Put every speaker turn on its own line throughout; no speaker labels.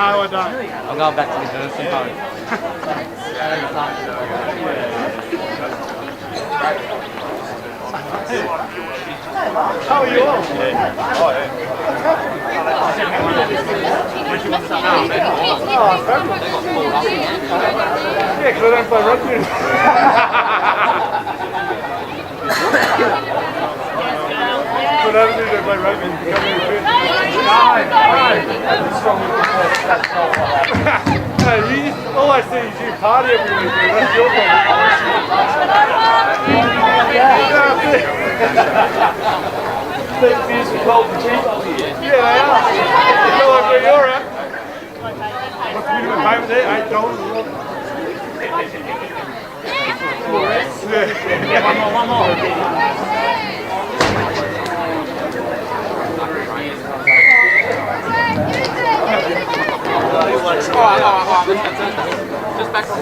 I don't.
I'm going back to the nursing home.
How are you all? Yeah, because I don't play rugby. But I don't think they play rugby. All I see is you party every week. That's your problem. Yeah, they are. You know like where you're at. What's the minimum payment there? $8. Yeah. One more.
Just back on.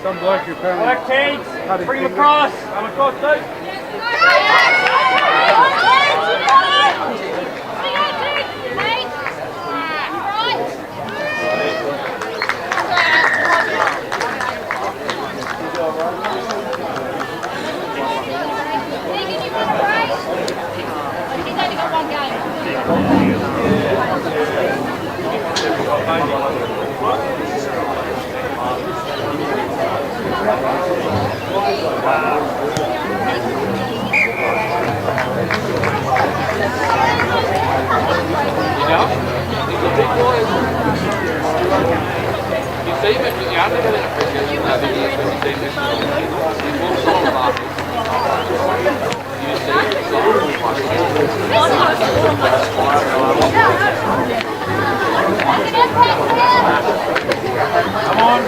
Some bloke who apparently...
Work teams, bring them across. Come across, dude.
He's only got one game.
Come on.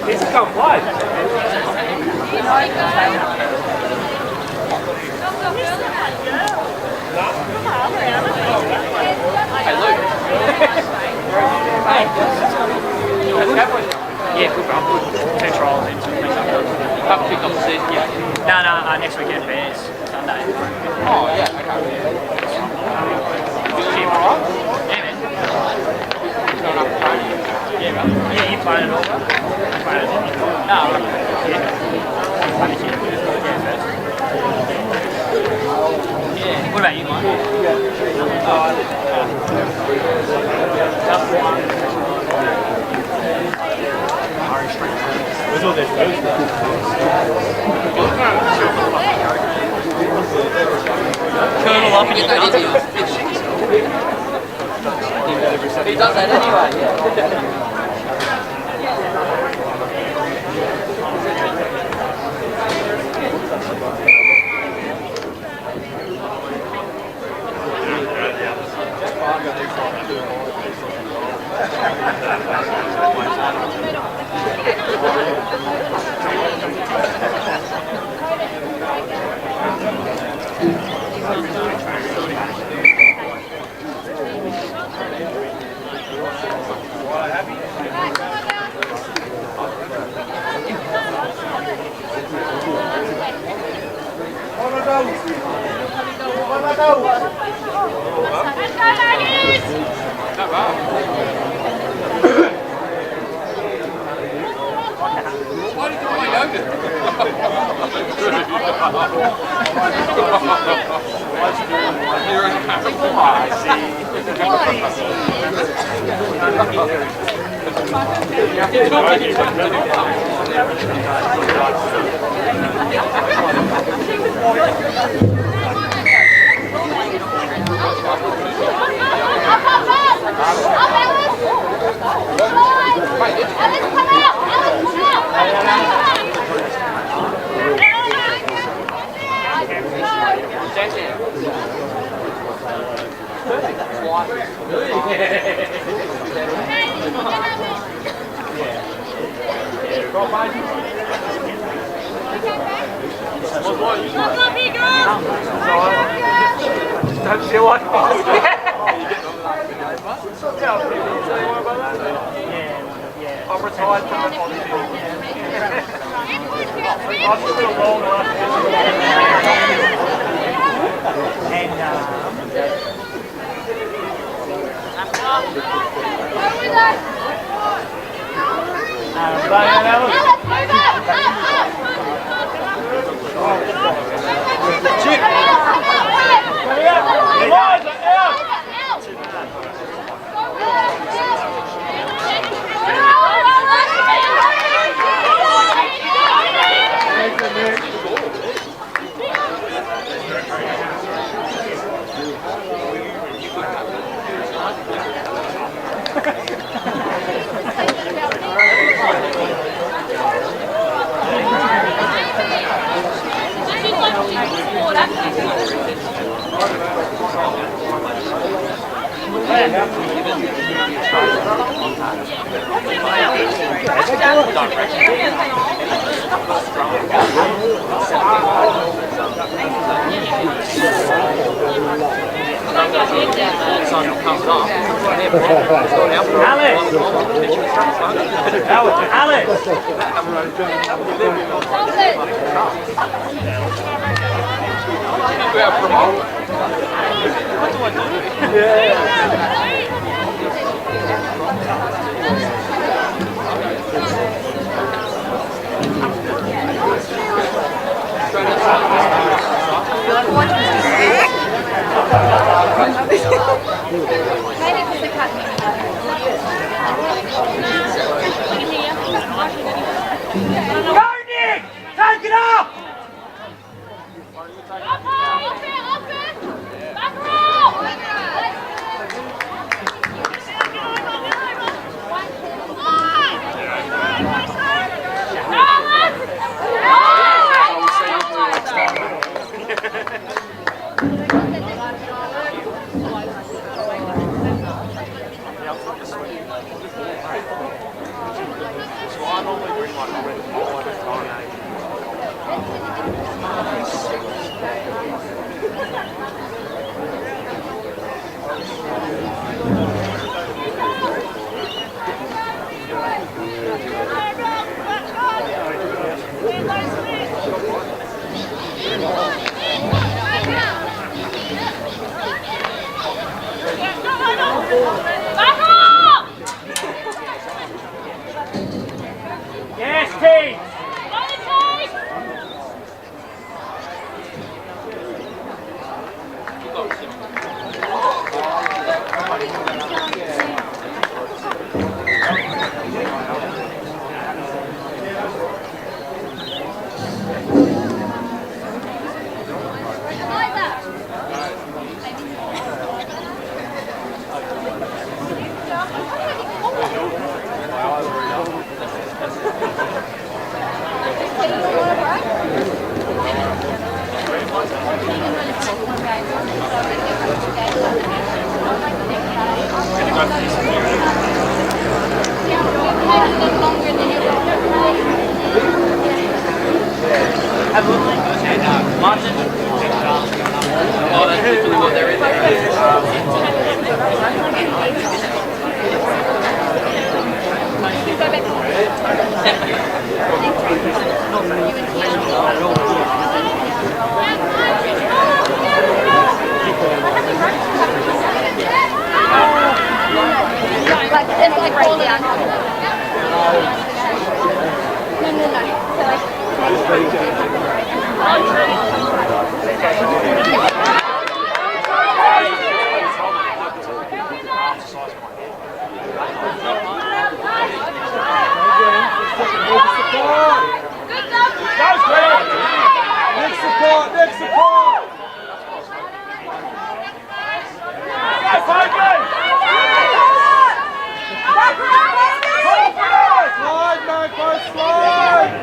He's come play.
Hey, Luke. Hey. Yeah, good, bro. Two trials in. Couple kickoff season, yeah.
No, next weekend, Bears, Sunday.
Oh, yeah, okay.
Yeah, man.
Going up to training?
Yeah, bro. Yeah, you played it all, bro? You played it all? No, yeah. Yeah. What about you, Mike? Where's all this food? Curdle up in your nuts.
He does that anyway, yeah. Why did you do my yoga?
Don't feel like I'm retired from the politics. I've just got a long life. And
So I normally bring like a red ball at a time.
Yes, team!
Martin? Oh, that's literally what there
It's like right down.
Next support! Slide, Magpies, slide!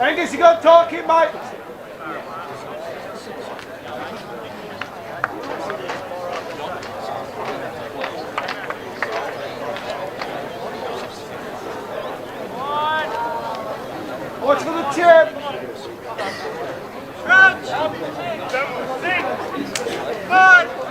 Angus, you got talking, mate. Watch for the tip.
Crouch. 6, 5.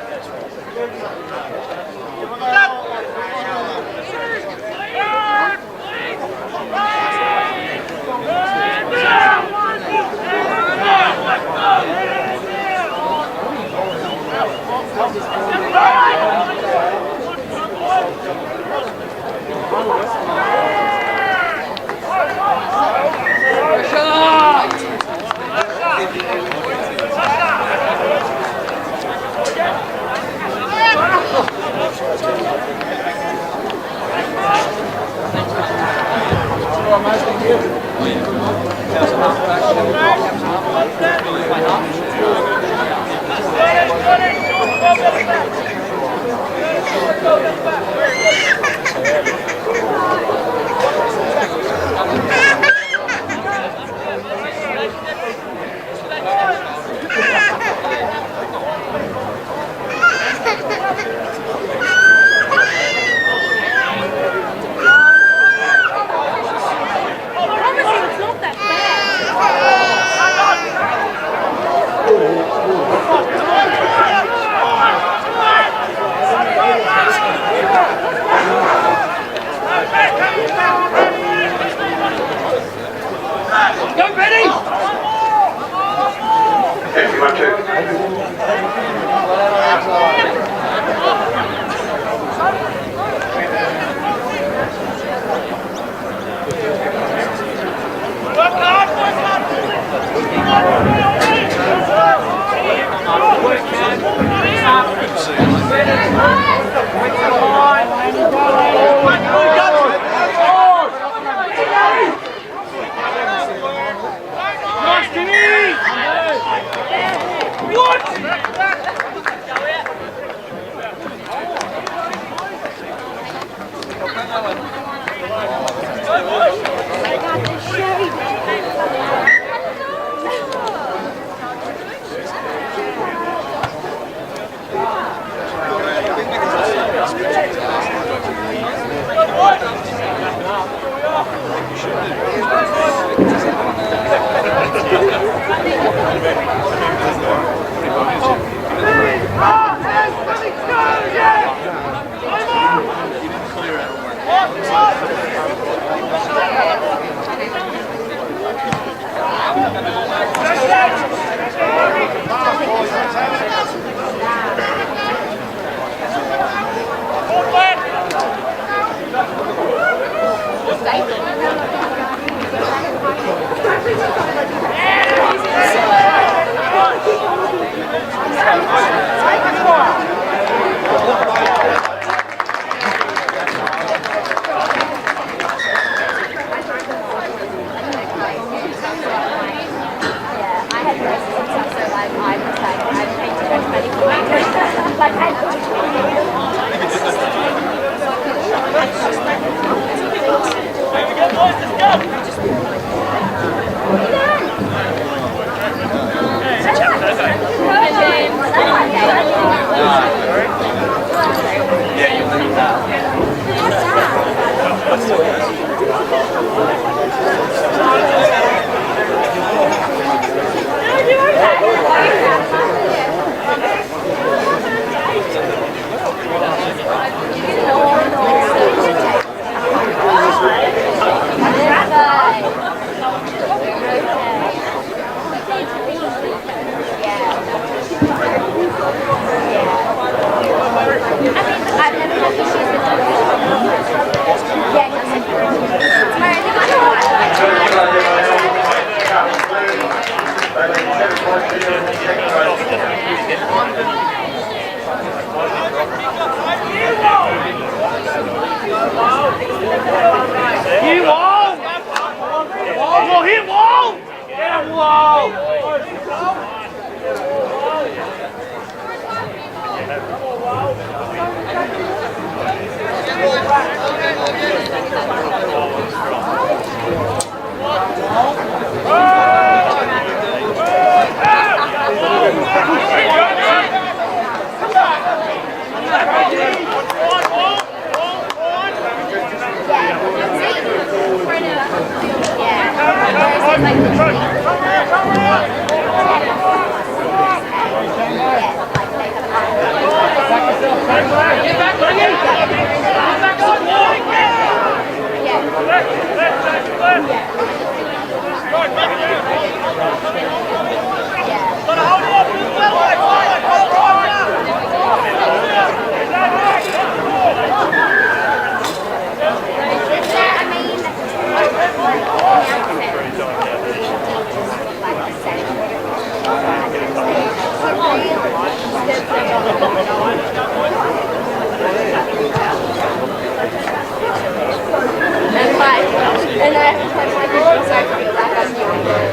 And I have to play my games, so I feel like I'm doing it.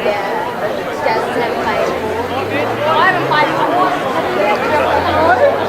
Yeah, Jazz never played. I haven't played before. Yeah, I don't know what I'm doing.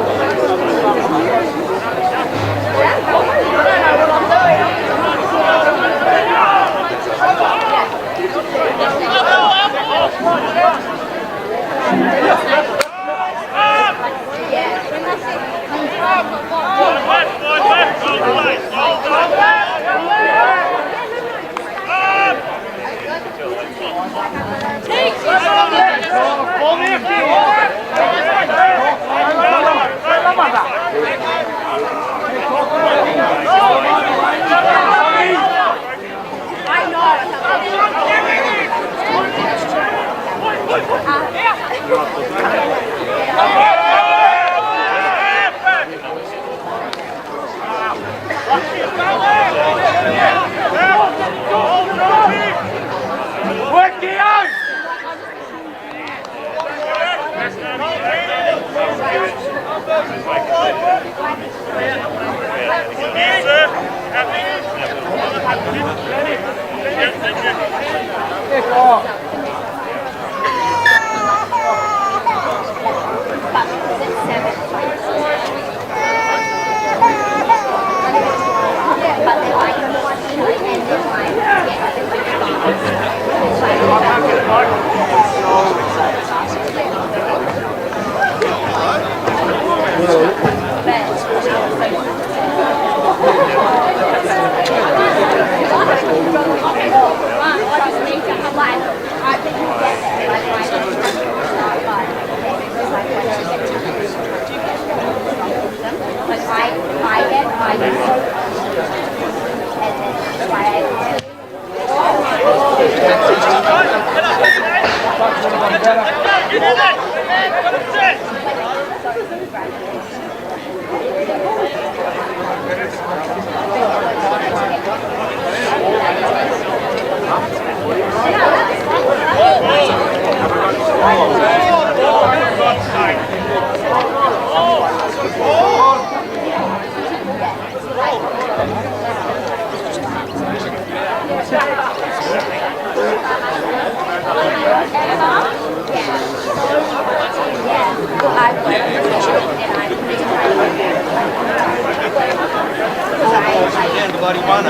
Bloody one,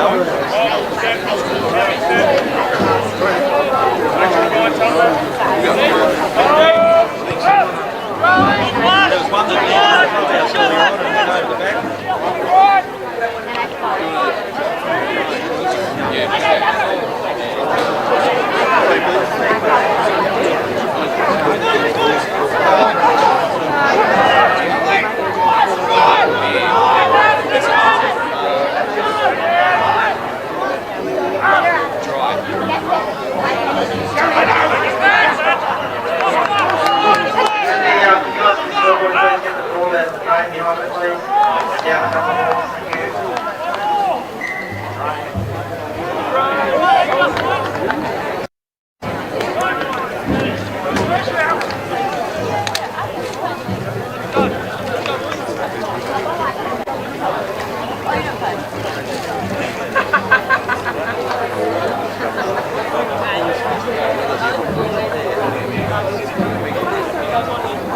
Thank you.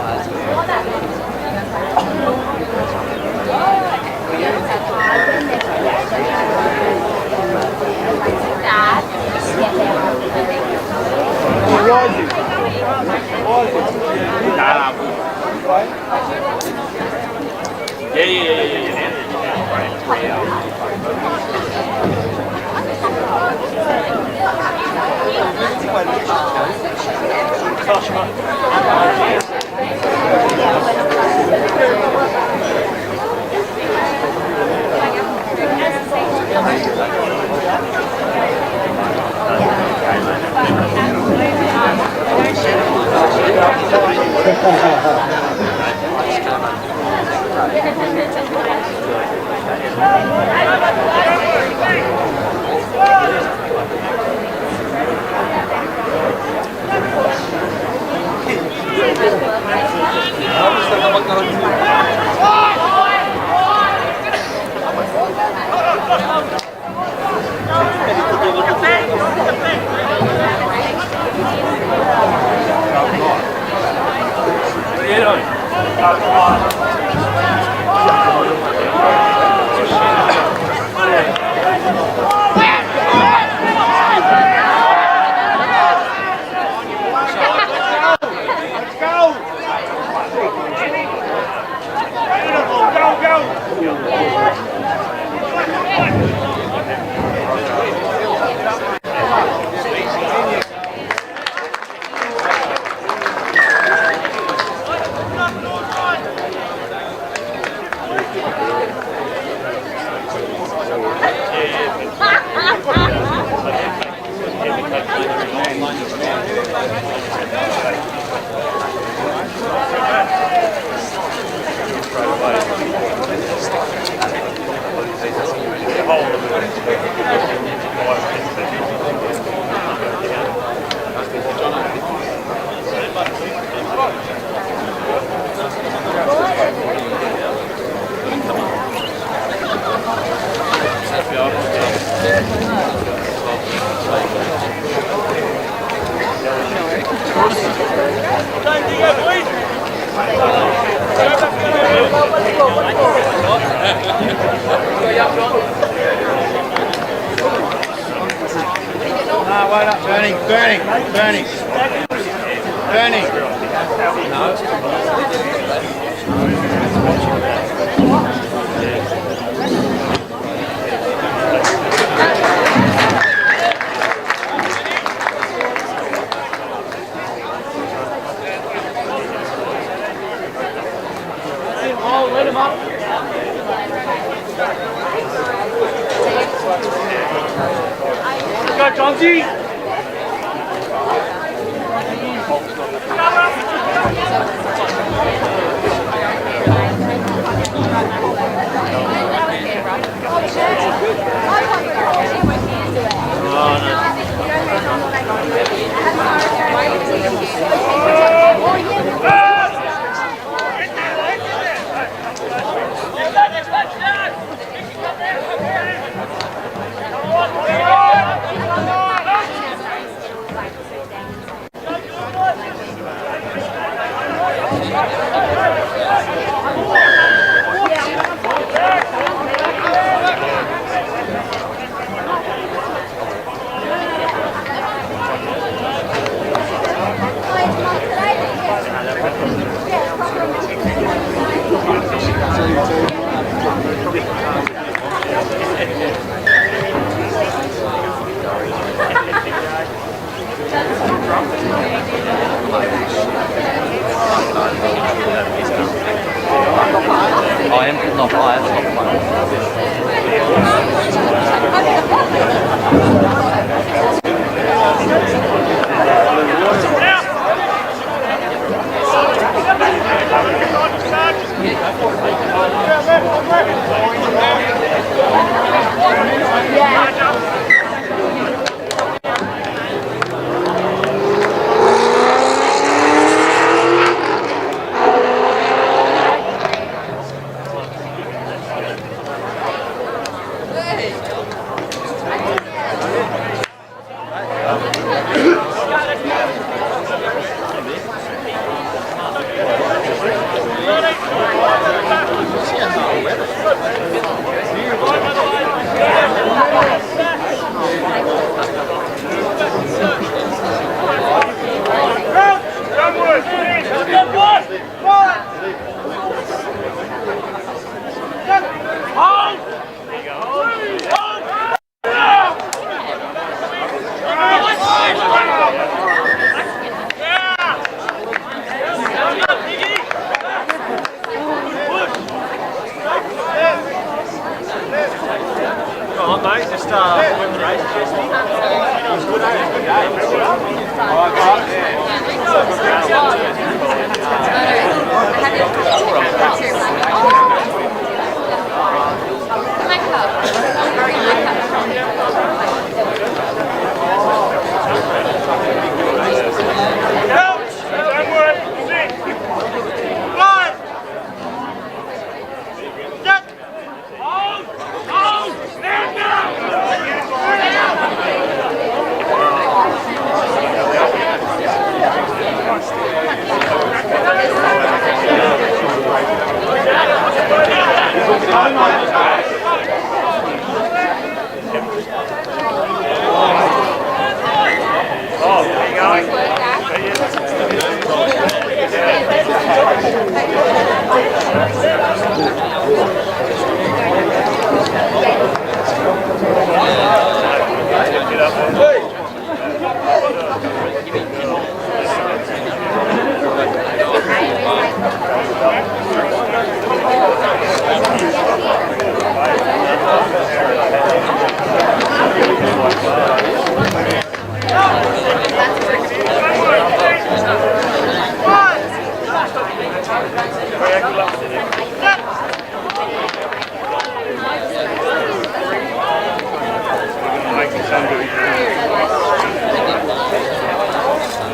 I am not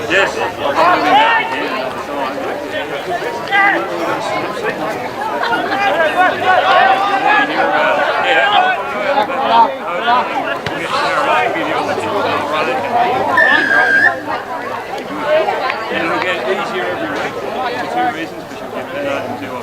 Yes. It'll get easier every week for two reasons, because you'll get better and do all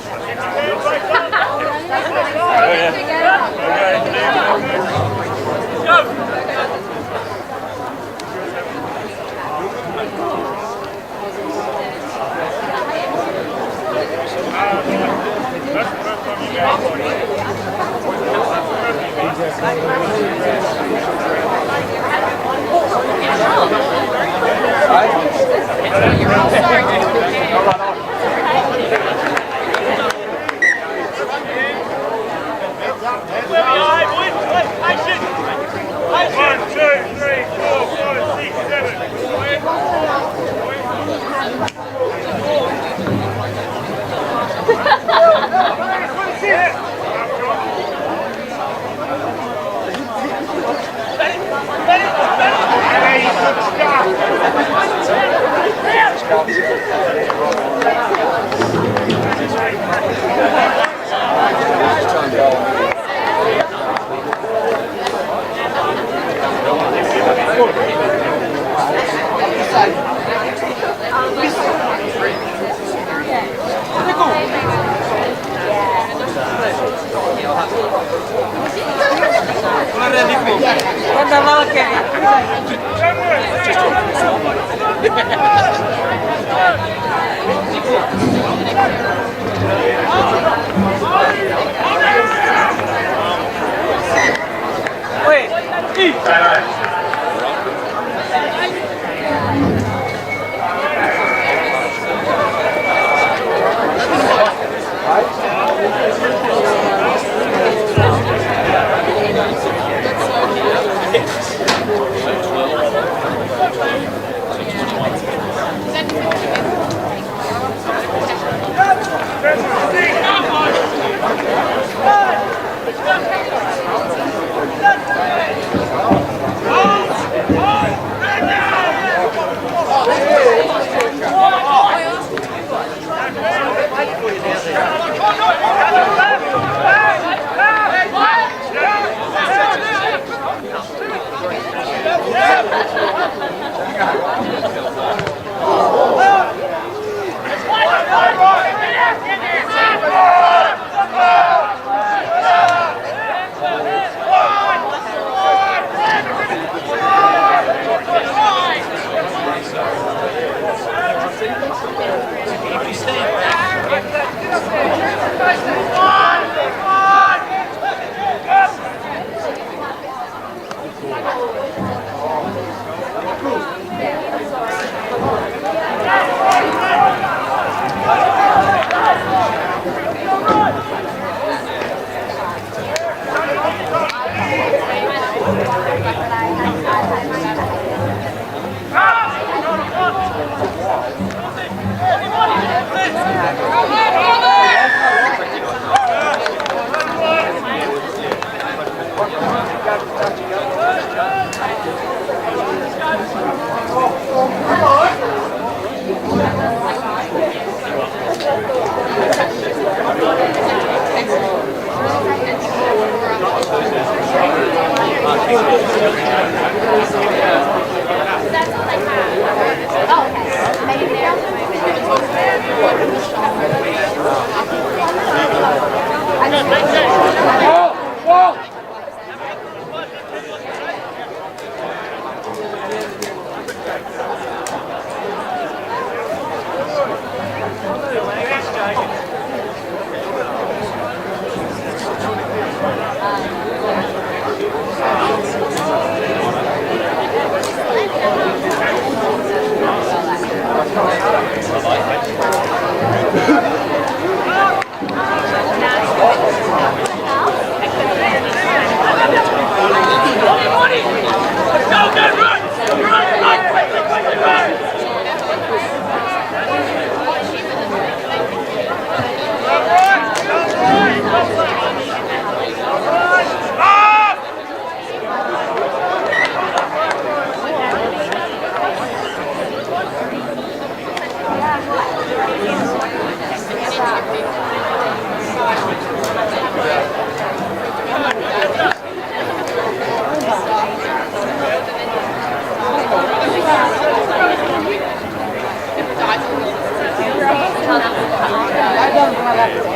Stop it.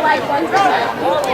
Like one second.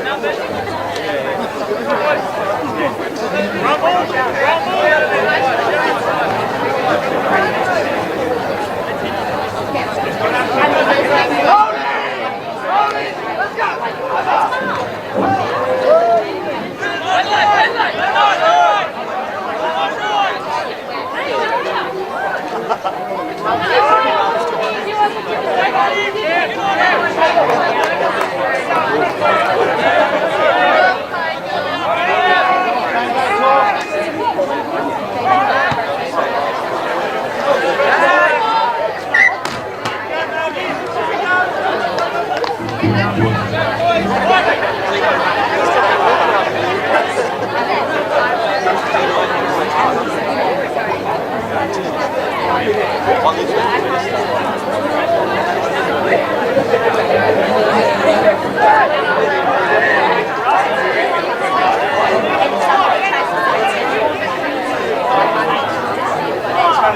I love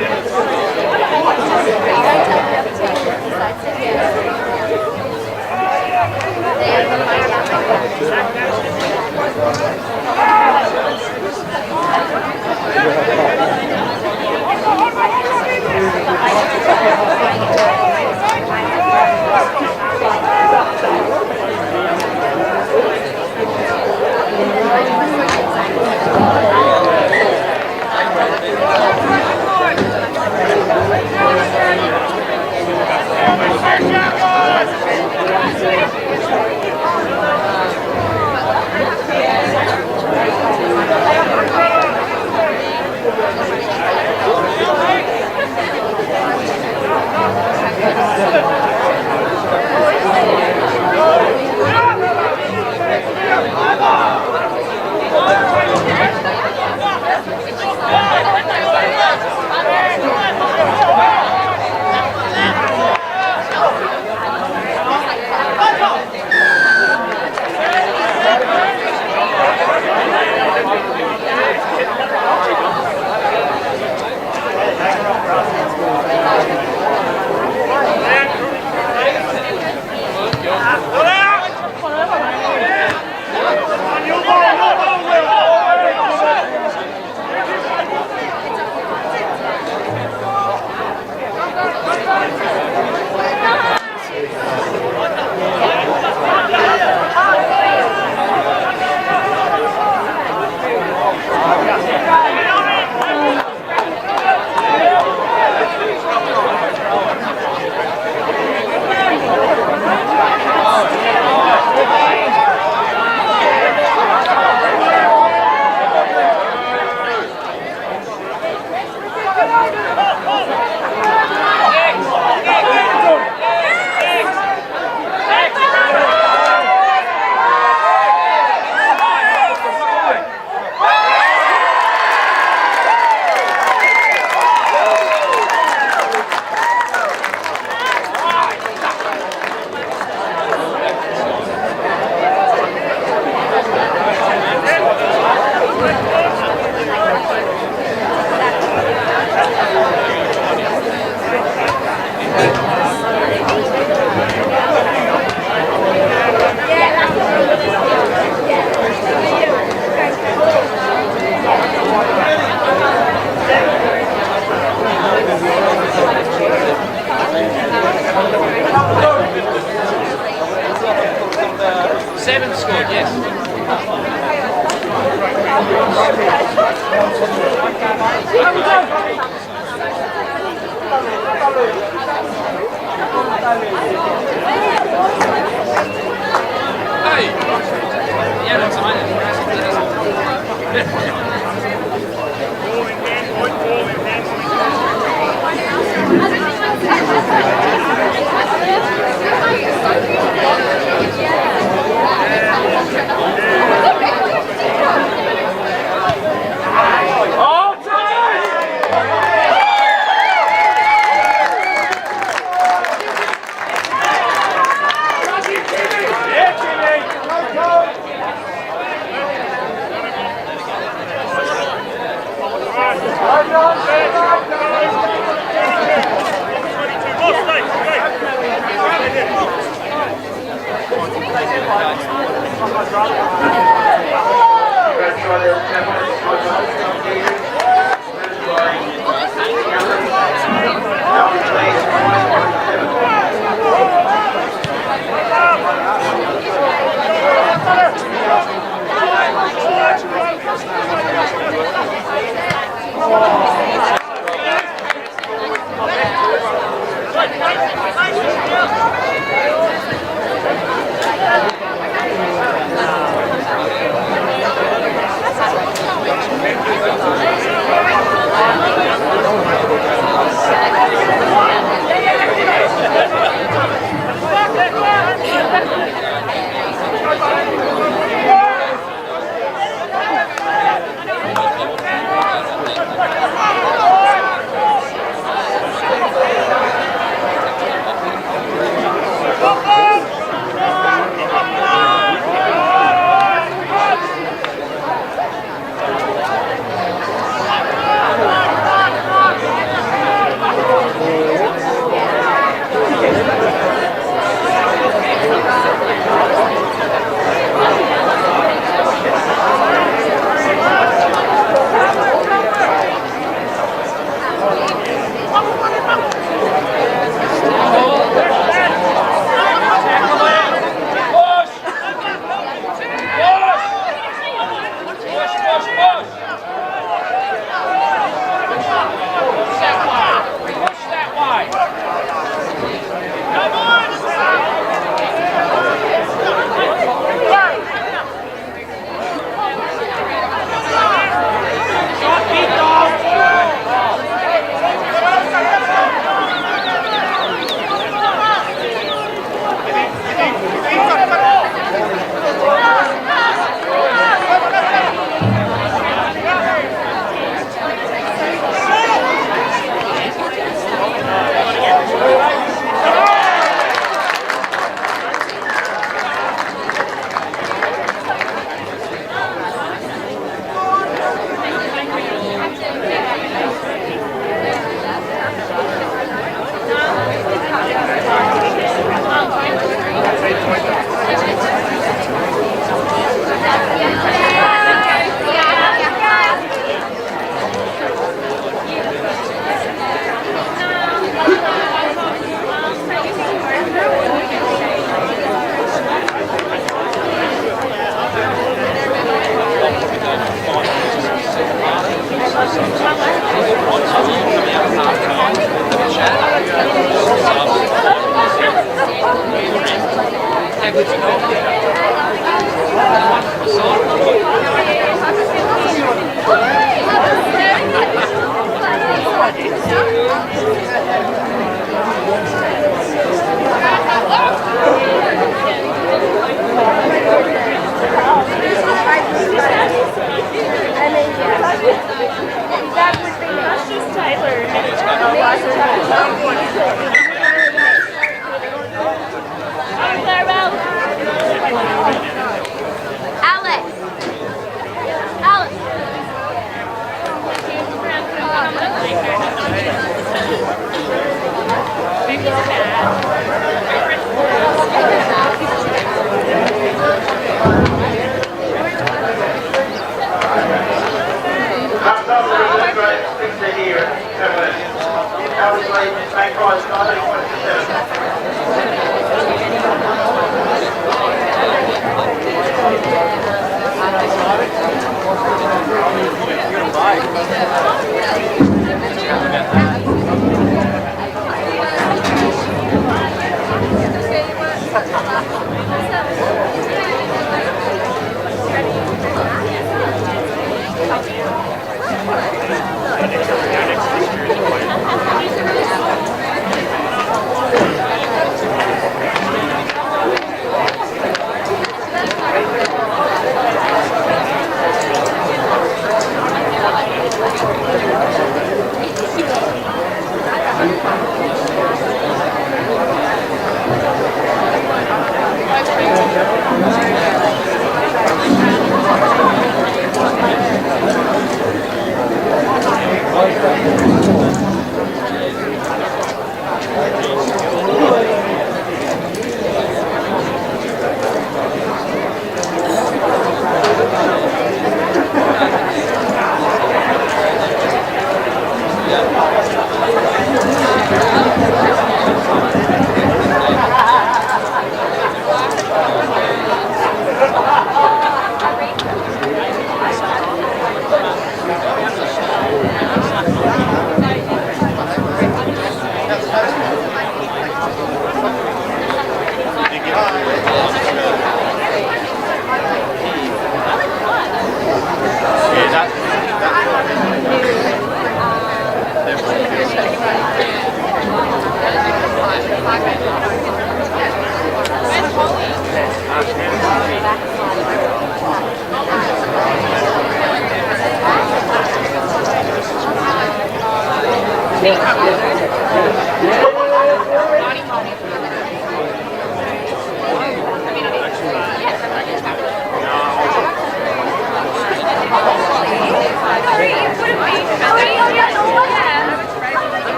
that.
Seven scored, yes. Hey! Yeah, that's fine.
That's just Tyler. Alex. Alex.
That's up for the great things here at Tamworth. Albies lead Magpies 1927.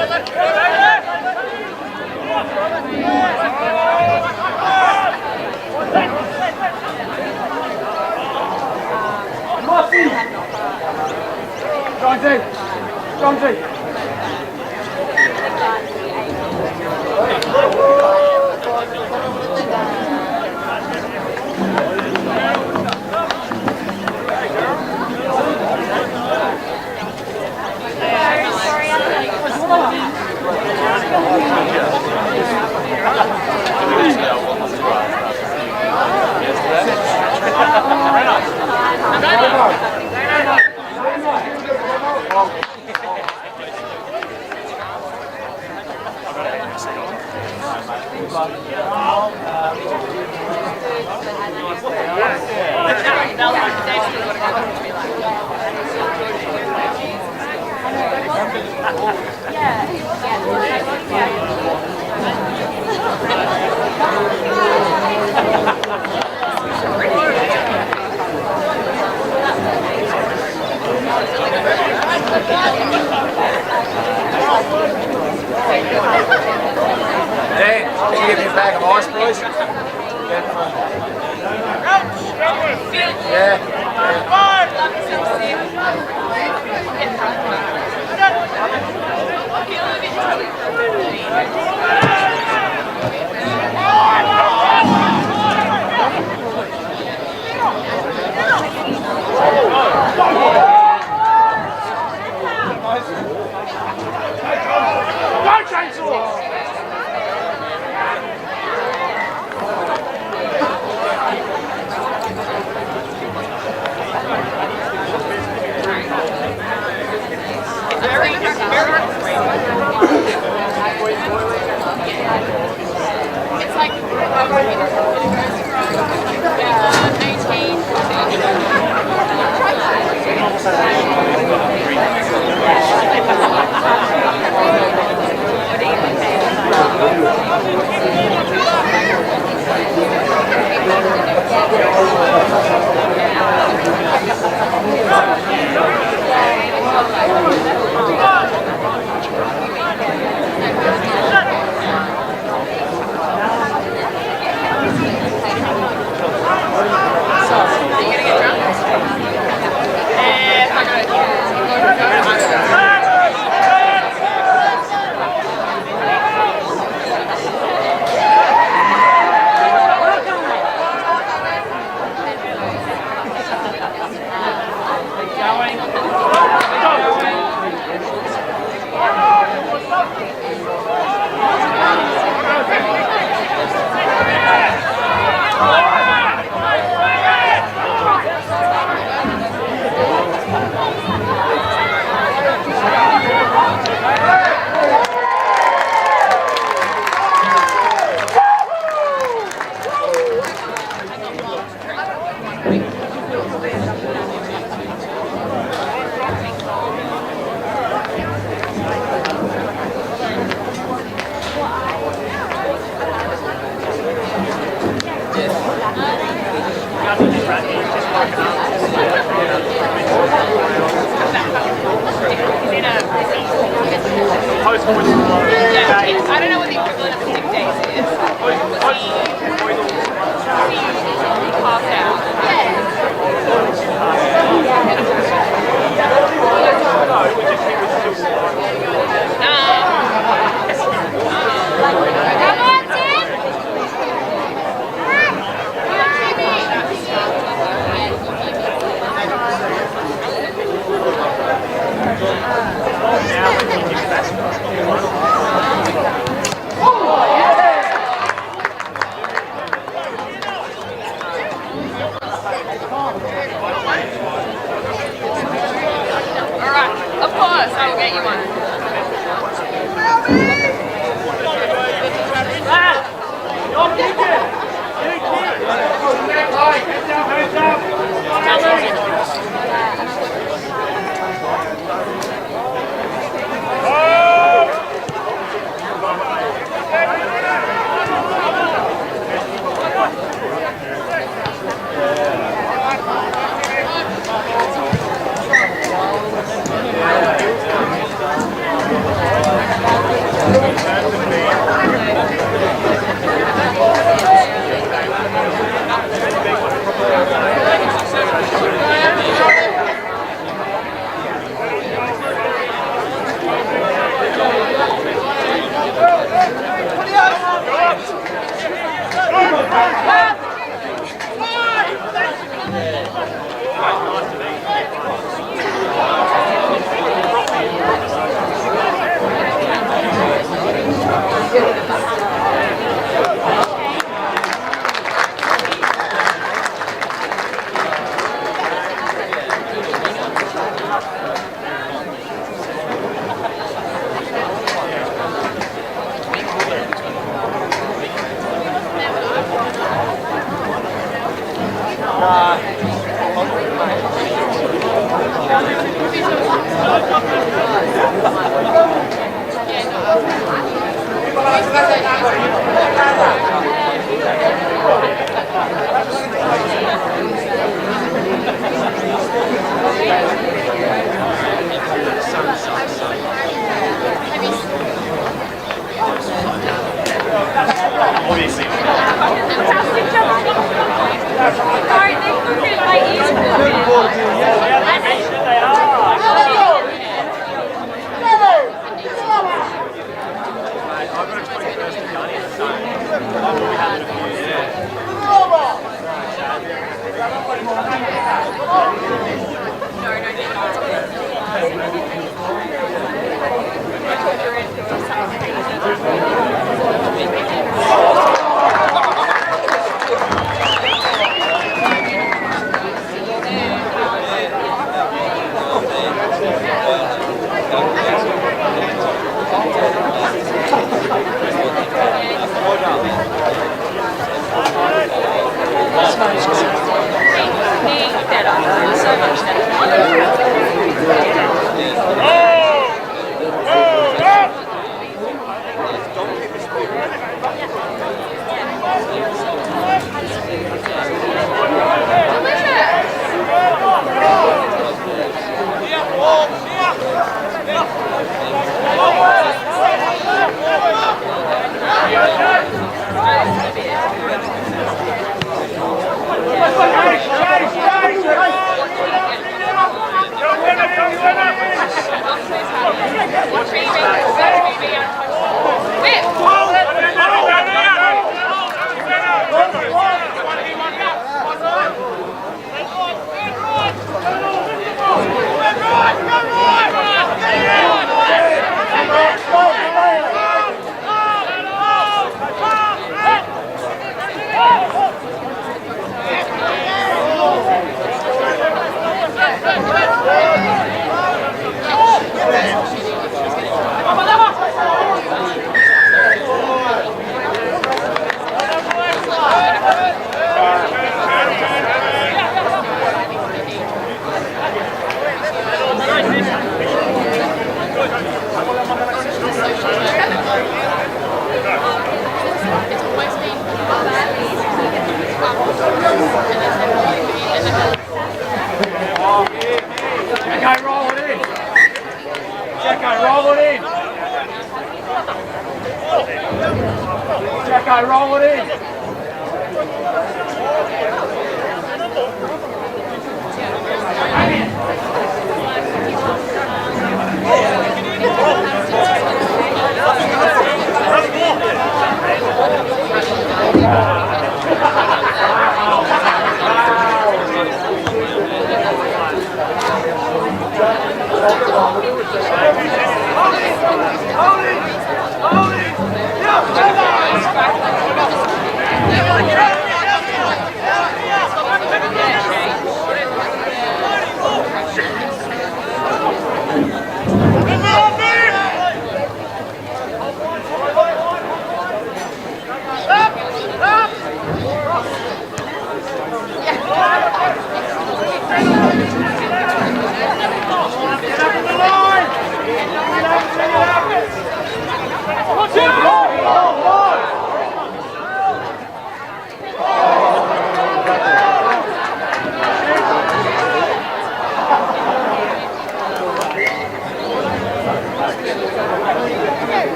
Dan, can you give me a bag of ice, please?
It's like
1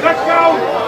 Let's go!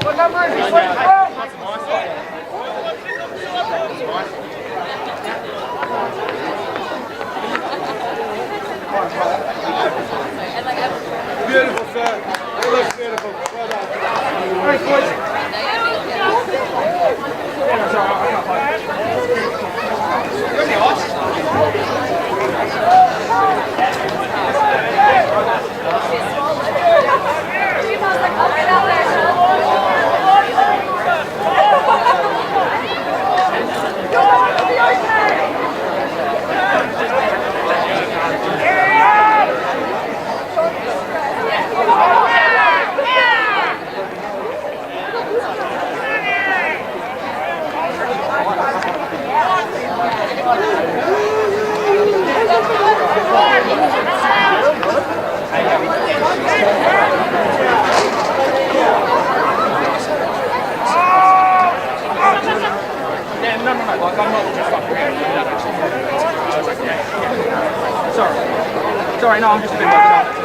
What number is he? Beautiful, sir. It looks beautiful. Well done. Thanks, boys.
Sorry, no, I'm just a bit like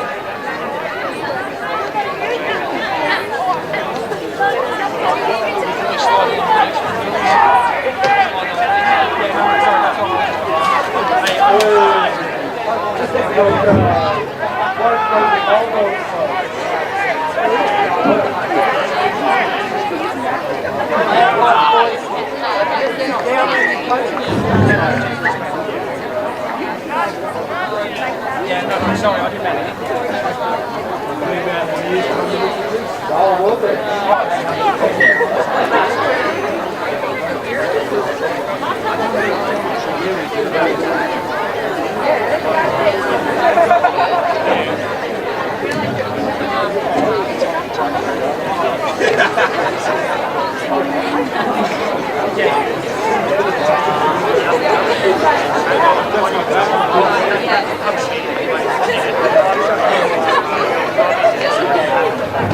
yeah, no, sorry, I didn't mean it.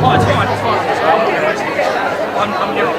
Oh, it's fine, it's fine. I'm doing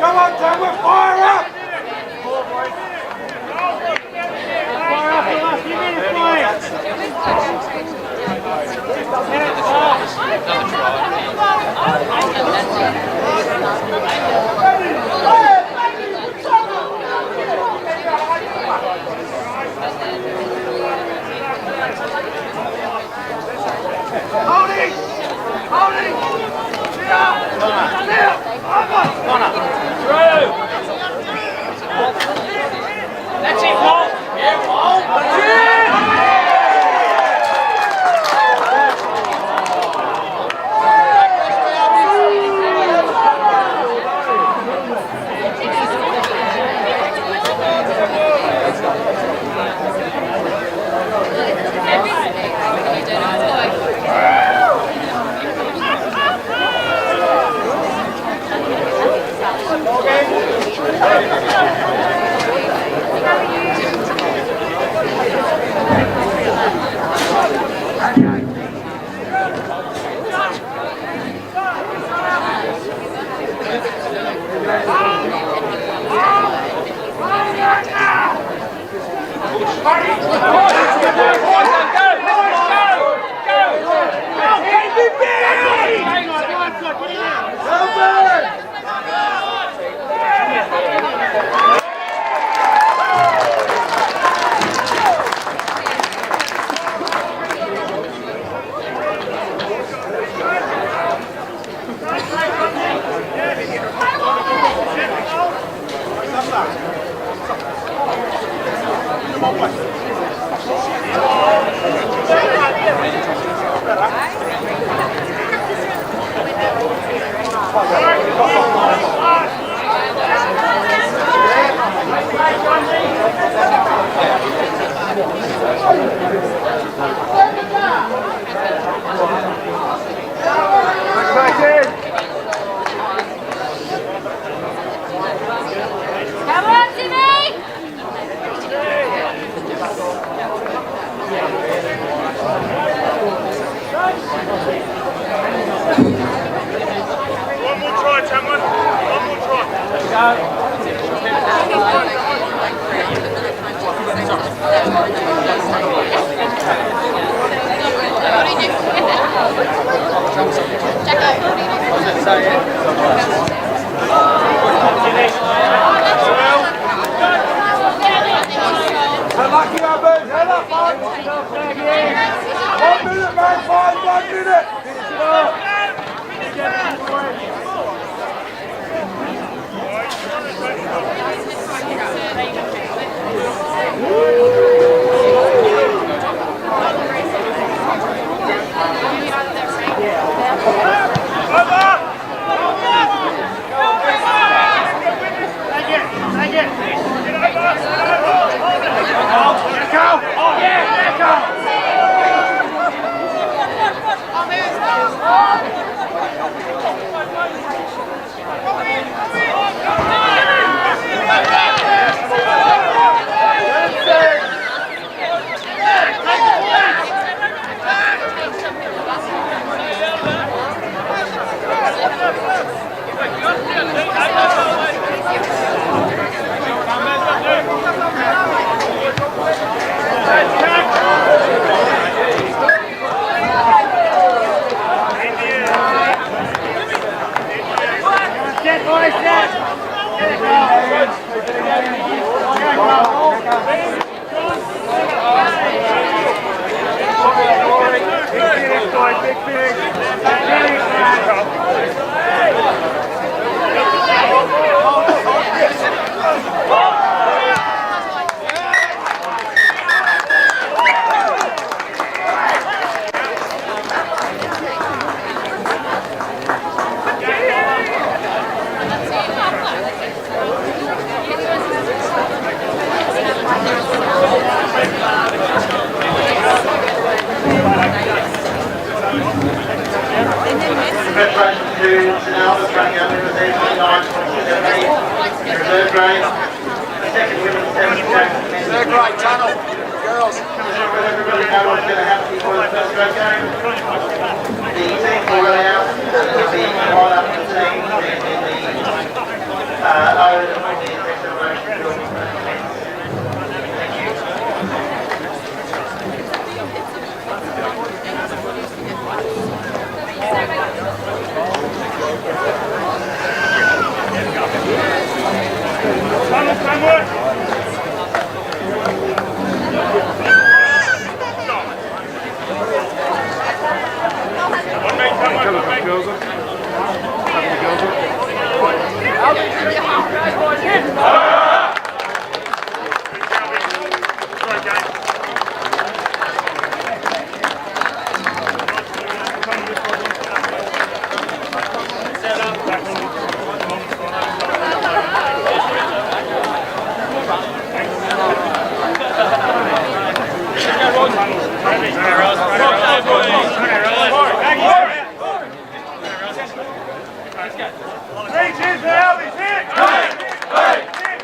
Come on, Tamworth, fire up!
That's it, Paul. Yeah, Paul. That's it.
Congratulations to St Albies running out with 9.78 reserve grade. Second women's 7 Jackson men's.
Third grade tunnel. Girls.
Everybody know what's going to happen before the first grade game. The teams will run out and will be right up to the teams in the O and the acceleration building. Thank you.
Tamworth! Hey, cheers for Albies, hit! Hey!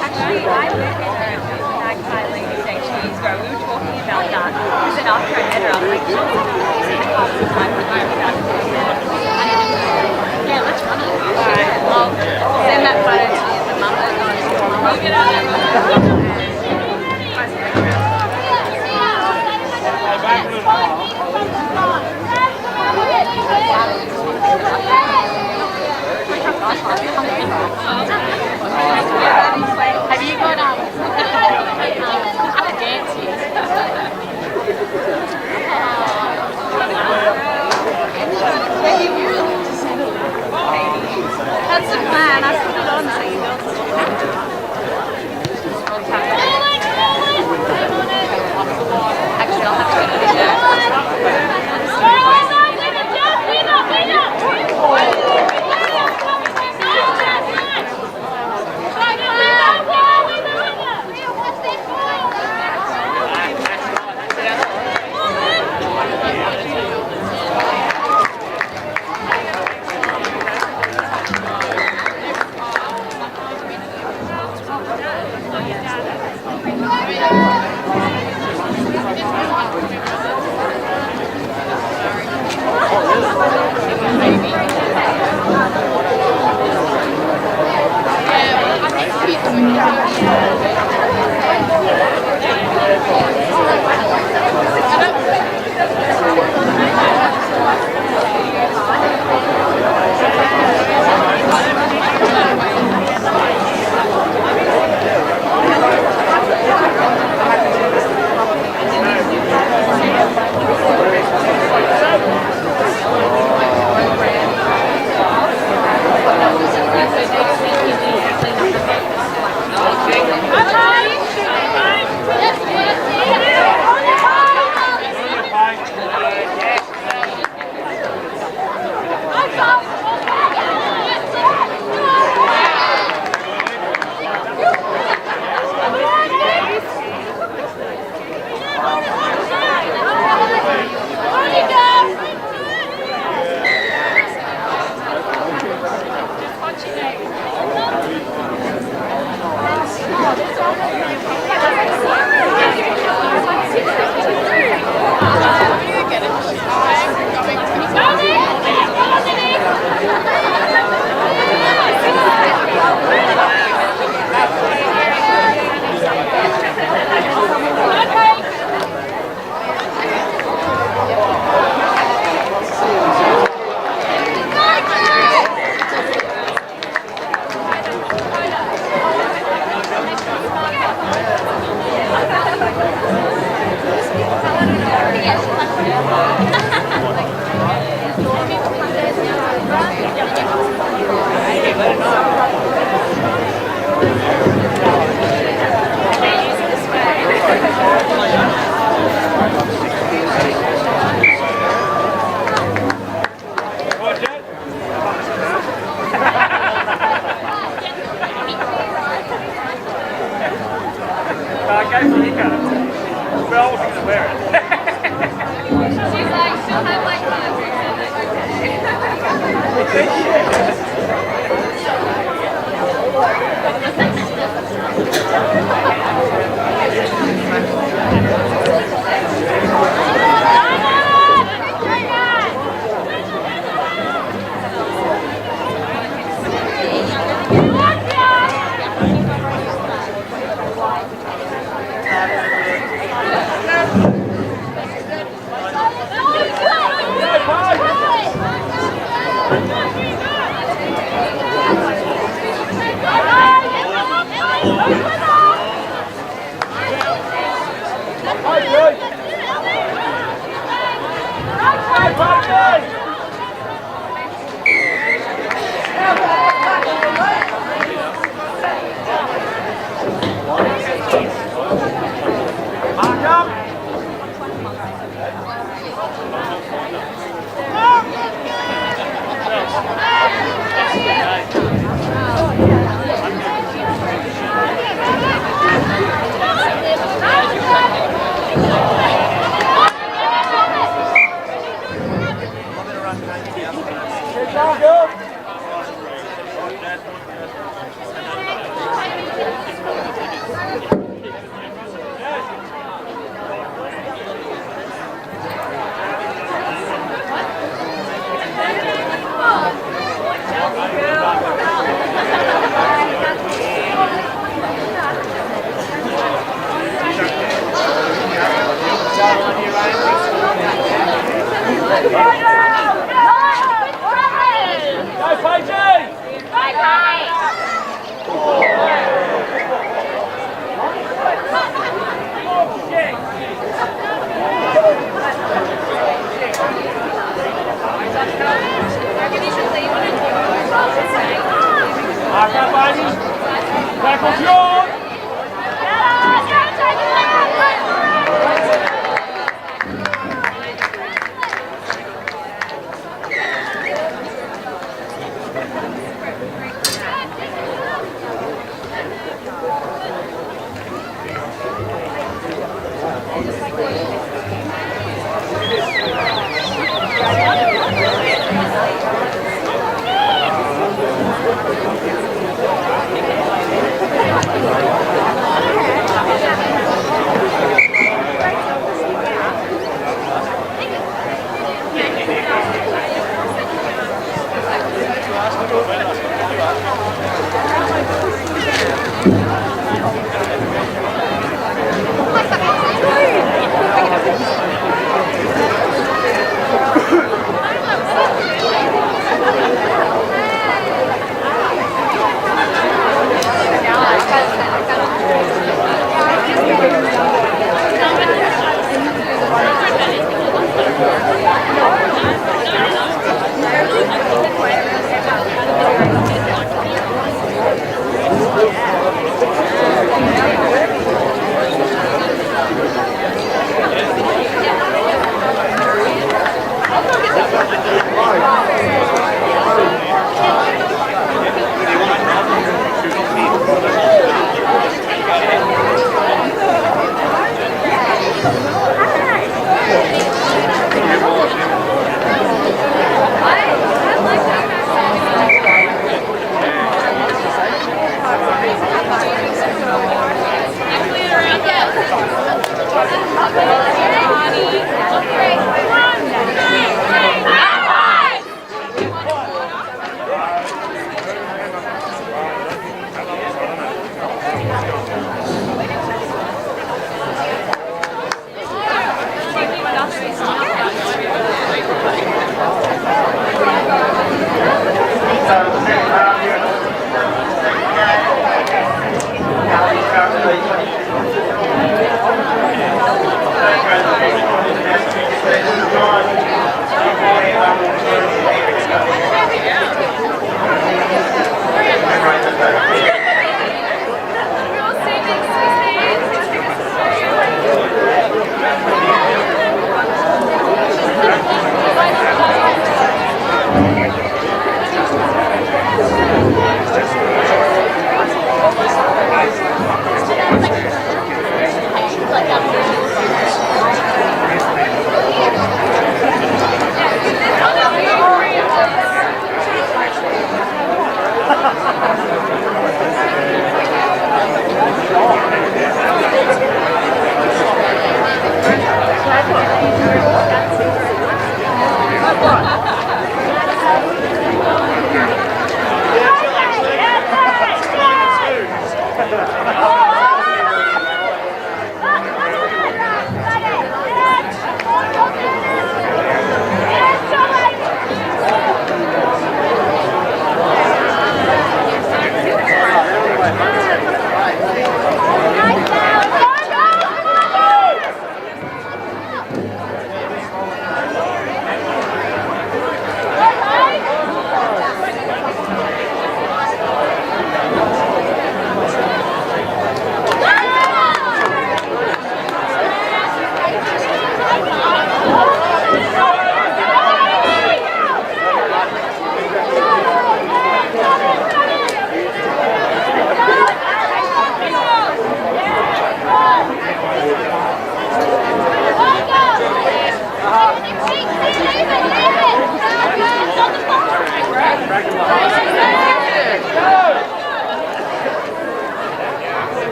Actually, I work in a magpie lady saying cheese grow. We were talking about that. Because then after I met her, I was like, yeah, that's funny. Alright, well, send that photo to the mum. We'll get out of have you got a dance here? That's the plan. I put it on so you don't. Actually, I'll have to get a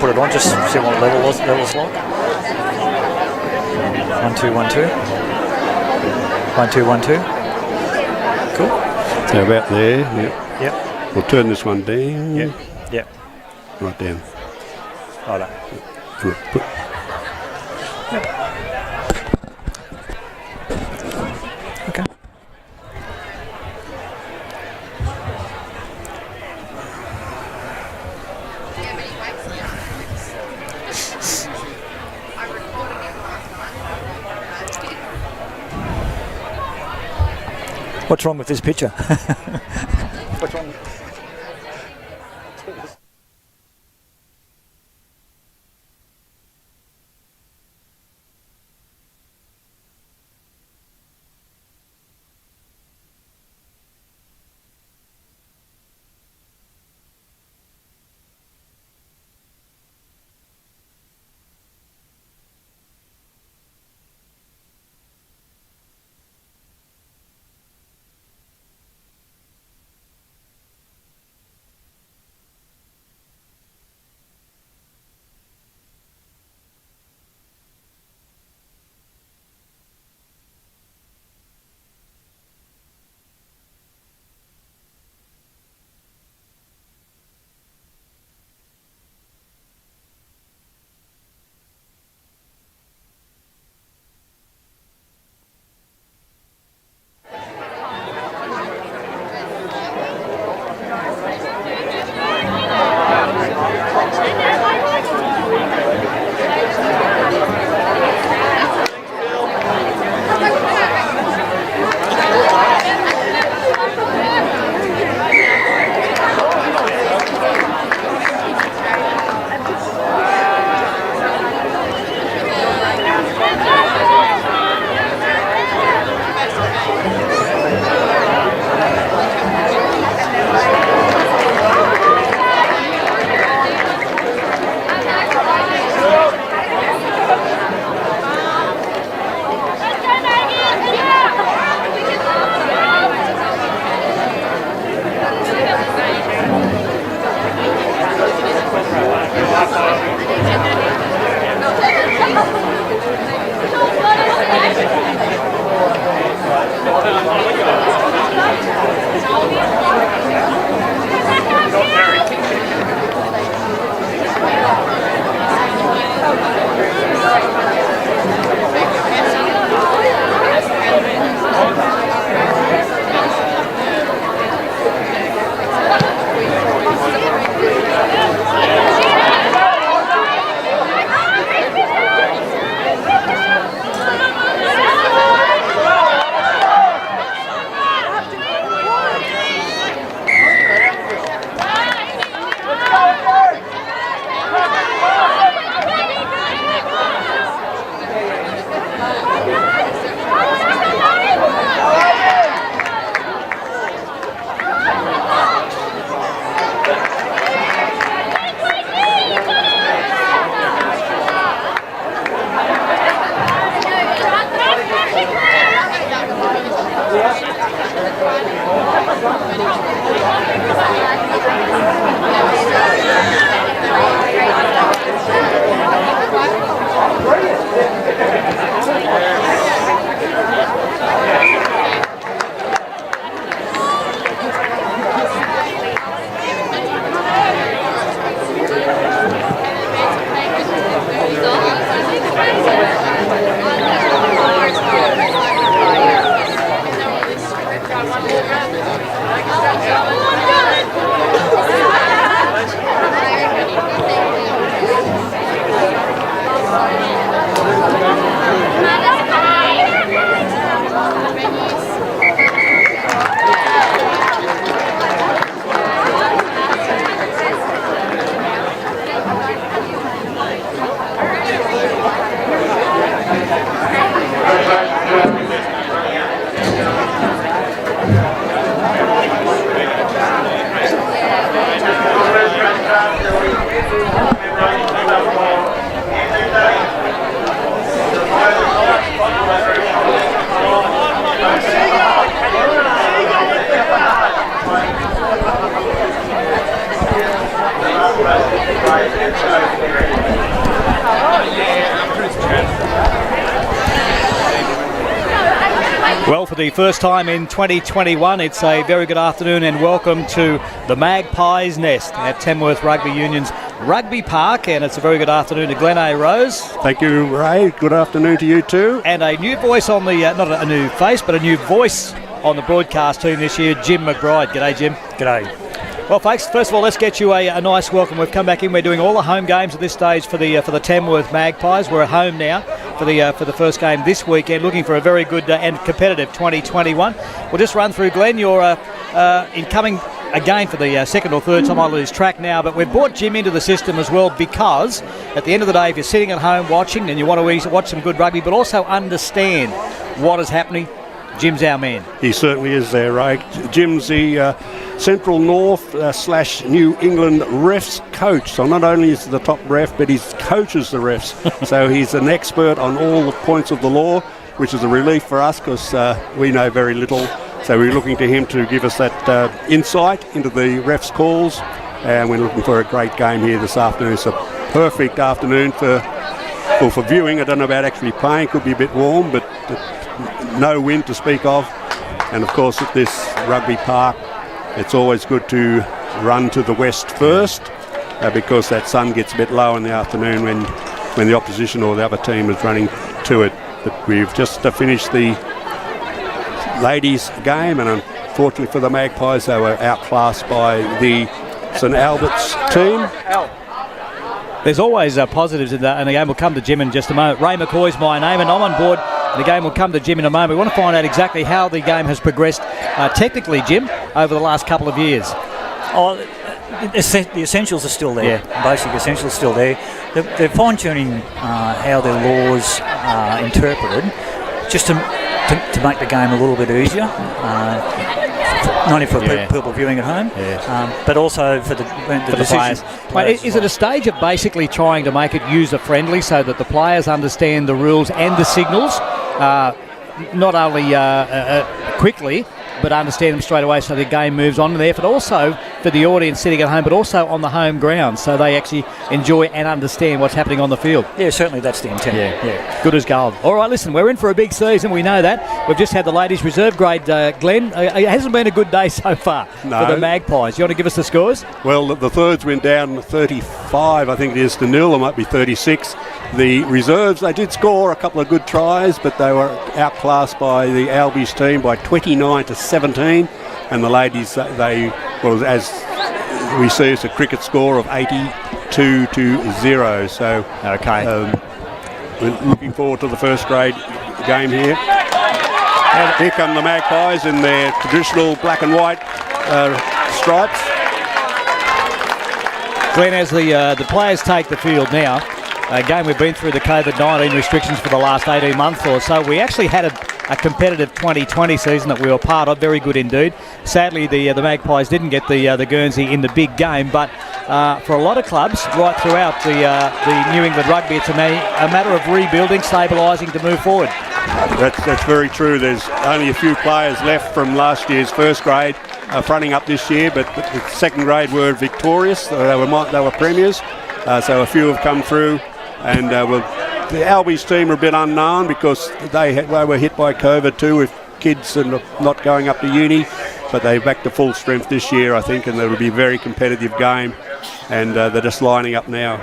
put it on, just see what level's like. 1 2 1 2. 1 2 1 2. Cool.
So about there. Yep.
Yep.
We'll turn this one down.
Yep. Yep.
Right down.
Righto.
Put-
Okay. What's wrong with this picture? What's wrong? Well, for the first time in 2021, it's a very good afternoon and welcome to the Magpies Nest at Tamworth Rugby Union's Rugby Park, and it's a very good afternoon to Glenn A. Rose.
Thank you, Ray. Good afternoon to you too.
And a new voice on the, not a new face, but a new voice on the broadcast team this year, Jim McBride. G'day, Jim.
G'day.
Well, folks, first of all, let's get you a nice welcome. We've come back in. We're doing all the home games at this stage for the Tamworth Magpies. We're at home now for the first game this weekend, looking for a very good and competitive 2021. We'll just run through, Glenn. You're incoming again for the second or third time I lose track now, but we've brought Jim into the system as well because at the end of the day, if you're sitting at home watching and you want to watch some good rugby, but also understand what is happening, Jim's our man.
He certainly is there, Ray. Jim's the Central North / New England refs coach. So not only is he the top ref, but he coaches the refs. So he's an expert on all the points of the law, which is a relief for us because we know very little. So we're looking to him to give us that insight into the refs' calls. And we're looking for a great game here this afternoon. It's a perfect afternoon for viewing. I don't know about actually playing. Could be a bit warm, but no wind to speak of. And of course at this rugby park, it's always good to run to the west first because that sun gets a bit low in the afternoon when the opposition or the other team is running to it. But we've just finished the ladies game, and unfortunately for the Magpies, they were outclassed by the St Albert's team.
There's always positives in that, and the game will come to Jim in just a moment. Ray McCoy's my name, and I'm on board. The game will come to Jim in a moment. We want to find out exactly how the game has progressed technically, Jim, over the last couple of years.
Oh, the essentials are still there.
Yeah.
Basic essentials are still there. They're fine-tuning how their laws are interpreted, just to make the game a little bit easier. Not only for people viewing at home, but also for the
players. Mate, is it a stage of basically trying to make it user-friendly so that the players understand the rules and the signals, not only quickly, but understand them straight away so the game moves on there, but also for the audience sitting at home, but also on the home ground, so they actually enjoy and understand what's happening on the field?
Yeah, certainly that's the intent.
Yeah. Good as gold. All right, listen, we're in for a big season, we know that. We've just had the ladies reserve grade, Glenn. It hasn't been a good day so far for the Magpies. You want to give us the scores?
Well, the thirds went down 35, I think it is, to 0. It might be 36. The reserves, they did score a couple of good tries, but they were outclassed by the Albies team by 29 to 17. And the ladies, as we see, it's a cricket score of 82 to 0. So, we're looking forward to the first grade game here. And here come the Magpies in their traditional black and white stripes.
Glenn, as the players take the field now, again, we've been through the COVID-19 restrictions for the last 18 months or so. We actually had a competitive 2020 season that we were part of, very good indeed. Sadly, the Magpies didn't get the Guernsey in the big game, but for a lot of clubs right throughout the New England rugby, it's a matter of rebuilding, stabilising to move forward.
That's very true. There's only a few players left from last year's first grade fronting up this year, but the second grade were victorious. They were premiers, so a few have come through. And the Albies team are a bit unknown because they were hit by COVID too, with kids and not going up to uni. But they're back to full strength this year, I think, and it'll be a very competitive game. And they're just lining up now.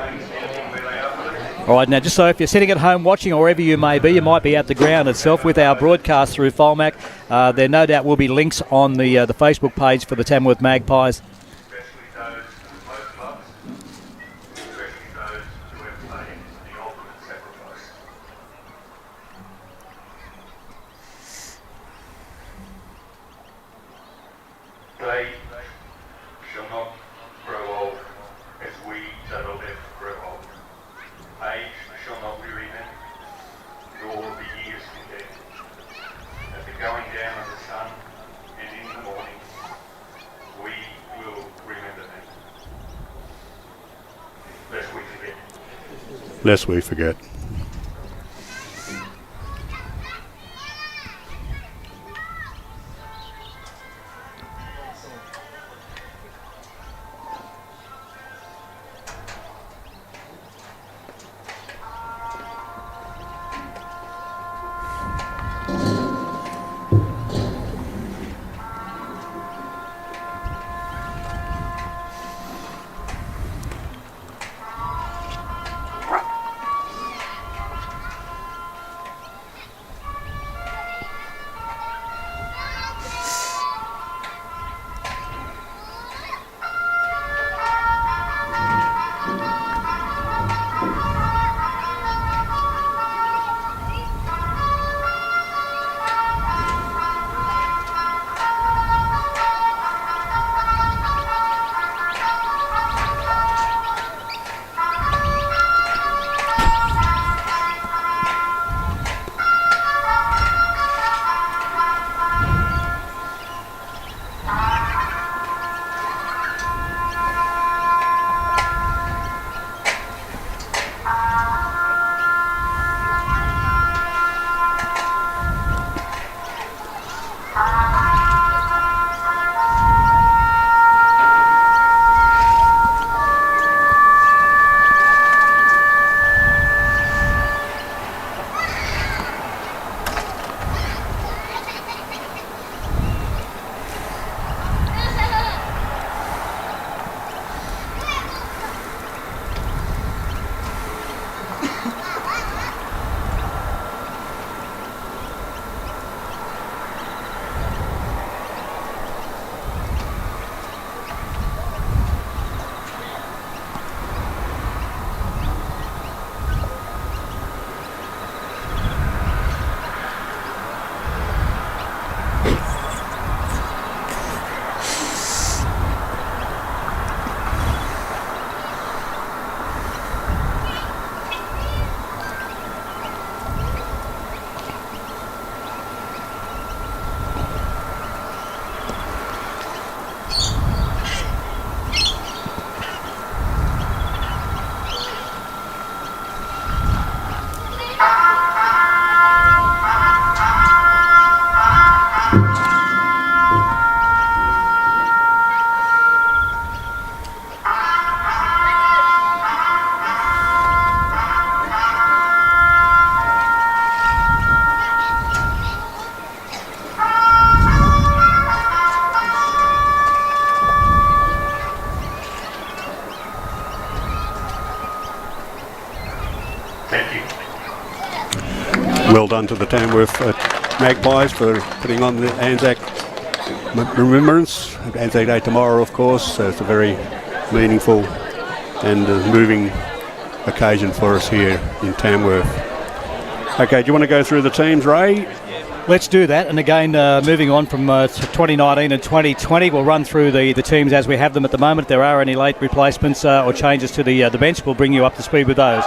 All right, now just so if you're sitting at home watching or wherever you may be, you might be at the ground itself with our broadcast through Folmac. There no doubt will be links on the Facebook page for the Tamworth Magpies.
They shall not grow old as we that are left grow old. Age shall not weary them, nor the years condemn. At the going down of the sun and in the morning, we will remember them. Lest we forget.
Lest we forget.
Thank you.
Well done to the Tamworth Magpies for putting on the Anzac remembrance. Anzac Day tomorrow, of course, so it's a very meaningful and moving occasion for us here in Tamworth. Okay, do you want to go through the teams, Ray?
Let's do that. And again, moving on from 2019 and 2020, we'll run through the teams as we have them at the moment. If there are any late replacements or changes to the bench, we'll bring you up to speed with those.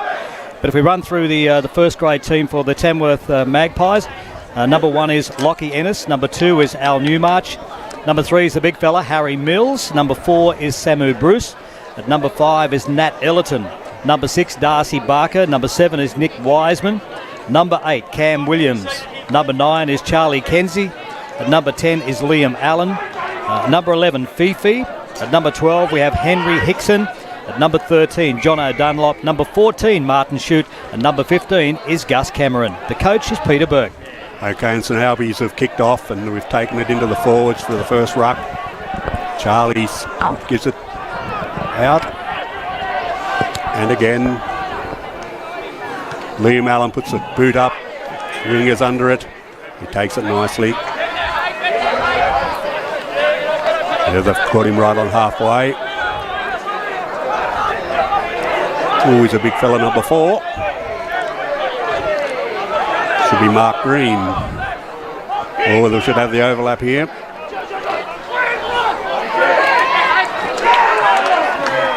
But if we run through the first grade team for the Tamworth Magpies, number 1 is Lockie Ennis. Number 2 is Al Newmarch. Number 3 is the big fella, Harry Mills. Number 4 is Samu Bruce. At number 5 is Nat Ellerton. Number 6, Darcy Barker. Number 7 is Nick Wiseman. Number 8, Cam Williams. Number 9 is Charlie Kenzie. At number 10 is Liam Allen. Number 11, Fifi. At number 12, we have Henry Hickson. At number 13, Jono Dunlop. Number 14, Martin Shute. And number 15 is Gus Cameron. The coach is Peter Burke.
Okay, and St Albies have kicked off and we've taken it into the forwards for the first ruck. Charlie gives it out. And again, Liam Allen puts the boot up. Ringer's under it. He takes it nicely. Yeah, they've caught him right on halfway. Oh, he's a big fella, number 4. Should be Mark Green. Oh, they should have the overlap here.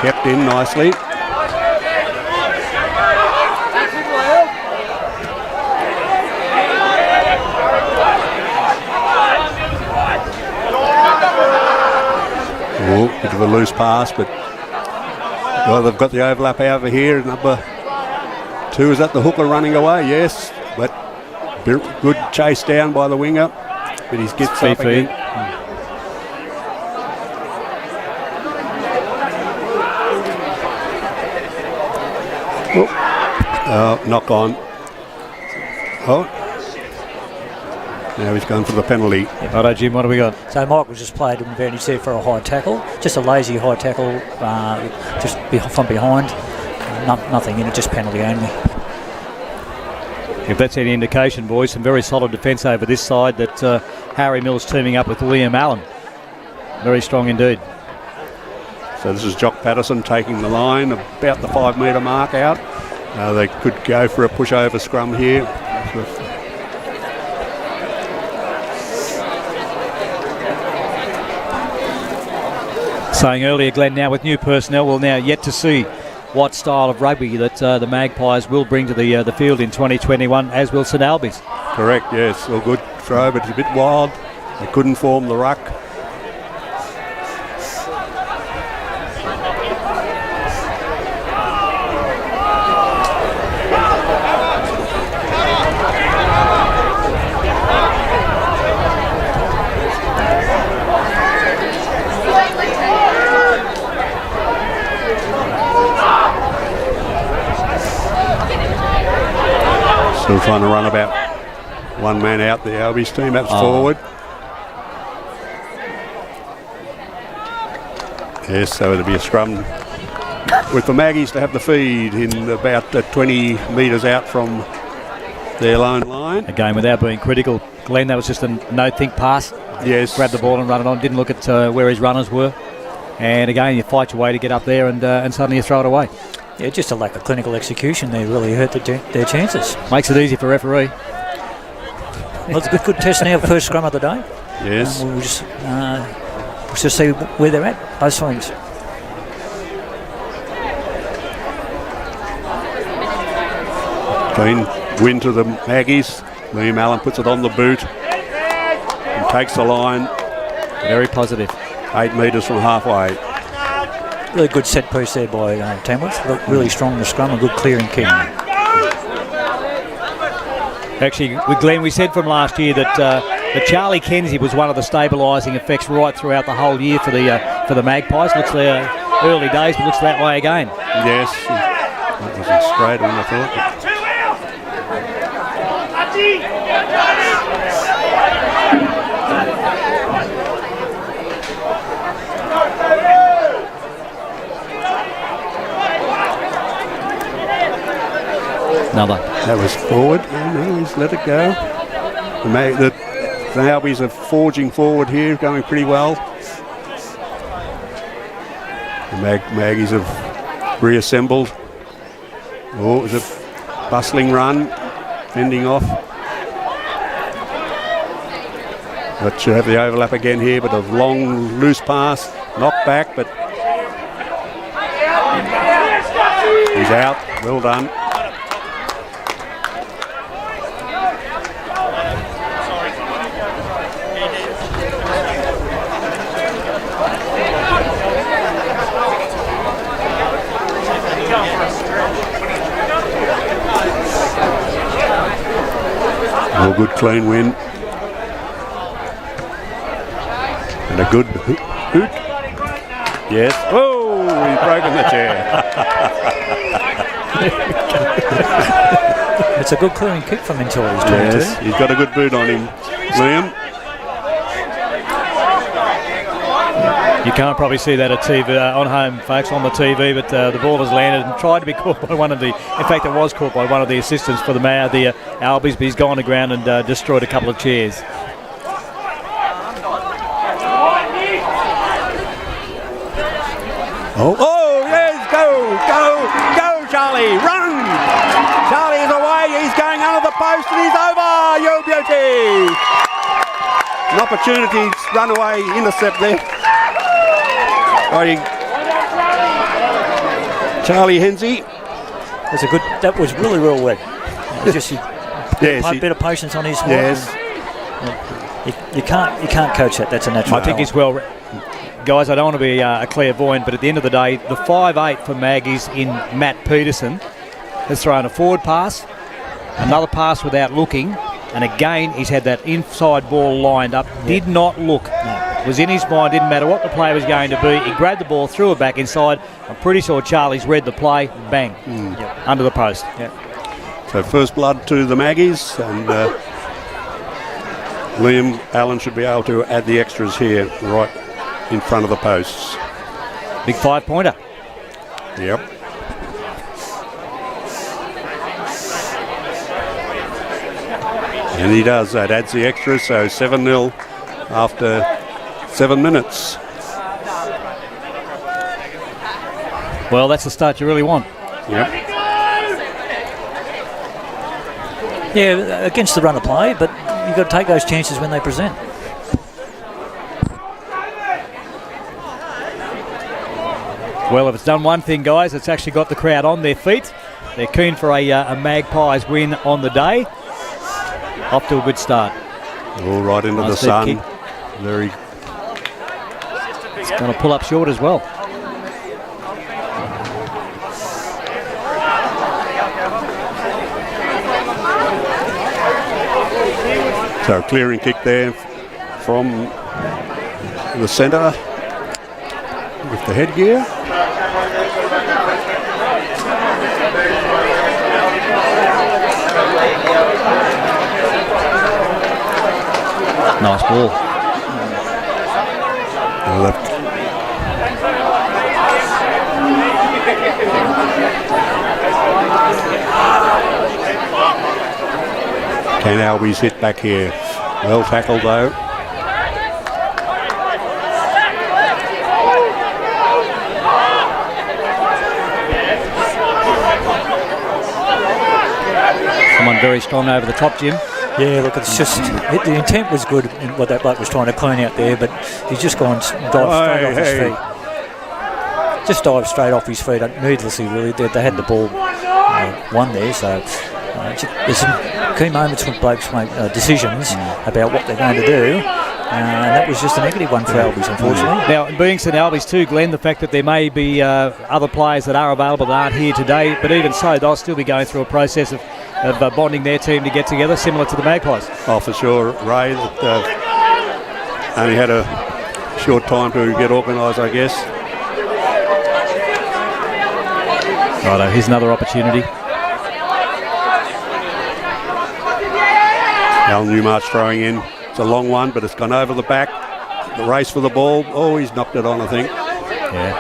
Kept in nicely. Oh, bit of a loose pass, but well, they've got the overlap over here. Number 2 is at the hooker running away, yes, but good chase down by the winger, but he gets up again. Oh, knock on. Oh, now he's going for the penalty.
Righto, Jim, what do we got?
So Michael just played an advantage there for a high tackle. Just a lazy high tackle, just from behind. Nothing in it, just penalty only.
If that's any indication, boys, some very solid defence over this side that Harry Mills teaming up with Liam Allen. Very strong indeed.
So this is Jock Patterson taking the line about the 5 metre mark out. They could go for a pushover scrum here.
Saying earlier, Glenn, now with new personnel, we'll now yet to see what style of rugby that the Magpies will bring to the field in 2021, as will St Albies.
Correct, yes. Well, good throw, but it's a bit wild. They couldn't form the ruck. Still trying to run about 1 man out, the Albies team. That's forward. Yes, so it'll be a scrum with the Maggies to have the feed in about 20 metres out from their lone line.
Again, without being critical, Glenn, that was just a no-think pass.
Yes.
Grabbed the ball and run it on, didn't look at where his runners were. And again, you fight your way to get up there and suddenly you throw it away.
Yeah, just a lack of clinical execution there really hurt their chances.
Makes it easy for referee.
Well, it's a good test now, first scrum of the day.
Yes.
We'll just see where they're at, both teams.
Clean win to the Maggies. Liam Allen puts it on the boot and takes the line.
Very positive.
8 metres from halfway.
Really good set piece there by Tamworth. Looked really strong in the scrum, a good clearing kick.
Actually, with Glenn, we said from last year that But Charlie Kenzie was one of the stabilising effects right throughout the whole year for the Magpies. Looks early days, but looks that way again.
Yes, that was a straight one, I thought.
Another.
That was forward. And he's let it go. The Albies are forging forward here, going pretty well. The Maggies have reassembled. Oh, it was a bustling run, fending off. But you have the overlap again here, but a long loose pass, knocked back, but he's out. Well done. Oh, good clean win. And a good hoot. Yes. Oh, he's broken the chair.
It's a good clearing kick from Mintor.
Yes, he's got a good boot on him, Liam.
You can't probably see that at TV, on home, folks, on the TV, but the ball has landed and tried to be caught by one of the, in fact it was caught by one of the assistants for the Albies, but he's gone to ground and destroyed a couple of chairs.
Oh, yes, go, Charlie, run! Charlie is away, he's going under the post and he's over, you beauty! An opportunity to run away, intercept there. Charlie Henze.
That was really well wet. Just a bit of patience on his side.
Yes.
You can't coach that. That's a natural.
I think he's well. Guys, I don't want to be a clairvoyant, but at the end of the day, the 5'8" for Maggies in Matt Peterson has thrown a forward pass, another pass without looking, and again he's had that inside ball lined up. Did not look. No. Was in his mind, didn't matter what the play was going to be. He grabbed the ball, threw it back inside. I'm pretty sure Charlie's read the play. Bang. Under the post. Yep.
So first blood to the Maggies, and Liam Allen should be able to add the extras here right in front of the posts.
Big 5-pointer.
Yep. And he does. That adds the extras, so 7-0 after 7 minutes.
Well, that's the start you really want.
Yep.
Yeah, against the run of play, but you've got to take those chances when they present.
Well, if it's done one thing, guys, it's actually got the crowd on their feet. They're keen for a Magpies win on the day. Off to a good start.
All right into
Nice
the sun.
kick.
Very.
It's going to pull up short as well.
So clearing kick there from the centre with the headgear.
Nice ball.
Left. Can Albies hit back here? Well tackled though.
Someone very strong over the top, Jim.
Yeah, look, it's just the intent was good in what that bloke was trying to clean out there, but he's just dived straight off his feet. Just dived straight off his feet, needlessly really. They had the ball won there, so there's some key moments when blokes make decisions about what they're going to do, and that was just a negative one for Albies, unfortunately.
Now, being St Albies too, Glenn, the fact that there may be other players that are available that aren't here today, but even so, they'll still be going through a process of of bonding their team to get together, similar to the Magpies.
Oh, for sure, Ray. That only had a short time to get organised, I guess.
Righto, here's another opportunity.
Al Newmarch throwing in. It's a long one, but it's gone over the back. The race for the ball. Oh, he's knocked it on, I think.
Yeah.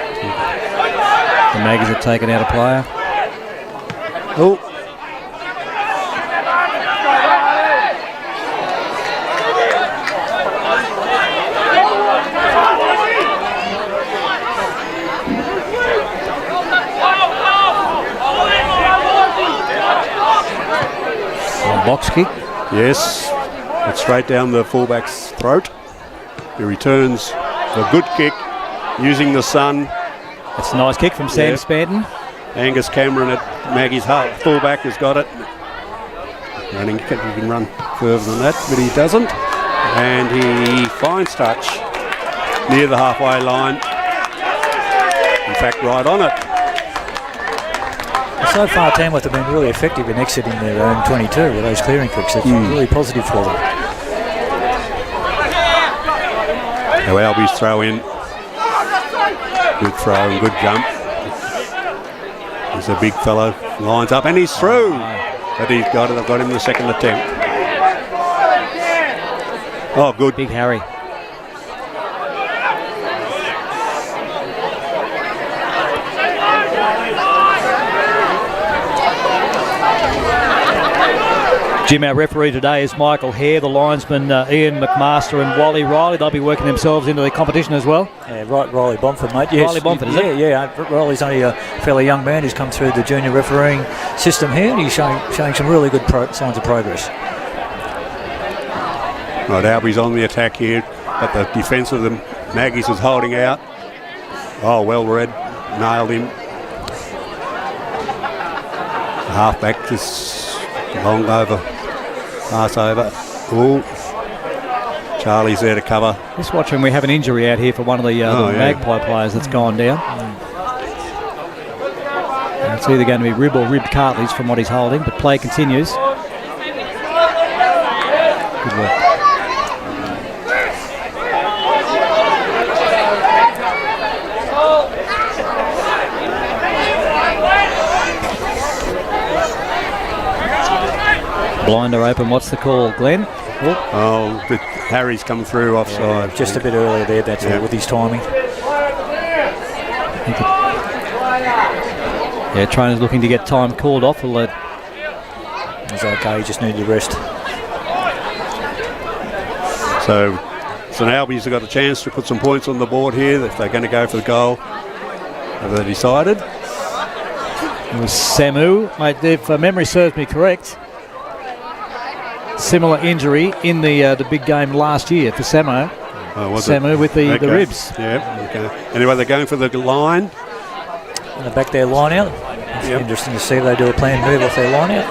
The Maggies have taken out a player.
Oh.
Box kick.
Yes. It's straight down the fullback's throat. He returns a good kick using the sun.
That's a nice kick from Sam Spanton.
Angus Cameron at Maggie's fullback has got it. Running, he can run further than that, but he doesn't. And he finds touch near the halfway line. In fact, right on it.
So far, Tamworth have been really effective in exiting their own 22 with those clearing kicks. That's really positive for them.
Now Albies throw in. Good throw and good jump. He's a big fellow, lines up and he's through. But he's got it. I've got him in the second attempt. Oh, good.
Big Harry. Jim, our referee today is Michael Hare, the linesman Ian McMaster and Wally Riley. They'll be working themselves into the competition as well.
Yeah, right, Riley Bomford, mate. Yes,
Riley Bomford, is it?
Yeah. Riley's only a fairly young man who's come through the junior refereeing system here, and he's showing some really good signs of progress.
Right, Albies on the attack here, but the defence of the Maggies is holding out. Oh, well read, nailed him. The halfback just long over. Pass over. Ooh. Charlie's there to cover.
Just watching, we have an injury out here for one of the Magpie players that's gone down. And it's either going to be rib or ribbed cartilage from what he's holding, but play continues. Good work. Blinder open, what's the call, Glenn?
Oh, but Harry's come through offside.
Yeah, just a bit earlier there, that's all, with his timing.
Yeah, trainer's looking to get time called off.
He's okay, he just needed to rest.
So Albies have got a chance to put some points on the board here if they're going to go for the goal. Have they decided?
It was Samu. Mate, if memory serves me correct, similar injury in the big game last year for Samu.
Oh, was
Samu
it?
with the ribs.
Yeah, okay. Anyway, they're going for the line.
And they back their line out. It's interesting to see if they do a planned move off their line out.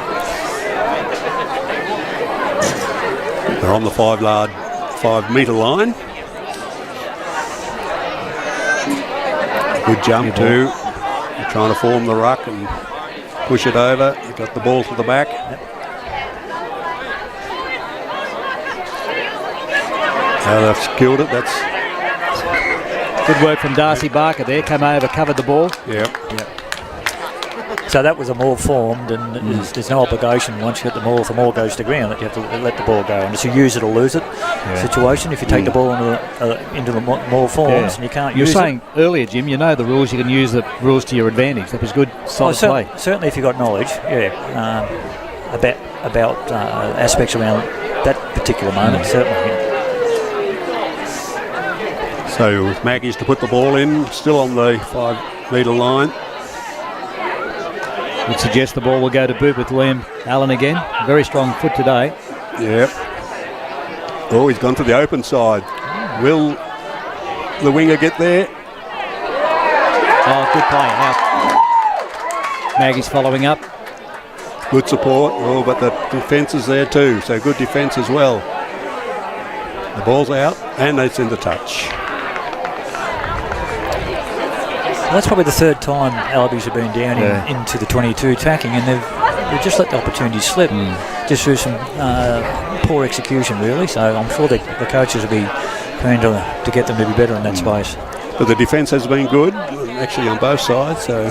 They're on the 5 metre line. Good jump too. They're trying to form the ruck and push it over. They've got the ball to the back. How they've skilled it, that's...
Good work from Darcy Barker there. Came over, covered the ball.
Yep.
So that was a maul formed, and there's no obligation once you get the maul, if the maul goes to ground, that you have to let the ball go. And it's a use it or lose it situation. If you take the ball into the maul forms and you can't use it.
You were saying earlier, Jim, you know the rules, you can use the rules to your advantage. That was good, solid play.
Certainly if you've got knowledge, about aspects around that particular moment, certainly.
So with Maggies to put the ball in, still on the 5 metre line.
Would suggest the ball will go to boot with Liam Allen again. Very strong foot today.
Yep. Oh, he's gone to the open side. Will the winger get there?
Oh, good play. Now, Maggie's following up.
Good support. Oh, but the defence is there too. So good defence as well. The ball's out and it's into touch.
Well, that's probably the third time Albies have been down into the 22 attacking, and they just let the opportunity slip, just through some poor execution, really. So I'm sure the coaches will be trying to get them to be better in that space.
But the defence has been good, actually on both sides. So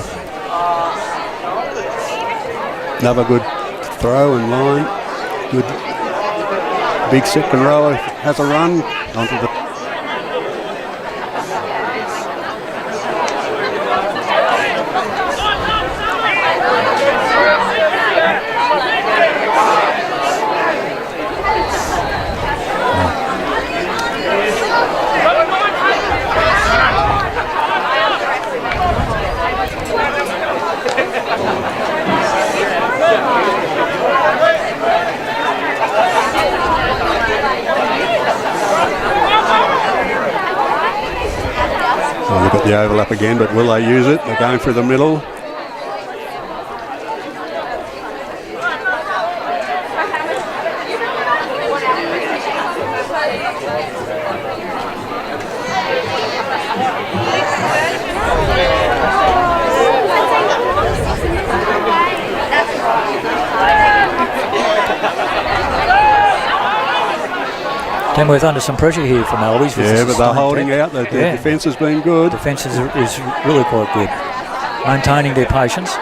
another good throw and line. Good big second rower has a run onto the. They've got the overlap again, but will they use it? They're going through the middle.
Tamworth under some pressure here from Albies.
Yeah, but they're holding out. The defence has been good.
Defence is really quite good. Maintaining their patience.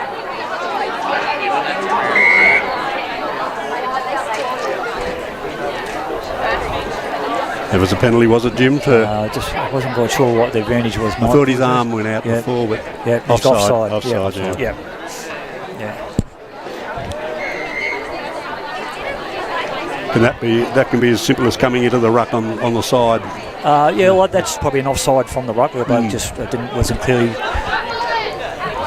There was a penalty, was it, Jim?
I wasn't quite sure what the advantage was.
I thought his arm went out before, but
offside.
Offside.
Yeah.
That can be as simple as coming into the ruck on the side.
Well, that's probably an offside from the ruck. The bloke just wasn't clearly.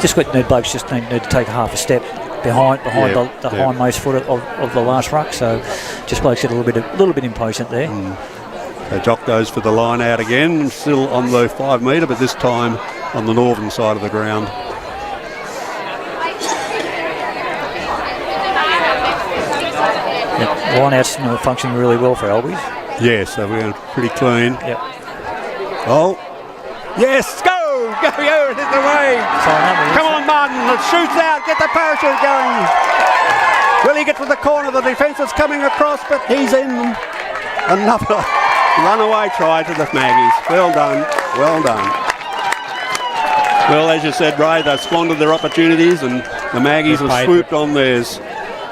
Just got the blokes just need to take half a step behind the hindmost foot of the last ruck. So just blokes get a little bit impatient there.
So Jock goes for the line out again, still on the 5 metre, but this time on the northern side of the ground.
Line-out's functioning really well for Albies.
Yes, they're going pretty clean.
Yep.
Oh, yes, go! Go, hit the way! Come on, Martin, it shoots out, get the parachute going! Will he get to the corner? The defence is coming across, but he's in. Another runaway try to the Magpies. Well done, well done. Well, as you said, Ray, they squandered their opportunities and the Magpies have swooped on theirs.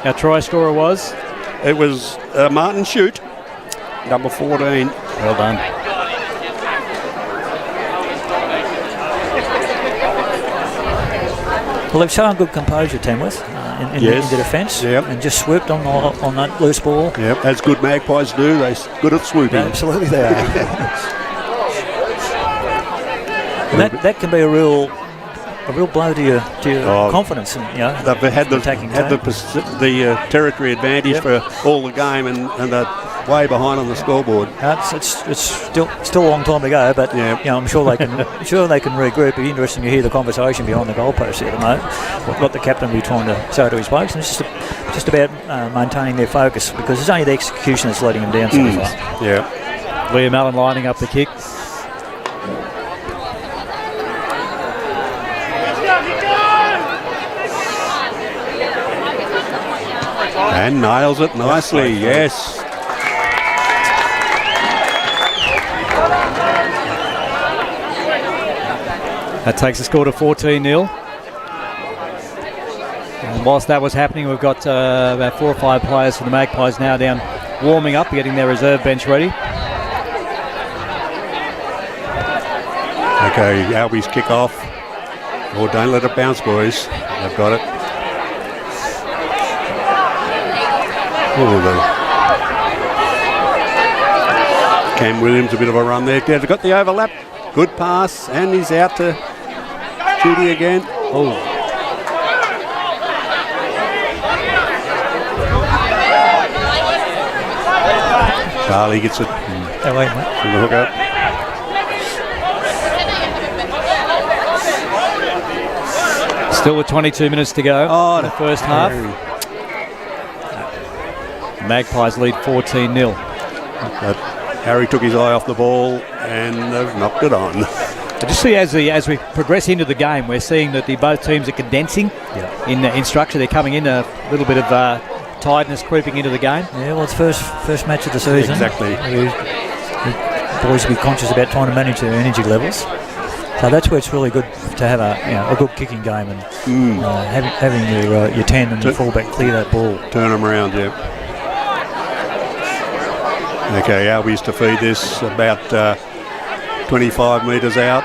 Our try scorer was?
It was Martin Shute, number 14.
Well done.
Well, they've shown good composure, Tamworth, in the defence, and just swooped on that loose ball.
Yep, as good Magpies do. They're good at swooping.
Yeah, absolutely, they are. that can be a real blow to your confidence, and
they've had the territory advantage for all the game, and they're way behind on the scoreboard.
It's still a long time to go, but I'm sure they can regroup. It'd be interesting to hear the conversation behind the goalpost at the moment. What the captain will be trying to say to his blokes, and it's just about maintaining their focus, because it's only the execution that's letting them down so far.
Yeah.
Liam Allen lining up the kick.
And nails it nicely, yes.
That takes the score to 14-0. And whilst that was happening, we've got about 4 or 5 players for the Magpies now down warming up, getting their reserve bench ready.
Okay, Albies kick off. Oh, don't let it bounce, boys. They've got it. Cam Williams, a bit of a run there. They've got the overlap. Good pass, and he's out to Judy again.
Oh.
Charlie gets it.
From
the hook up.
Still with 22 minutes to go in the first half. Magpies lead 14-0.
But Harry took his eye off the ball and they've knocked it on.
I just see as we progress into the game, we're seeing that both teams are condensing in structure. They're coming in a little bit of tiredness creeping into the game.
Yeah, well, it's first match of the season.
Exactly.
The boys will be conscious about trying to manage their energy levels. So that's where it's really good to have a good kicking game and having your 10 and your fullback clear that ball.
Turn them around, yeah. Okay, Albies to feed this about 25 metres out.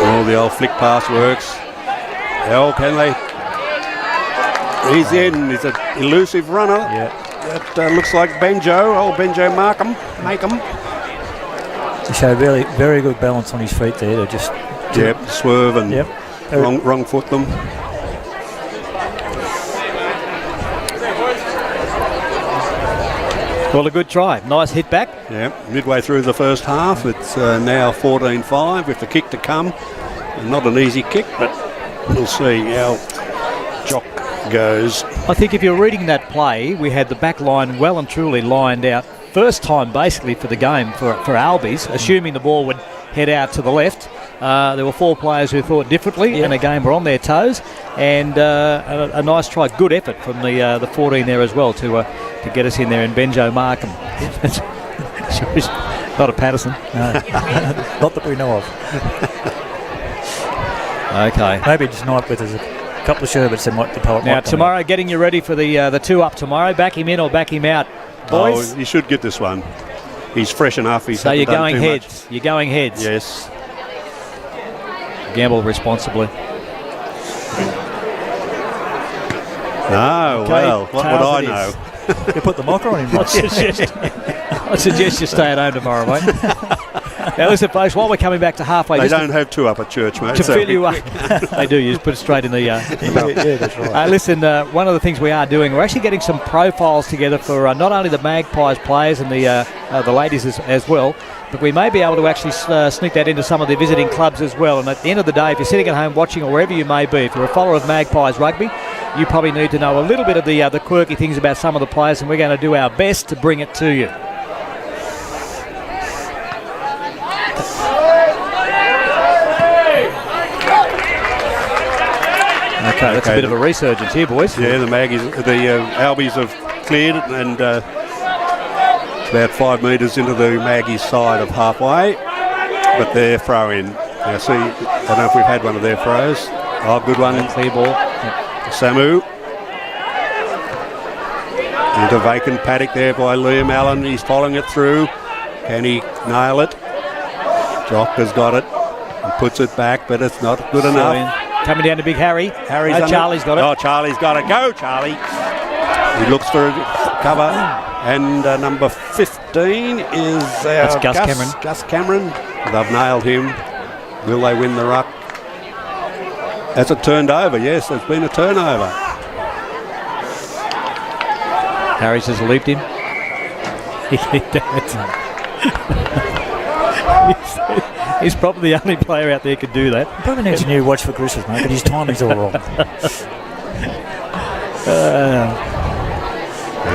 Oh, the old flick pass works. Oh, can they? He's in. He's an elusive runner.
Yeah.
That looks like Benjo. Old Benjo Markham. Make him.
He showed very good balance on his feet there. To just
swerve and wrong foot them.
Well, a good try. Nice hit back.
Yeah, midway through the first half, it's now 14-5 with the kick to come. Not an easy kick, but we'll see how Jock goes.
I think if you're reading that play, we had the back line well and truly lined out. First time basically for the game for Albies, assuming the ball would head out to the left. There were 4 players who thought differently and again were on their toes, and a nice try, good effort from the 14 there as well to get us in there, and Benjo Markham. Not a Patterson.
No. Not that we know of.
Okay.
Maybe tonight, but there's a couple of sherbets that might depart.
Now tomorrow, getting you ready for the 2 up tomorrow. Back him in or back him out, boys.
Oh, you should get this one. He's fresh enough.
So you're going heads. You're going heads.
Yes.
Gamble responsibly.
No,
Okay,
well, what would I know?
You put the mocker on him.
I suggest you stay at home tomorrow, mate. Now listen, folks, while we're coming back to halfway...
They don't have 2 up at church, mate.
To fill you up. They do, you just put it straight in the...
Yeah, that's right.
Listen, one of the things we are doing, we're actually getting some profiles together for not only the Magpies players and the ladies as well, but we may be able to actually sneak that into some of the visiting clubs as well. And at the end of the day, if you're sitting at home watching or wherever you may be, if you're a follower of Magpies rugby, you probably need to know a little bit of the quirky things about some of the players, and we're going to do our best to bring it to you. Okay, that's a bit of a resurgence here, boys.
Yeah, the Albies have cleared and about 5 metres into the Maggies' side of halfway, but they're throw in. Now see, I don't know if we've had one of their throws. Oh, good one.
Clear ball.
Samu. Into vacant paddock there by Liam Allen. He's following it through. Can he nail it? Jock has got it and puts it back, but it's not good enough.
Coming down to Big Harry. Charlie's got it.
Oh, Charlie's got it. Go, Charlie. He looks for cover. And number 15 is
That's Gus Cameron.
Gus Cameron. They've nailed him. Will they win the ruck? That's a turned over. Yes, there's been a turnover.
Harris has leaped him. He's probably the only player out there who could do that.
Probably needs a new watch for Christmas, mate, but his timing's all wrong.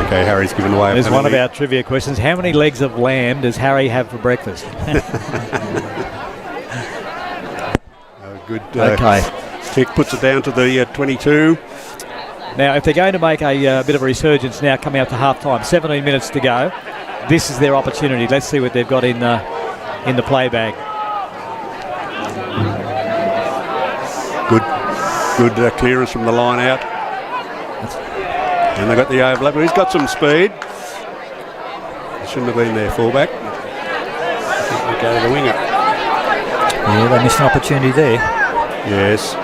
Okay, Harry's given away.
There's one of our trivia questions. How many legs of lamb does Harry have for breakfast?
Good.
Okay.
Kick puts it down to the 22.
Now, if they're going to make a bit of a resurgence now coming up to half-time, 17 minutes to go, this is their opportunity. Let's see what they've got in the play bag.
Good clearance from the line out. And they got the overlap. He's got some speed. Shouldn't have been there, fullback. They go to the winger.
Yeah, they missed an opportunity there.
Yes,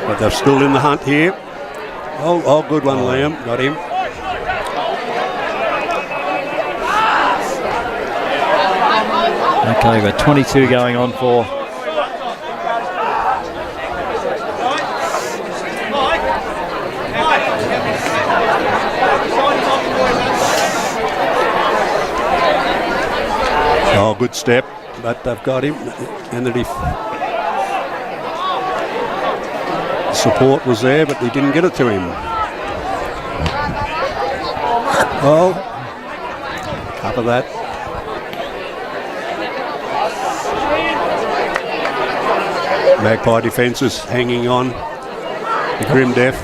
but they're still in the hunt here. Oh, good one, Liam. Got him.
Okay, we've got 22 going on for...
Oh, good step, but they've got him. And the support was there, but they didn't get it to him. Oh, Cover that. Magpie defences hanging on. The grim death.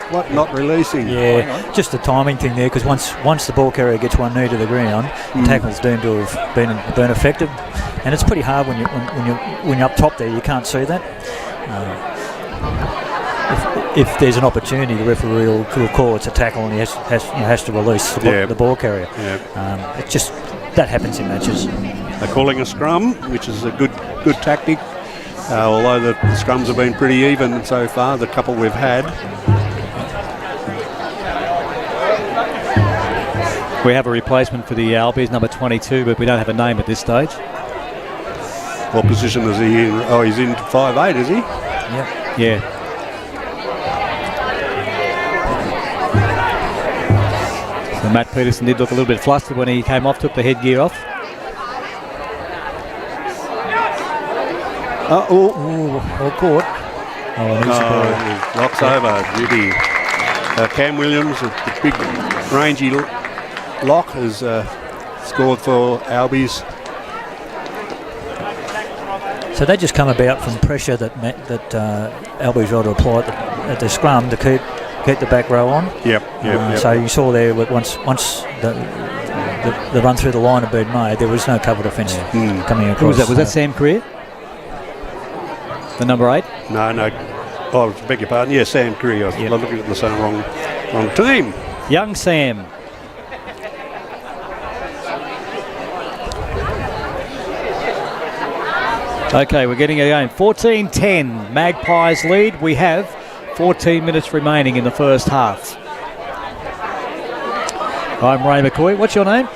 What? Not releasing?
Yeah, just a timing thing there, because once the ball carrier gets one knee to the ground, the tackle's deemed to have been effective, and it's pretty hard when you're up top there. You can't see that. If there's an opportunity, the referee will call it's a tackle, and he has to release the ball carrier.
Yeah.
It's just that happens in matches.
They're calling a scrum, which is a good tactic. Although the scrums have been pretty even so far, the couple we've had.
We have a replacement for the Albies, number 22, but we don't have a name at this stage.
What position is he in? Oh, he's in 5'8", is he?
Yeah.
Yeah. So Matt Peterson did look a little bit flustered when he came off, took the headgear off.
All caught.
He knocks over Judy. Cam Williams, the big rangy lock, has scored for Albies.
So they just come about from pressure that Albies ought to apply at the scrum to keep the back row on.
Yep.
So you saw there once the run through the line had been made, there was no cover defence coming across.
Who was that? Was that Sam Creer? The number 8?
No. Oh, beg your pardon. Yeah, Sam Curry. I was looking at the wrong team.
Young Sam. Okay, we're getting a game. 14-10. Magpies lead. We have 14 minutes remaining in the first half. I'm Ray McCoy. What's your name?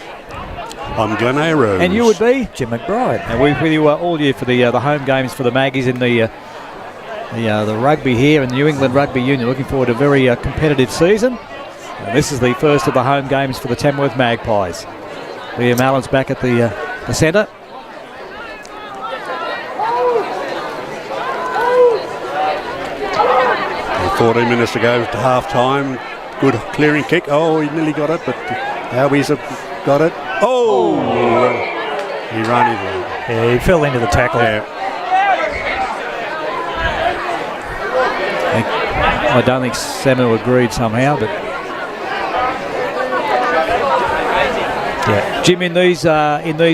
I'm Glenn A. Rose.
And you would be?
Jim McBride.
And we're with you all year for the home games for the Maggies in the rugby here in the New England Rugby Union. Looking forward to a very competitive season. And this is the first of the home games for the Tamworth Magpies. Liam Allen's back at the centre.
And 14 minutes to go to half time. Good clearing kick. Oh, he nearly got it, but Albies have got it. Oh! He ran into it.
Yeah, he fell into the tackle.
Yeah.
I don't think Samuel agreed somehow, but yeah. Jim, in these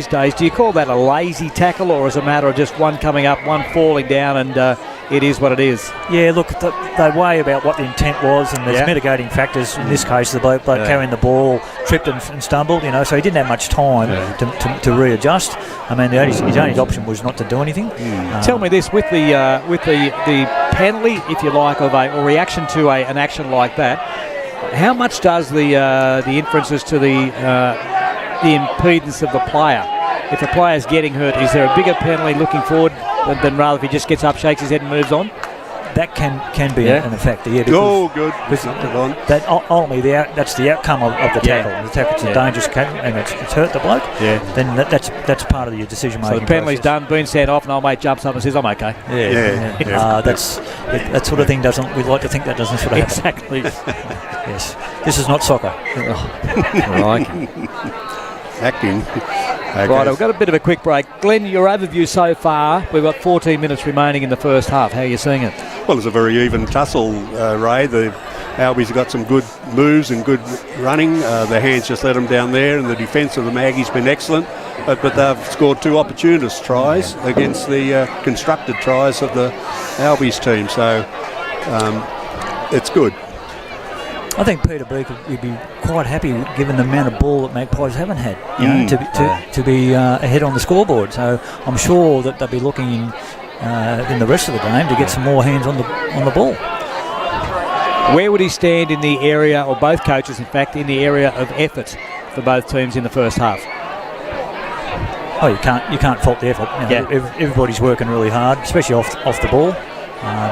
days, do you call that a lazy tackle, or is it a matter of just one coming up, one falling down, and it is what it is?
Yeah, look, they weigh about what the intent was, and there's mitigating factors. In this case, the bloke carrying the ball tripped and stumbled, so he didn't have much time to readjust. I mean, his only option was not to do anything.
Tell me this, with the penalty, if you like, of a reaction to an action like that, how much does the inferences to the impedance of the player? If a player's getting hurt, is there a bigger penalty looking forward than rather if he just gets up, shakes his head and moves on?
That can be an effect. Yeah,
good.
That ultimately that's the outcome of the tackle. The tackle's a dangerous tackle and it's hurt the bloke.
Yeah.
Then that's part of your decision making.
So the penalty's done, been sent off, and old mate jumps up and says, "I'm okay."
Yeah. That sort of thing doesn't. We'd like to think that doesn't sort of happen.
Exactly.
Yes. This is not soccer.
Right.
Acting. Okay.
Right, we've got a bit of a quick break. Glenn, your overview so far, we've got 14 minutes remaining in the first half. How are you seeing it?
Well, it's a very even tussle, Ray. The Albies have got some good moves and good running. Their hands just let them down there, and the defence of the Maggies been excellent. But they've scored 2 opportunist tries against the constructed tries of the Albies team. So it's good.
I think Peter Beaker would be quite happy given the amount of ball that Magpies haven't had, to be ahead on the scoreboard. So I'm sure that they'll be looking in the rest of the game to get some more hands on the ball.
Where would he stand in the area, or both coaches, in fact, in the area of effort for both teams in the first half?
Oh, you can't fault the effort. Everybody's working really hard, especially off the ball,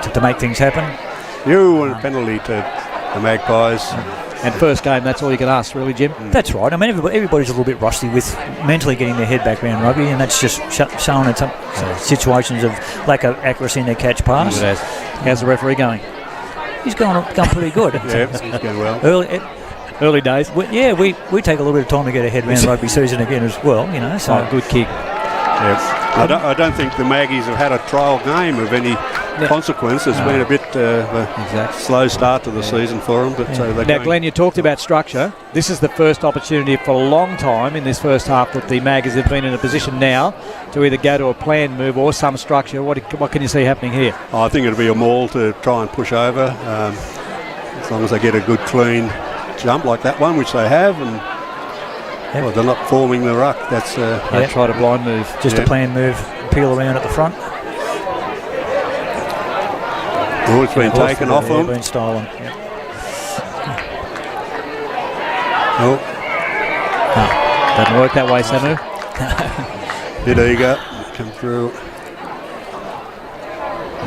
to make things happen.
You want a penalty to the Magpies.
And first game, that's all you can ask, really, Jim.
That's right. I mean, everybody's a little bit rusty with mentally getting their head back around rugby, and that's just showing in some situations of lack of accuracy in their catch pass.
How's the referee going?
He's going pretty good.
Yeah, he's going well.
Early days. We take a little bit of time to get our head around rugby season again as well, you know. So
good kick.
Yeah. I don't think the Maggies have had a trial game of any consequence. It's been a bit slow start to the season for them. But
now, Glenn, you talked about structure. This is the first opportunity for a long time in this first half that the Maggies have been in a position now to either go to a planned move or some structure. What can you see happening here?
I think it'll be a maul to try and push over, as long as they get a good clean jump like that one, which they have, and they're not forming the ruck. That's
they tried a blind move.
Just a planned move, peel around at the front.
Oh, it's been taken off them.
Been stolen.
Oh.
Doesn't work that way, Samu.
Bit eager. Come through.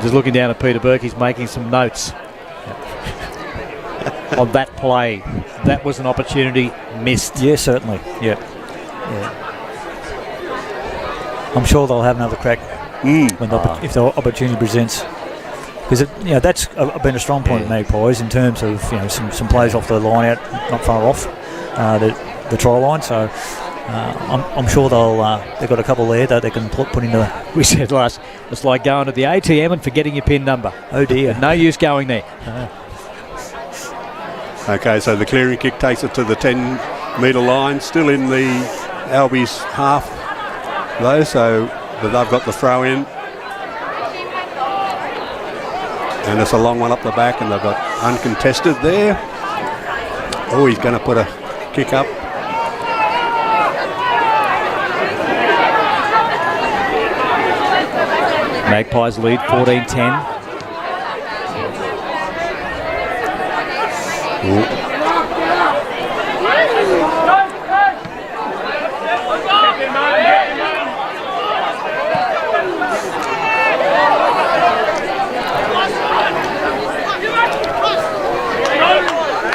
Just looking down at Peter Burke, he's making some notes on that play. That was an opportunity missed.
Yeah, certainly. Yeah. I'm sure they'll have another crack if the opportunity presents. Because that's been a strong point of Magpies in terms of some plays off the line out, not far off the try line. So I'm sure they've got a couple there that they can put into.
We said last, it's like going to the ATM and forgetting your PIN number.
Oh dear,
no use going there.
Okay, so the clearing kick takes it to the 10-metre line, still in the Albies half though. But they've got the throw in. And it's a long one up the back, and they've got uncontested there. Oh, he's going to put a kick up.
Magpies lead 14-10.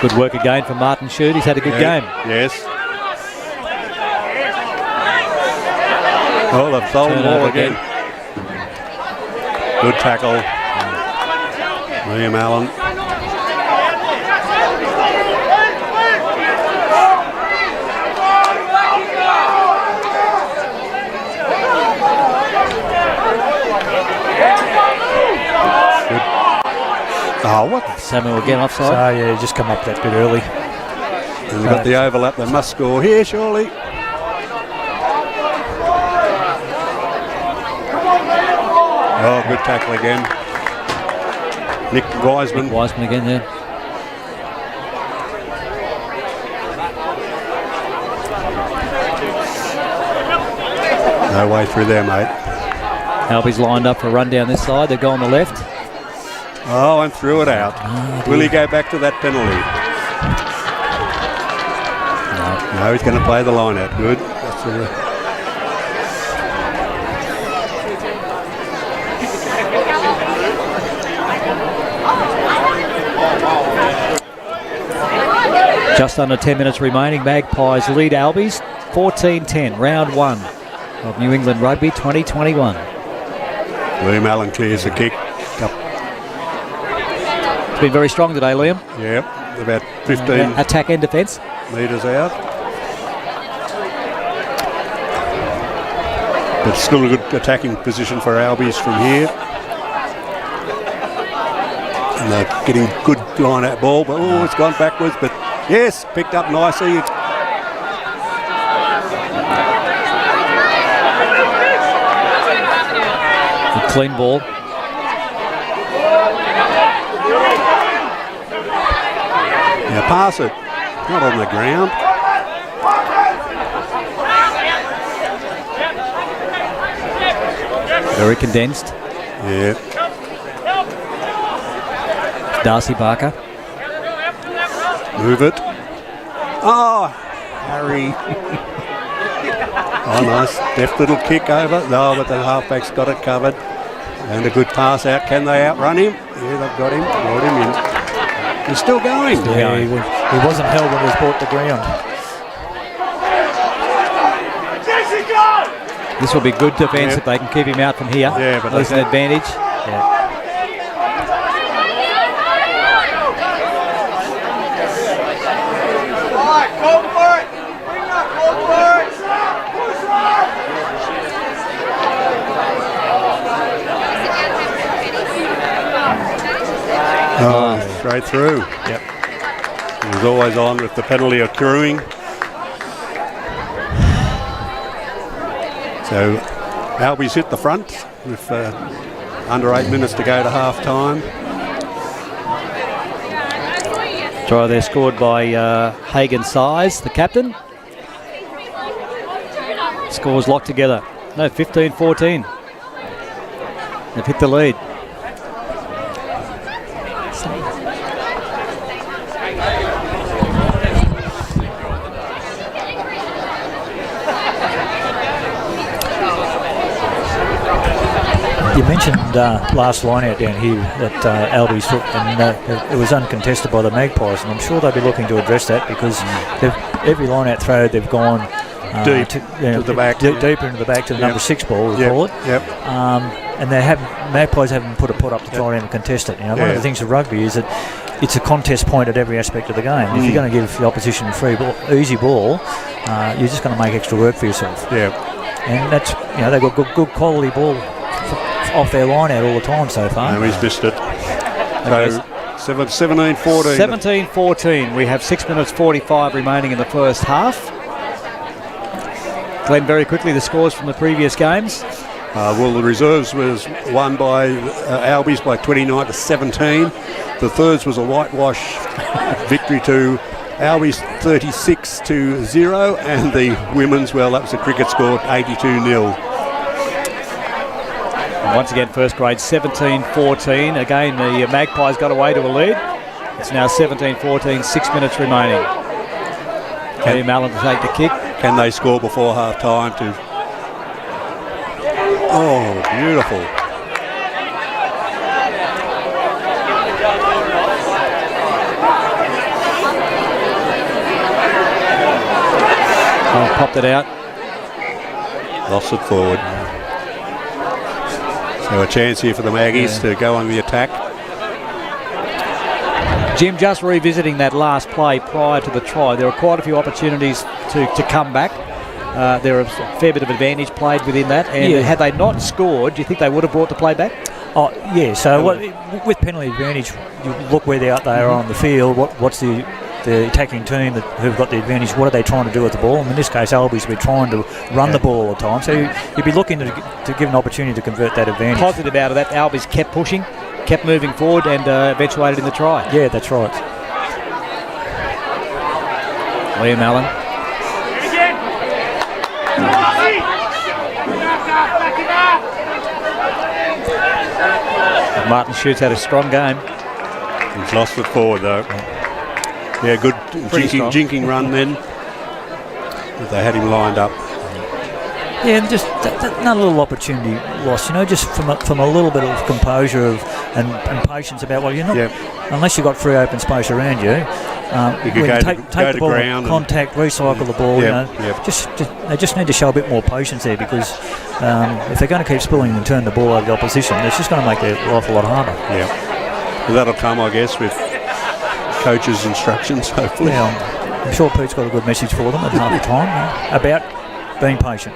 Good work again from Martin Shute. He's had a good game.
Yes. Oh, they've stolen the ball again. Good tackle. William Allen.
Oh, what? Samuel again offside.
So, yeah, just come up that bit early.
And we've got the overlap. They must score here, surely. Oh, good tackle again. Nick Wiseman.
Wiseman again, yeah.
No way through there, mate.
Albies lined up for a run down this side. They go on the left.
Oh, and threw it out. Will he go back to that penalty? No, he's going to play the line out. Good.
Just under 10 minutes remaining. Magpies lead Albies 14-10, round one of New England Rugby 2021.
William Allen clears the kick.
It's been very strong today, Liam.
Yep, about 15
attack and defence
metres out. But still a good attacking position for Albies from here. And they're getting good line out ball, but it's gone backwards. But yes, picked up nicely.
A clean ball.
Now pass it, not on the ground.
Very condensed.
Yeah.
Darcy Barker.
Move it. Oh, Harry. Oh, nice. Deft little kick over. No, but the halfback's got it covered. And a good pass out. Can they outrun him? Yeah, they've got him. Brought him in. He's still going.
Yeah, he wasn't held when he was brought to ground.
This will be good defence if they can keep him out from here.
Yeah, but
there's an advantage.
Yeah.
Oh, straight through.
Yep.
He was always on with the penalty accruing. So Albies hit the front with under 8 minutes to go to half time.
Try there scored by Hagan Size, the captain. Scores locked together. No, 15-14. They've hit the lead.
You mentioned last line out down here that Albies took, and it was uncontested by the Magpies, and I'm sure they'll be looking to address that because every line out throw they've gone
deep to the back,
deeper into the back to the number 6 ball, we call it.
Yep.
And Magpies haven't put a put up to try and contest it. You know, one of the things of rugby is that it's a contest point at every aspect of the game. If you're going to give the opposition a free ball, easy ball, you're just going to make extra work for yourself.
Yeah.
And that's, you know, they've got good quality ball off their line out all the time so far.
No, he's missed it. So 17-14.
17-14. We have 6 minutes 45 remaining in the first half. Glenn, very quickly, the scores from the previous games.
Well, the reserves was won by Albies by 29-17. The thirds was a whitewash victory to Albies 36-0, and the women's, well, that was a cricket score 82-0.
Once again, first grade 17-14. Again, the Magpies got away to a lead. It's now 17-14, 6 minutes remaining. Kelly Mallon to take the kick.
Can they score before half time to... Oh, beautiful.
Oh, popped it out.
Lost it forward. So a chance here for the Maggies to go on the attack.
Jim, just revisiting that last play prior to the try, there were quite a few opportunities to come back. There was a fair bit of advantage played within that, and had they not scored, do you think they would have brought the play back?
Oh, yeah, so with penalty advantage, you look where they are on the field, what's the attacking team who've got the advantage, what are they trying to do with the ball? And in this case, Albies will be trying to run the ball all the time, so you'd be looking to give an opportunity to convert that advantage.
Positive out of that, Albies kept pushing, kept moving forward, and eventuated in the try.
Yeah, that's right.
Liam Allen. Martin Shoots had a strong game.
He's lost it forward though. Yeah, good jinking run then. They had him lined up.
Yeah, and just another little opportunity lost, you know, just from a little bit of composure and patience about, well, you're not, unless you've got free open space around you,
you could
take the ball,
ground
contact, recycle the ball, they just need to show a bit more patience there, because if they're going to keep spilling and turn the ball over the opposition, it's just going to make their life a lot harder.
Yeah, well, that'll come, I guess, with coaches' instructions, hopefully.
Yeah, I'm sure Pete's got a good message for them at half the time about being patient.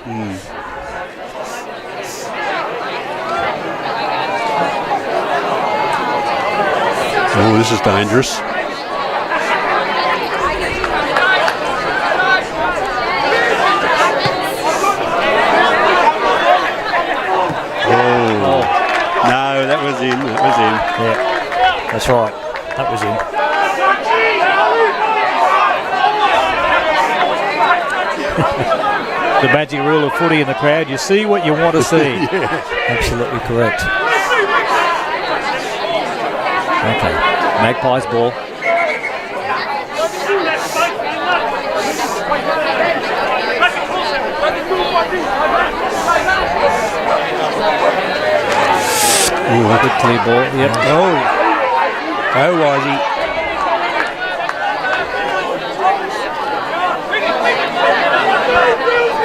Oh, this is dangerous. Oh. No, that was in.
Yeah, that's right. That was in.
The magic rule of footy in the crowd, you see what you want to see.
Absolutely correct.
Okay, Magpies ball. Good clear ball, yep.
Oh, Wisey.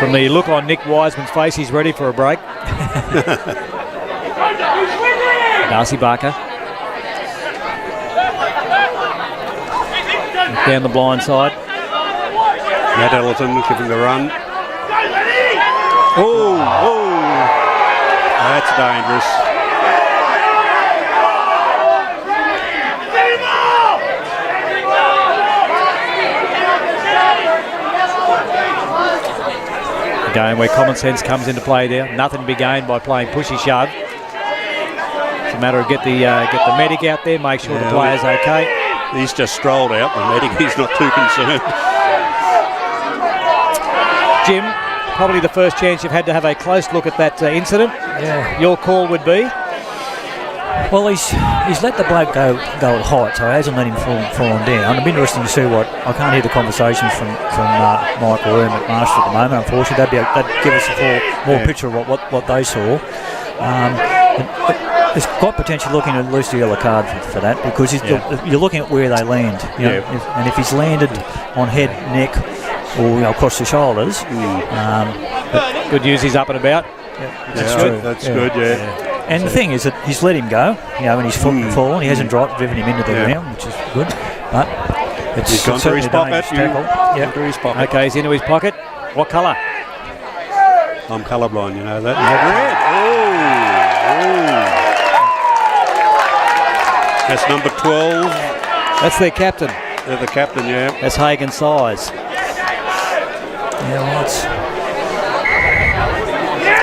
From the look on Nick Wiseman's face, he's ready for a break. Darcy Barker. Down the blind side.
Matt Ellerton giving the run. Oh, that's dangerous.
A game where common sense comes into play there. Nothing to be gained by playing pushy shove. It's a matter of get the medic out there, make sure the player's okay.
He's just strolled out, the medic, he's not too concerned.
Jim, probably the first chance you've had to have a close look at that incident.
Yeah.
Your call would be?
Well, he's let the bloke go at height, so he hasn't let him fall down. It'd be interesting to see what... I can't hear the conversations from Michael or McMaster at the moment, unfortunately. That'd give us a more picture of what they saw. There's got potential looking at least a yellow card for that, because you're looking at where they land. You know, and if he's landed on head, neck, or across the shoulders...
good news he's up and about.
That's true.
That's good.
And the thing is that he's let him go, and he's fallen. He hasn't driven him into the ground, which is good. But
he's gone through his pocket.
Okay, he's into his pocket. What colour?
I'm colourblind, you know that. Red. That's number 12.
That's their captain.
They're the captain,
That's Hagen Size.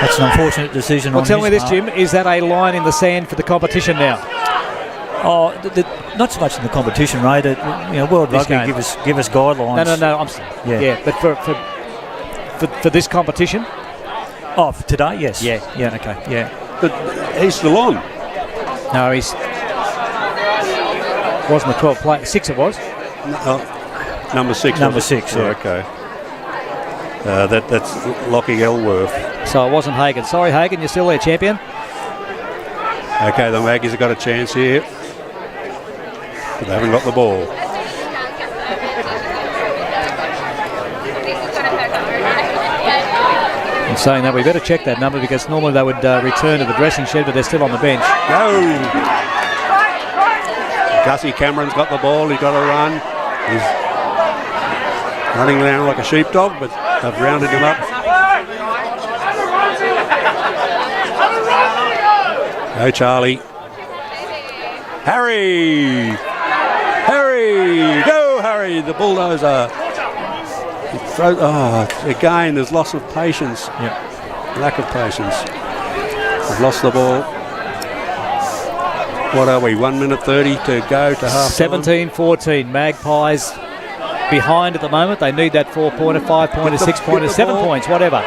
That's an unfortunate decision.
Well, tell me this, Jim. Is that a line in the sand for the competition now?
Oh, not so much in the competition, Ray. World Rugby give us guidelines.
No. But for this competition.
Oh, for today, yes.
Yeah.
Okay. Yeah.
But he's still on.
No, he's wasn't a 12 play. 6 it was.
Number 6.
Number 6. Yeah.
Okay. That's Lockie Elworth.
So it wasn't Hagen. Sorry, Hagen, you're still there, champion.
Okay, the Maggies have got a chance here. But they haven't got the ball.
I'm saying that we better check that number, because normally they would return to the dressing shed, but they're still on the bench.
Go! Gussie Cameron's got the ball. He's got to run. He's running around like a sheepdog, but they've rounded him up. Go, Charlie. Harry! Go, Harry! The bulldozer. Again, there's loss of patience. Lack of patience. They've lost the ball. What are we, 1 minute 30 to go to half
17-14. Magpies behind at the moment. They need that 4-pointer, 5-pointer, 6-pointer, 7 points, whatever.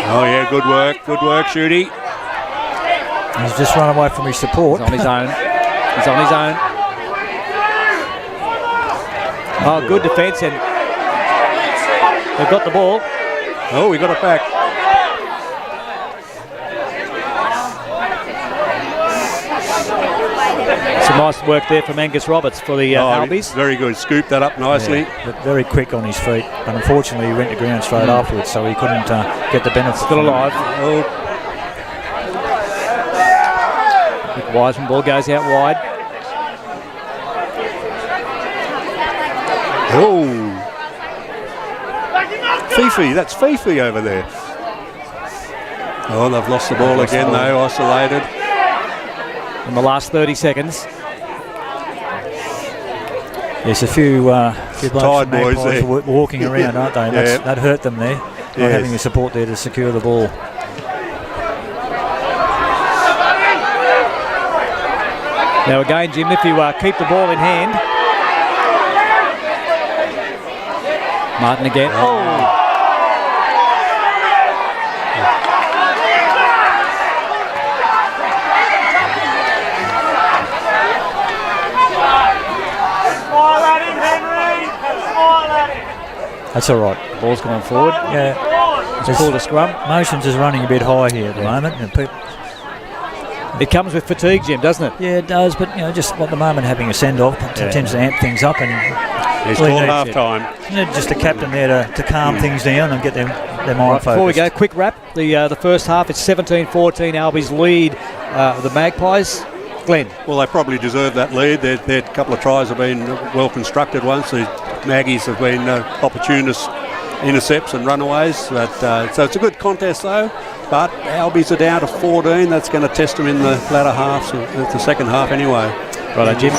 Oh, yeah, good work, Shooty.
He's just run away from his support.
He's on his own. Oh, good defence, and they've got the ball.
Oh, we got it back.
Some nice work there from Angus Roberts for the Albies.
Very good. Scooped that up nicely.
Very quick on his feet. But unfortunately, he went to ground straight afterwards, so he couldn't get the benefit.
Still alive. Wiseman, ball goes out wide.
Oh. Fifi, that's Fifi over there. Oh, they've lost the ball again though, isolated.
In the last 30 seconds.
There's a few blokes
Tired boys there.
Walking around, aren't they? That hurt them there. Not having the support there to secure the ball.
Now again, Jim, if you keep the ball in hand. Martin again.
That's all right.
The ball's gone forward.
Yeah.
It's called a scrum.
Motions is running a bit high here at the moment. And
it comes with fatigue, Jim, doesn't it?
Yeah, it does. But just at the moment, having a send-off tends to amp things up, and
He's
Well, he
called
needs
half
it.
time.
Just a captain there to calm things down and get their mind focused.
Before we go, quick wrap. The first half, it's 17-14. Albies lead the Magpies. Glenn.
Well, they probably deserve that lead. Their couple of tries have been well constructed ones. The Maggies have been opportunist intercepts and runaways. But, so it's a good contest though. But Albies are down to 14. That's going to test them in the latter half, so the second half anyway.
Right, Jim.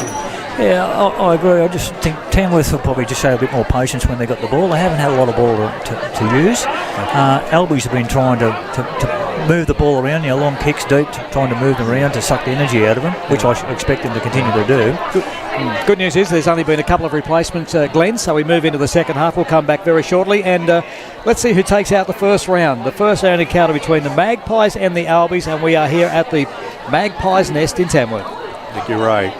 Yeah, I agree. I just think Tamworth will probably just show a bit more patience when they got the ball. They haven't had a lot of ball to use. Albies have been trying to move the ball around, long kicks deep, trying to move them around to suck the energy out of them, which I expect them to continue to do.
Good news is there's only been a couple of replacements, Glenn, so we move into the second half. We'll come back very shortly, and let's see who takes out the first round. The first round encounter between the Magpies and the Albies, and we are here at the Magpies Nest in Tamworth.
Thank you, Ray.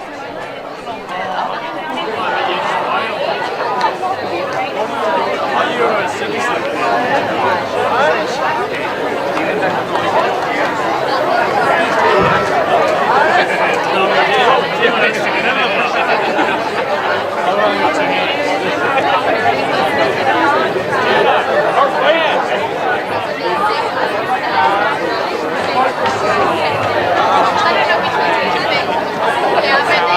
Yeah,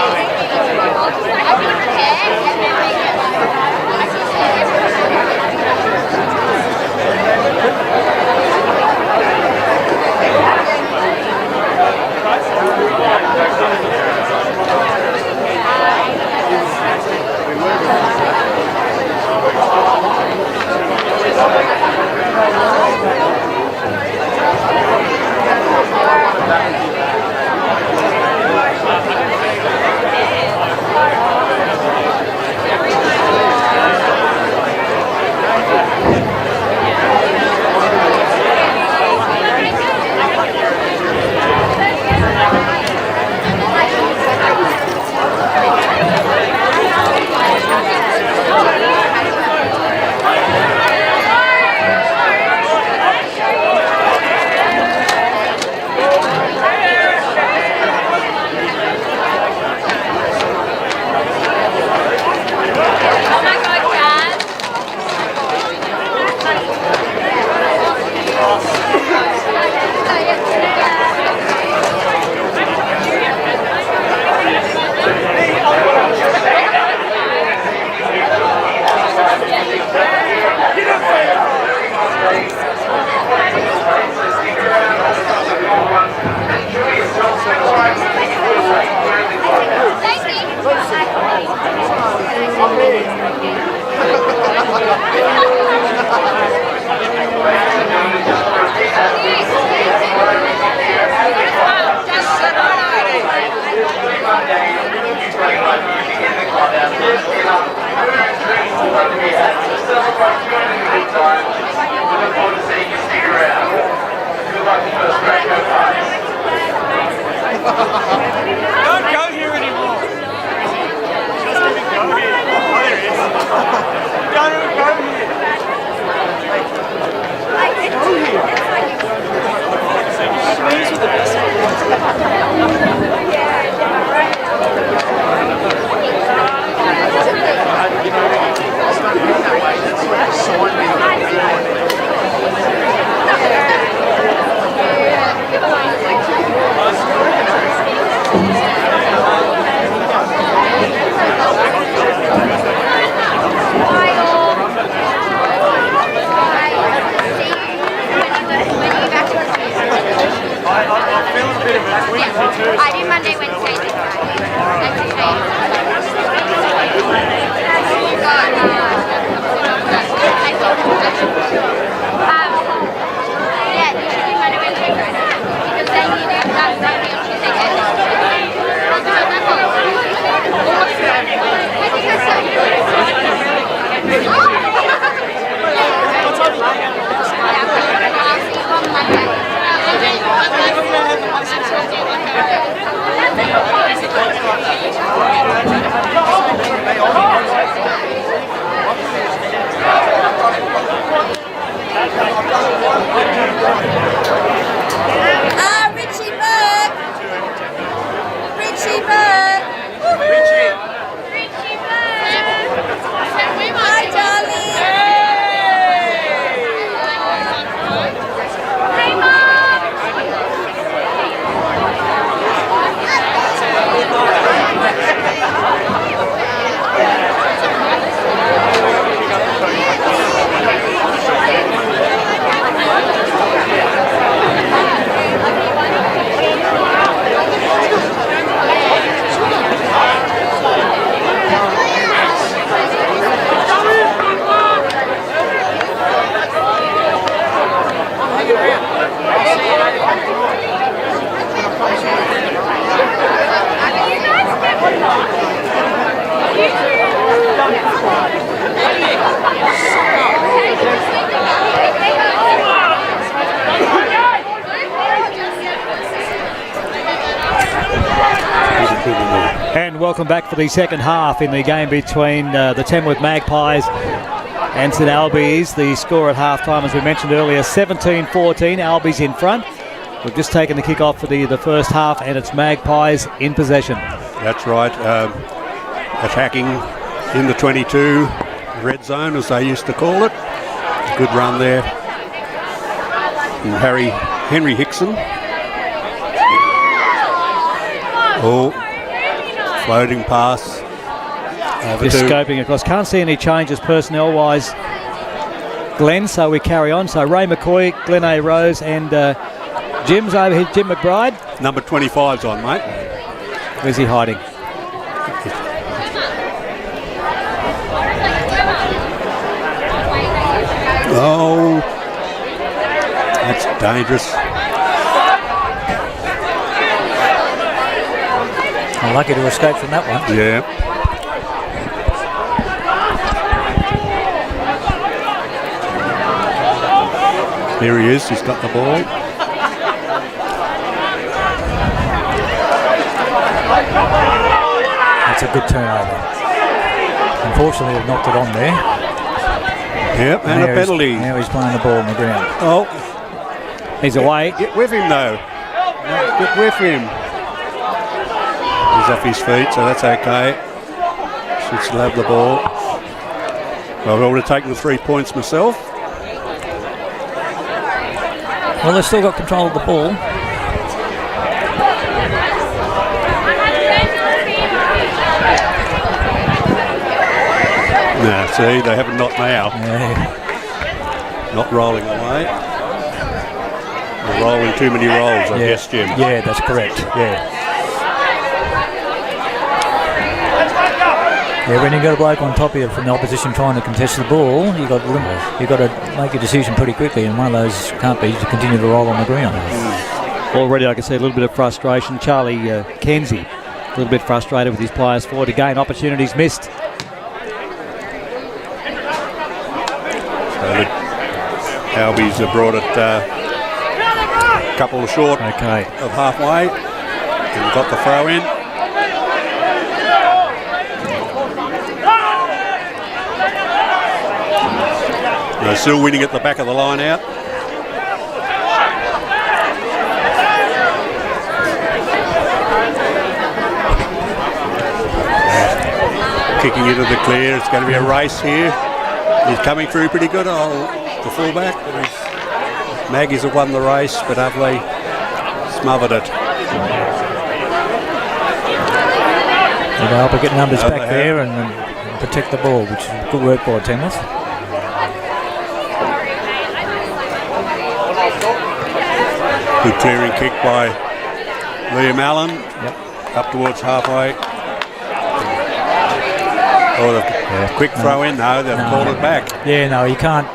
and welcome back for the second half in the game between the Tamworth Magpies and St Albies. The score at half-time, as we mentioned earlier, 17-14, Albies in front. We've just taken the kick-off for the first half, and it's Magpies in possession.
That's right. Attacking in the 22, red zone, as they used to call it. Good run there. And Henry Hickson. Oh, floating pass.
Just scoping across. Can't see any changes personnel-wise, Glenn, so we carry on. So Ray McCoy, Glenn A. Rose, and Jim's over here, Jim McBride.
Number 25's on, mate.
Where's he hiding?
Oh, that's dangerous.
Lucky to escape from that one.
Yeah. Here he is, he's got the ball.
That's a good turnover. Unfortunately, they've knocked it on there.
Yep, and a penalty.
Now he's playing the ball on the ground.
Oh,
he's away.
Get with him, though. Get with him. He's off his feet, so that's okay. Should still have the ball. Well, I would have taken the 3 points myself.
Well, they've still got control of the ball.
No, see, they haven't knocked now.
Yeah.
Not rolling away. They're rolling too many rolls, I guess, Jim.
Yeah, that's correct. Yeah. Yeah, when you got a bloke on top of you from the opposition trying to contest the ball, you got to make a decision pretty quickly, and one of those can't be to continue to roll on the ground.
Already I can see a little bit of frustration. Charlie Kenzie, a little bit frustrated with his players forward again. Opportunities missed.
So the Albies have brought it a couple of short of halfway and got the throw in. They're still winning at the back of the line out. Kicking into the clear. It's going to be a race here. He's coming through pretty good. The fullback. Maggies have won the race, but have they smothered it?
They'll help get numbers back there and protect the ball, which is good work by Tamworth.
Good clearing kick by Liam Allen. Up towards halfway. Oh, the quick throw in. No, they've called it back.
Yeah, no, you can't.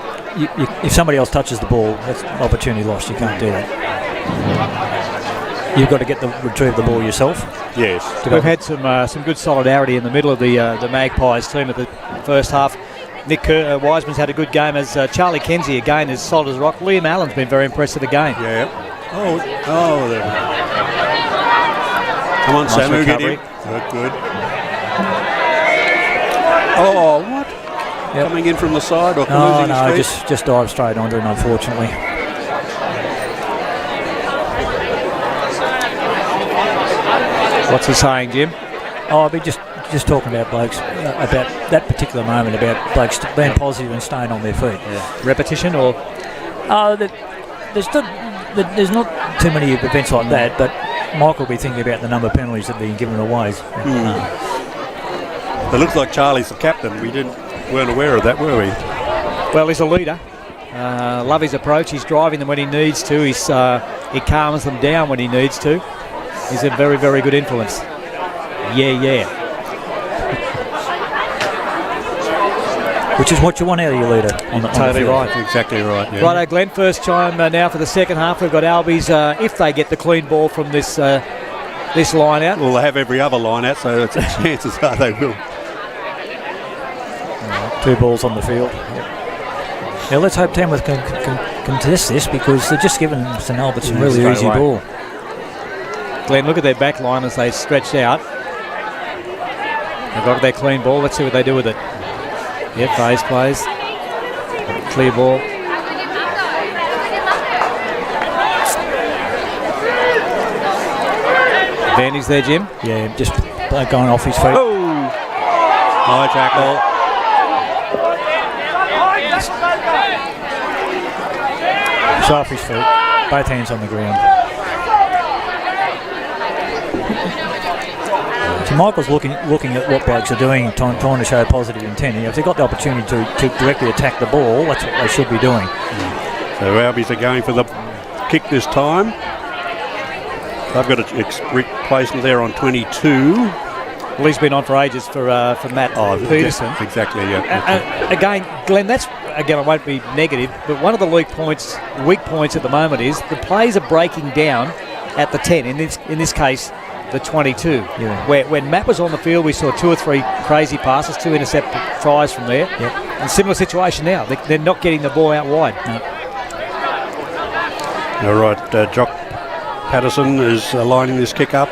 If somebody else touches the ball, that's opportunity lost. You can't do that. You've got to retrieve the ball yourself.
Yes.
We've had some good solidarity in the middle of the Magpies team at the first half. Nick Wiseman's had a good game, as Charlie Kenzie again is solid as rock. Liam Allen's been very impressive again.
Yeah. Oh, there. Come on,
nice
Samu,
recovery.
get him. Good. Oh, what?
Yep.
Coming in from the side or losing his feet?
just dive straight onto it, unfortunately.
What's he saying, Jim?
Oh, I'll be just talking about blokes, about that particular moment, about blokes being positive and staying on their feet.
Yeah. Repetition or?
There's not too many events like that, but Mike will be thinking about the number of penalties that have been given away.
It looks like Charlie's the captain. We weren't aware of that, were we?
Well, he's a leader. Love his approach. He's driving them when he needs to. He calms them down when he needs to. He's a very, very good influence. Yeah.
Which is what you want out of your leader.
Totally right.
Exactly right. Yeah.
Righto, Glenn. First time now for the second half. We've got Albies, if they get the clean ball from this line out.
Well, they have every other line out, so it's chances are they will.
Two balls on the field. Now let's hope Tamworth can contest this, because they're just giving St Albert some really easy ball.
Glenn, look at their back line as they stretched out. They've got their clean ball. Let's see what they do with it. Yep, phase plays. Clear ball. Advantage there, Jim.
Yeah, just going off his feet.
Oh! High tackle.
It's off his feet. Both hands on the ground. So Michael's looking at what blokes are doing, trying to show positive intent. If they've got the opportunity to directly attack the ball, that's what they should be doing.
So Albies are going for the kick this time. They've got a replacement there on 22.
Well, he's been on for ages for Matt Peterson.
Exactly, yeah.
Again, Glenn, I won't be negative, but one of the weak points at the moment is the plays are breaking down at the 10. In this case, the 22.
Yeah.
Where when Matt was on the field, we saw 2 or 3 crazy passes, 2 intercept tries from there.
Yep.
And similar situation now. They're not getting the ball out wide.
No.
All right, Jock Patterson is lining this kick up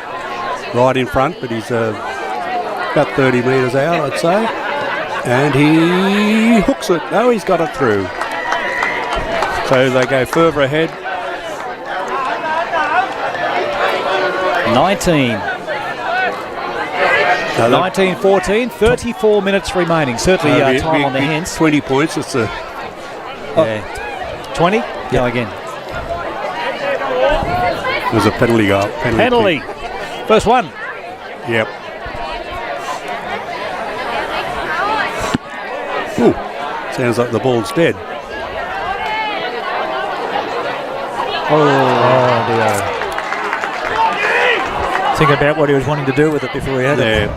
right in front, but he's about 30 metres out, I'd say. And he hooks it. No, he's got it through. So they go further ahead.
19-14, 34 minutes remaining. Certainly time on the hands.
20 points. It's a
20? Go again.
There's a penalty goal.
Penalty. First one.
Yep. Ooh, sounds like the ball's dead.
Oh dear. Think about what he was wanting to do with it before he had it.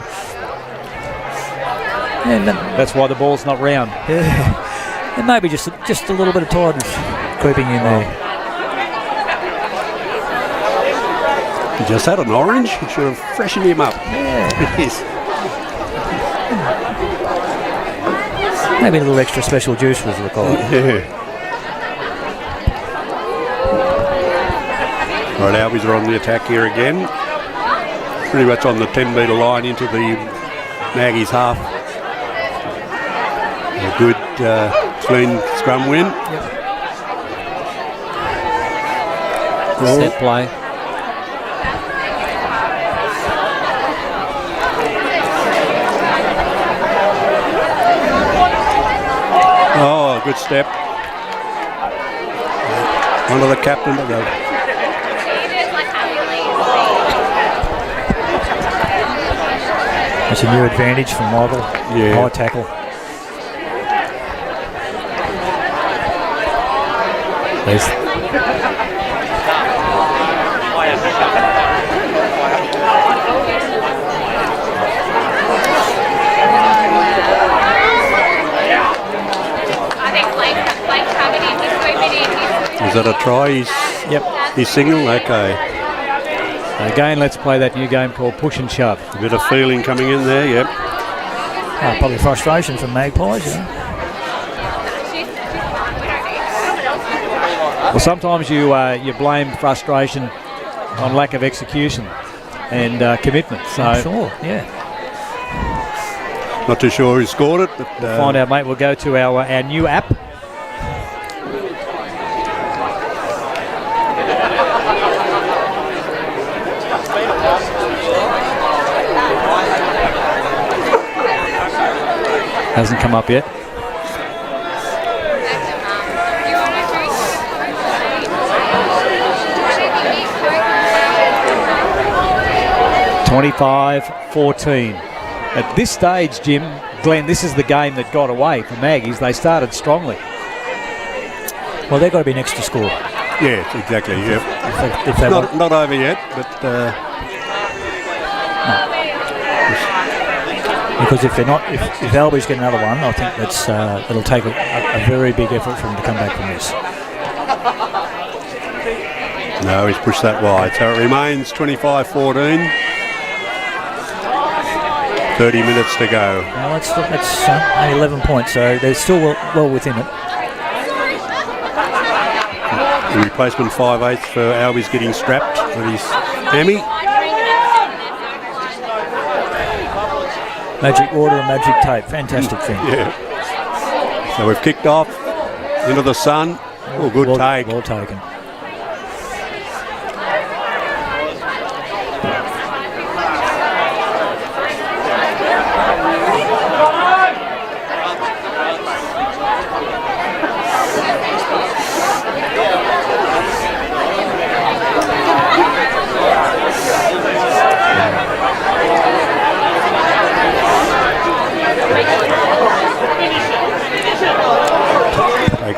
Yeah, that's why the ball's not round.
Yeah. And maybe just a little bit of tiredness creeping in there.
He just had an orange. He should have freshened him up.
Yeah.
Yes.
Maybe a little extra special juice was required.
Yeah. Right, Albies are on the attack here again. Pretty much on the 10-metre line into the Maggies half. A good clean scrum win.
Yep.
Set play.
Oh, good step. One of the captain of the.
That's a new advantage from Michael.
Yeah.
High tackle.
Is that a try?
Yep.
He's singing? Okay.
So again, let's play that new game called Push and Shove.
A bit of feeling coming in there, yep.
Probably frustration from Magpies, you know.
Well, sometimes you blame frustration on lack of execution and commitment. So
I'm sure, yeah.
Not too sure who scored it, but
we'll find out, mate. We'll go to our new app. Hasn't come up yet. (25-14). At this stage, Jim, Glenn, this is the game that got away for Maggies. They started strongly.
Well, they've got to be next to score.
yeah, exactly. Yep.
If they want.
Not over yet, but
Because if they're not, if Albies get another one, I think that's it'll take a very big effort for them to come back from this.
no, he's pushed that wide. So it remains 25-14. 30 minutes to go.
Well, that's only 11 points, so they're still well within it.
The replacement 5/8 for Albies getting strapped with his hammy.
Magic water and magic tape. Fantastic thing.
Yeah. So we've kicked off into the sun. Oh, good take.
Well taken.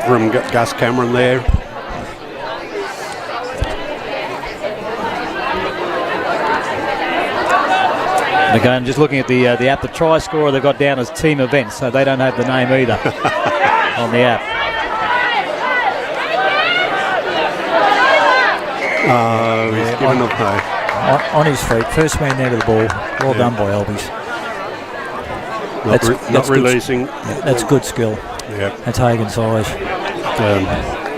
From Gus Cameron there.
And again, just looking at the app, the try scorer they've got down as team events, so they don't have the name either on the app.
Oh, he's given up though.
On his feet, first man there to the ball. Well done by Albies.
Not releasing.
That's good skill.
Yeah.
That's Hagen's size.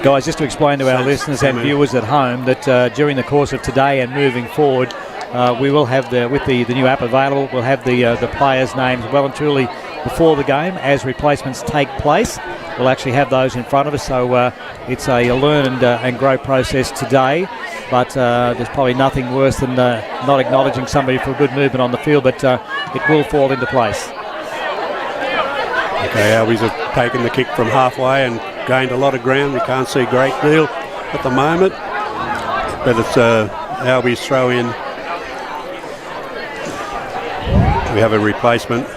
Guys, just to explain to our listeners and viewers at home that during the course of today and moving forward, we will have with the new app available, we'll have the players' names well and truly before the game as replacements take place. We'll actually have those in front of us, so it's a learn and grow process today. But there's probably nothing worse than not acknowledging somebody for a good movement on the field, but it will fall into place.
Okay, Albies have taken the kick from halfway and gained a lot of ground. We can't see a great deal at the moment, but it's Albies throw in. We have a replacement.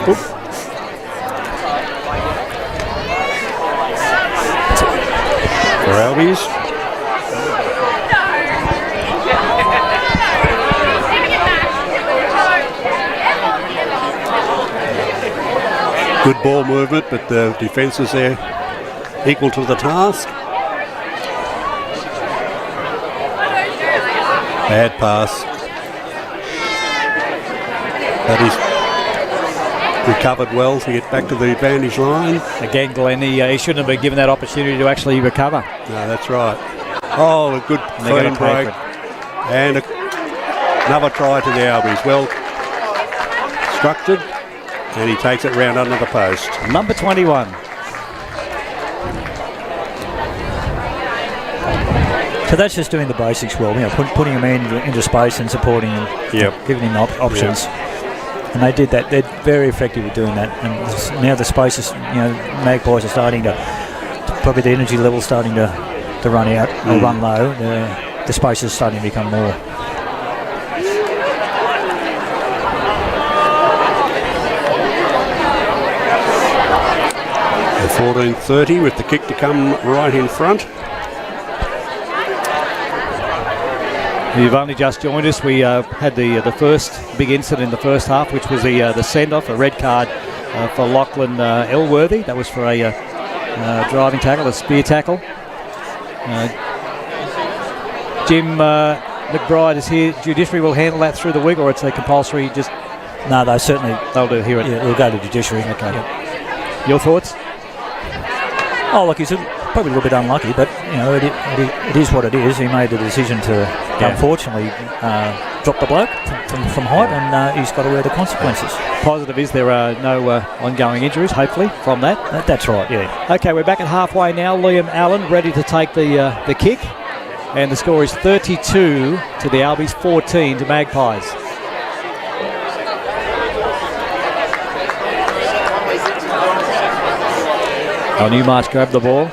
Oop. For Albies. Good ball movement, but the defence is there equal to the task. Bad pass. But he's recovered well to get back to the advantage line.
Again, Glenn, he shouldn't have been given that opportunity to actually recover.
No, that's right. Oh, a good clean break. And another try to the Albies. Well structured. And he takes it round under the post.
Number 21.
So that's just doing the basics well, putting him into space and supporting him, giving him options. Yep. And they did that. They're very effective at doing that. And now the space is, Magpies are starting to, probably the energy level starting to run out or run low. The space is starting to become more.
14:30 with the kick to come right in front.
You've only just joined us. We had the first big incident in the first half, which was the send-off, a red card for Lachlan Elworthy. That was for a driving tackle, a spear tackle. Jim McBride is here. Judiciary will handle that through the week, or it's a compulsory just...
No, they'll
do here.
Yeah, we'll go to judiciary.
Okay.
Yep.
Your thoughts?
Oh, look, he's probably a little bit unlucky, but it is what it is. He made the decision to, unfortunately, drop the bloke from height, and he's got to wear the consequences.
Positive is there are no ongoing injuries, hopefully, from that.
That's right, yeah.
Okay, we're back at halfway now. Liam Allen ready to take the kick, and the score is 32 to the Albies, 14 to Magpies. Newmarch grabbed the ball.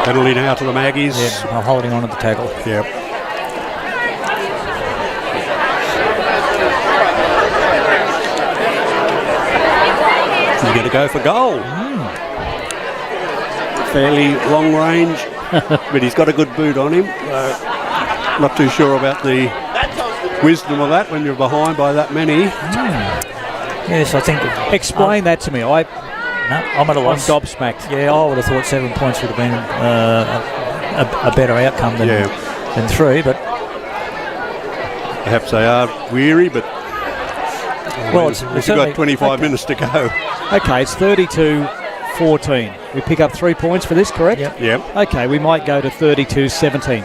Penalty now to the Maggies.
Yeah, holding on to the tackle.
Yep. He's going to go for goal. Fairly long range, but he's got a good boot on him. Not too sure about the wisdom of that when you're behind by that many.
Yes, I think...
Explain that to me. I'm
at a loss.
I'm gobsmacked.
Yeah, I would have thought 7 points would have been a better outcome than 3, but...
Perhaps they are weary, but...
Well,
we've got 25 minutes to go.
Okay, it's 32-14. We pick up 3 points for this, correct?
Yep.
Yep.
Okay, we might go to 32-17.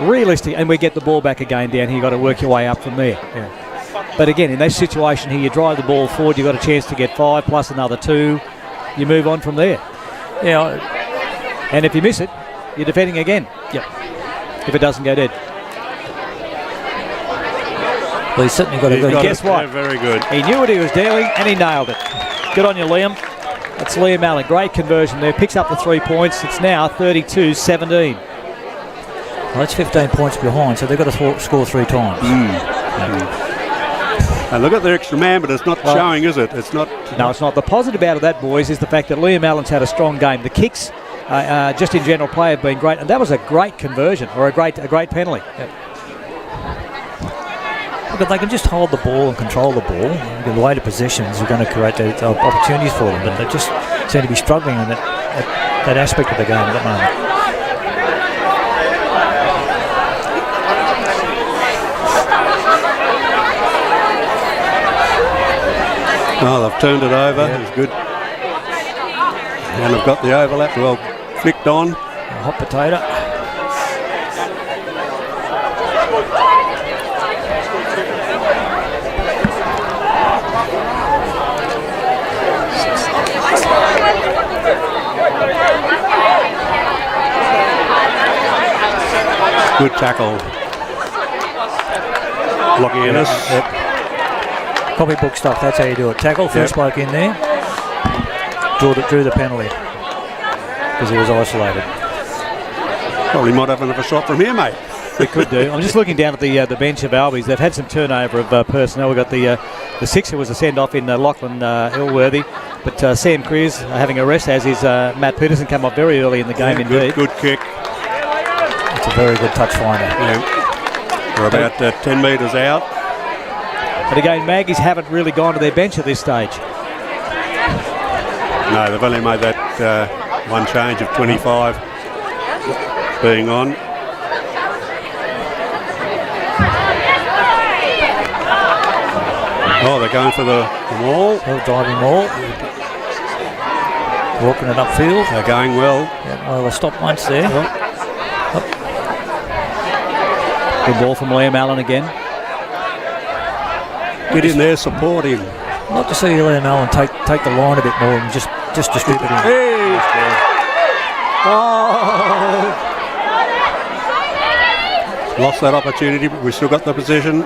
realistic, and we get the ball back again down here. You've got to work your way up from there.
Yeah.
But again, in this situation here, you drive the ball forward, you've got a chance to get 5 plus another 2. You move on from there.
Yeah.
And if you miss it, you're defending again.
Yep.
If it doesn't go dead.
Well, he's certainly got a good...
Guess what?
Yeah, very good.
He knew what he was doing and he nailed it. Good on you, Liam. That's Liam Allen. Great conversion there. Picks up the 3 points. It's now 32-17.
Well, that's 15 points behind, so they've got to score 3 times.
And look at the extra man, but it's not showing, is it? It's not.
No, it's not. The positive out of that, boys, is the fact that Liam Allen's had a strong game. The kicks, just in general play, have been great, and that was a great conversion or a great penalty.
Yep. But they can just hold the ball and control the ball. The weighted possessions are going to create the opportunities for them, but they just seem to be struggling in that aspect of the game at the moment.
Oh, they've turned it over. Yeah. It's good. And they've got the overlap well flicked on.
A hot potato.
Good tackle. Locking in us.
Yep. Copybook stuff, that's how you do it. Tackle, first bloke in there. Drew the penalty. Because he was isolated.
Probably might have another shot from here, mate.
We could do. I'm just looking down at the bench of Albies. They've had some turnover of personnel. We've got the sixer was a send-off in Lachlan Ilworthy. But Sam Creers having a rest, as is Matt Peterson, come up very early in the game indeed.
Good kick.
It's a very good touch finder.
Yeah. We're about 10 metres out.
But again, Maggies haven't really gone to their bench at this stage.
No, they've only made that one change of 25 being on. Oh, they're going for the maul.
Diving maul. Walking it upfield.
They're going well.
Yeah, well, they stopped once there.
Good ball from Liam Allen again.
Get in there, support him.
I'd like to see Liam Allen take the line a bit more and just distribute him.
Hey! Oh! Lost that opportunity, but we still got the position.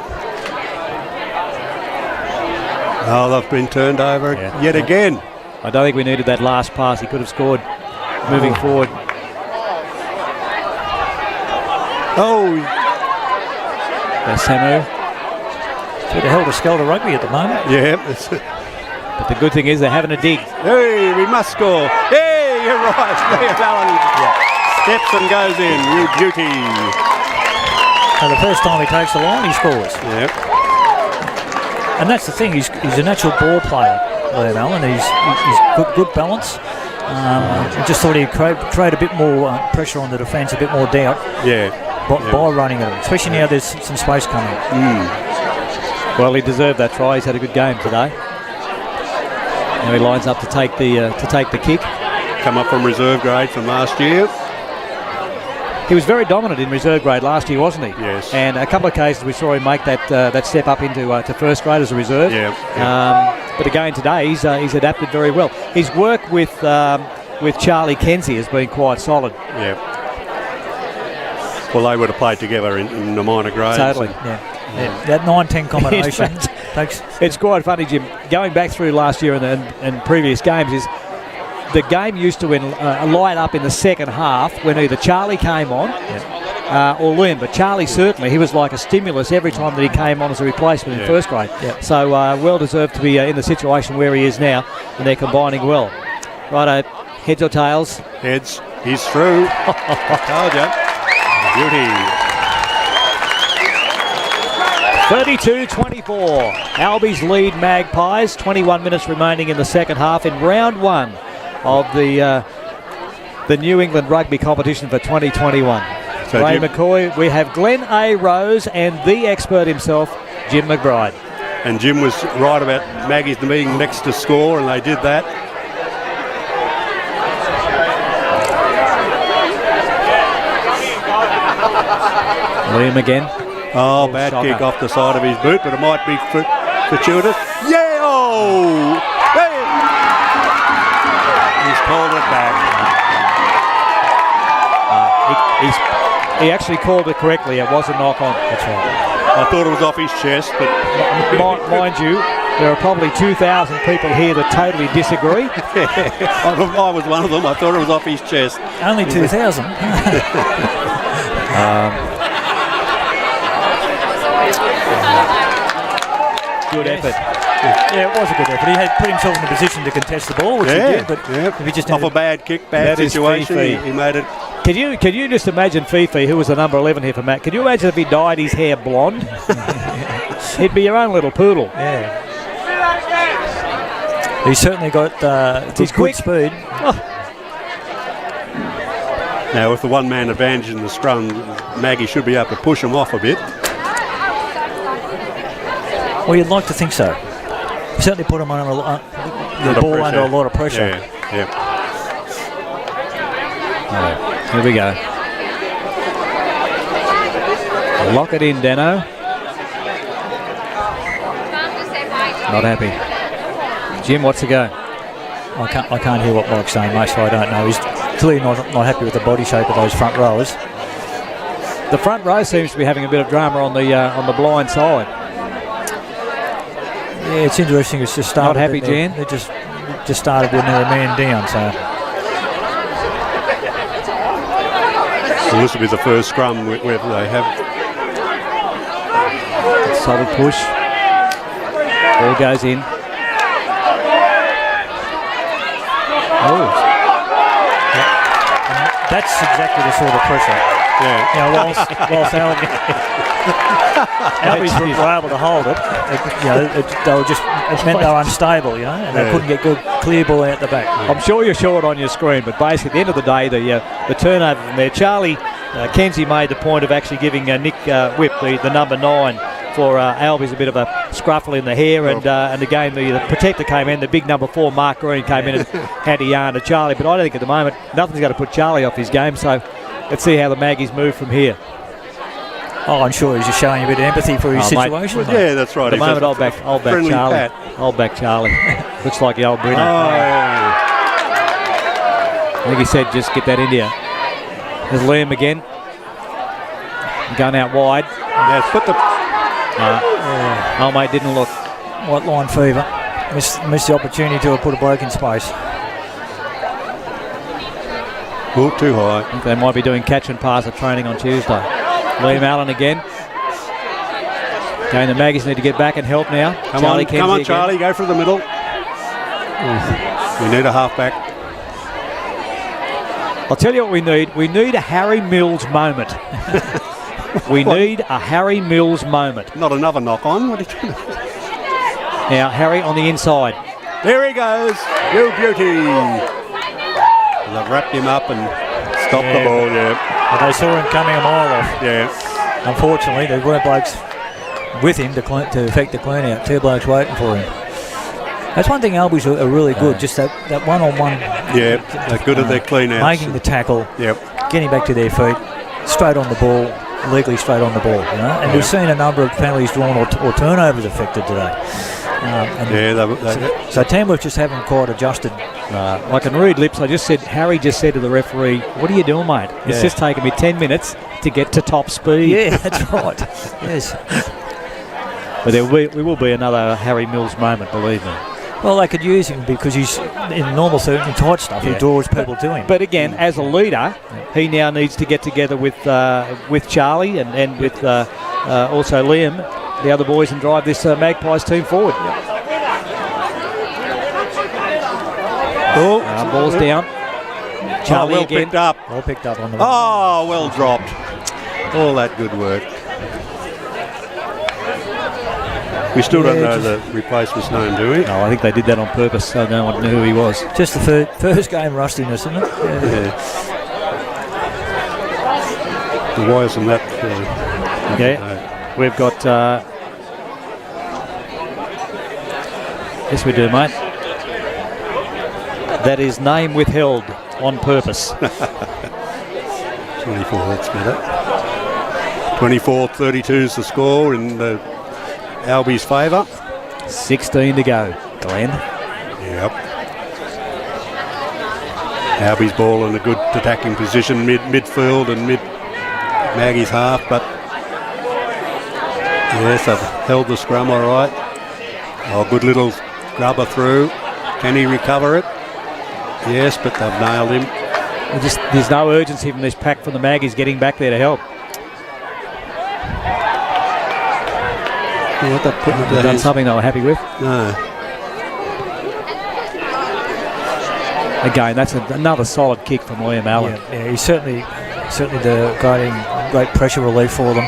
Oh, they've been turned over yet again.
I don't think we needed that last pass. He could have scored moving forward.
Oh!
Samu.
It's a bit of helter-skelter rugby at the moment.
Yeah.
But the good thing is they're having a dig.
Hey, we must score. Hey, you're right. Liam Allen steps and goes in. You beauty.
And the first time he takes the line, he scores.
Yep.
And that's the thing. He's a natural ball player, Liam Allen. He's good balance. I just thought he'd create a bit more pressure on the defence, a bit more doubt.
Yeah.
By running at him, especially now there's some space coming.
Well, he deserved that try. He's had a good game today. Now he lines up to take the kick.
Come up from reserve grade from last year.
He was very dominant in reserve grade last year, wasn't he?
Yes.
And a couple of cases we saw him make that step up into to first grade as a reserve.
Yeah.
But again today he's adapted very well. His work with Charlie Kenzie has been quite solid.
Yeah. Well, they would have played together in the minor grades.
Totally.
Yeah. That 9-10 combination takes.
It's quite funny, Jim. Going back through last year and previous games, is the game used to light up in the second half when either Charlie came on or Liam. But Charlie certainly, he was like a stimulus every time that he came on as a replacement in first grade. Yeah. So well deserved to be in the situation where he is now, and they're combining well. Righto, heads or tails?
Heads. He's through. I told you. Beauty.
32-24. Albies lead Magpies. 21 minutes remaining in the second half in round one of the New England rugby competition for 2021.
So
Ray McCoy, we have Glenn A. Rose and the expert himself, Jim McBride.
And Jim was right about Maggie's being next to score, and they did that.
Liam again.
Oh, bad
shocker.
kick off the side of his boot, but it might be fortuitous. Yeah! Oh! Hey! He's called it back.
He actually called it correctly. It was a knock on.
That's right.
I thought it was off his chest, but
Mind you, there are probably 2,000 people here that totally disagree.
I was one of them. I thought it was off his chest.
Only 2,000.
Good effort.
Yeah, it was a good effort. He had put himself in a position to contest the ball, which he did, but if he just
off
had
a bad kick, bad
That is
situation,
Fifi.
he made it.
Can you just imagine Fifi, who was the number 11 here for Matt? Can you imagine if he dyed his hair blonde? He'd be your own little poodle.
Yeah. He's certainly got
He's
good
quick.
speed.
Now, with the one-man advantage in the scrum, Maggie should be able to push him off a bit.
Well, you'd like to think so. Certainly put him under the ball under a lot of pressure.
Yeah.
Here we go. Lock it in, Dano. Not happy. Jim, what's the go?
I can't hear what Mike's saying, mate, so I don't know. He's clearly not happy with the body shape of those front rowers.
The front row seems to be having a bit of drama on the blind side.
Yeah, it's interesting. It's just started.
Not happy, Jan?
They just started when they were man down, so.
So this will be the first scrum where they have.
Solid push. Ball goes in. Oh.
That's exactly the sort of pressure.
Yeah.
You know, whilst Albies were able to hold it, it meant they were unstable, you know, and they couldn't get good clear ball out the back.
I'm sure you're short on your screen, but basically at the end of the day, the turnover from there, Charlie Kenzie made the point of actually giving Nick Whip, the number 9, for Albies a bit of a scruffle in the hair, and again the protector came in, the big number 4 Mark Green came in and had a yarn to Charlie, but I don't think at the moment nothing's going to put Charlie off his game, so let's see how the Maggies move from here.
Oh, I'm sure he's just showing a bit of empathy for his situation.
Mate. Yeah, that's right.
At the moment, I'll back Charlie.
Pat.
I'll back Charlie. Looks like the old Bruno.
Oh.
I think he said just get that into you. There's Liam again. Going out wide.
Yeah, put the.
Oh, mate, didn't look.
White line fever. Missed the opportunity to have put a bloke in space.
Oh, too high.
I think they might be doing catch and pass at training on Tuesday. Liam Allen again. Okay, the Maggies need to get back and help now.
Come on, Charlie, go for the middle. We need a halfback.
I'll tell you what we need. We need a Harry Mills moment. We need a Harry Mills moment.
Not another knock on. What are you doing?
Now, Harry on the inside.
There he goes. You beauty. They've wrapped him up and stopped the ball,
But they saw him coming a mile off.
Yeah.
Unfortunately, there weren't blokes with him to effect the clean out. 2 blokes waiting for him. That's one thing Albies are really good, just that one-on-one.
Yeah, they're good at their clean outs.
Making the tackle,
Yep.
getting back to their feet, straight on the ball, legally straight on the ball. You know? And we've seen a number of penalties drawn or turnovers affected today. So Tamworth just haven't quite adjusted.
I can read lips. Harry just said to the referee, "What are you doing, mate? It's just taken me 10 minutes to get to top speed."
Yeah, that's right. Yes.
But there will be another Harry Mills moment, believe me.
Well, they could use him because he's in normal in tight stuff. He draws people to him.
But again, as a leader, he now needs to get together with Charlie and with also Liam, the other boys, and drive this Magpies team forward. Ball's down. Charlie
well
again.
picked up.
Well picked up on the.
Oh, well dropped. All that good work. We still don't know the replacement's name, do we?
No, I think they did that on purpose so no one knew who he was.
Just the first game rustiness, isn't it?
Yeah. Why isn't that?
We've got. Yes, we do, mate. That is name withheld on purpose.
24, that's better. 24-32 is the score in the Albies' favour.
16 to go, Glenn.
Yep. Albies ball in a good attacking position, midfield and Maggie's half, but yes, they've held the scrum all right. Oh, good little grubber through. Can he recover it? Yes, but they've nailed him.
There's no urgency from this pack from the Maggies getting back there to help.
What they put into
They've done something they were happy with.
No.
Again, that's another solid kick from Liam Allen.
Yeah, he's certainly great pressure relief for them.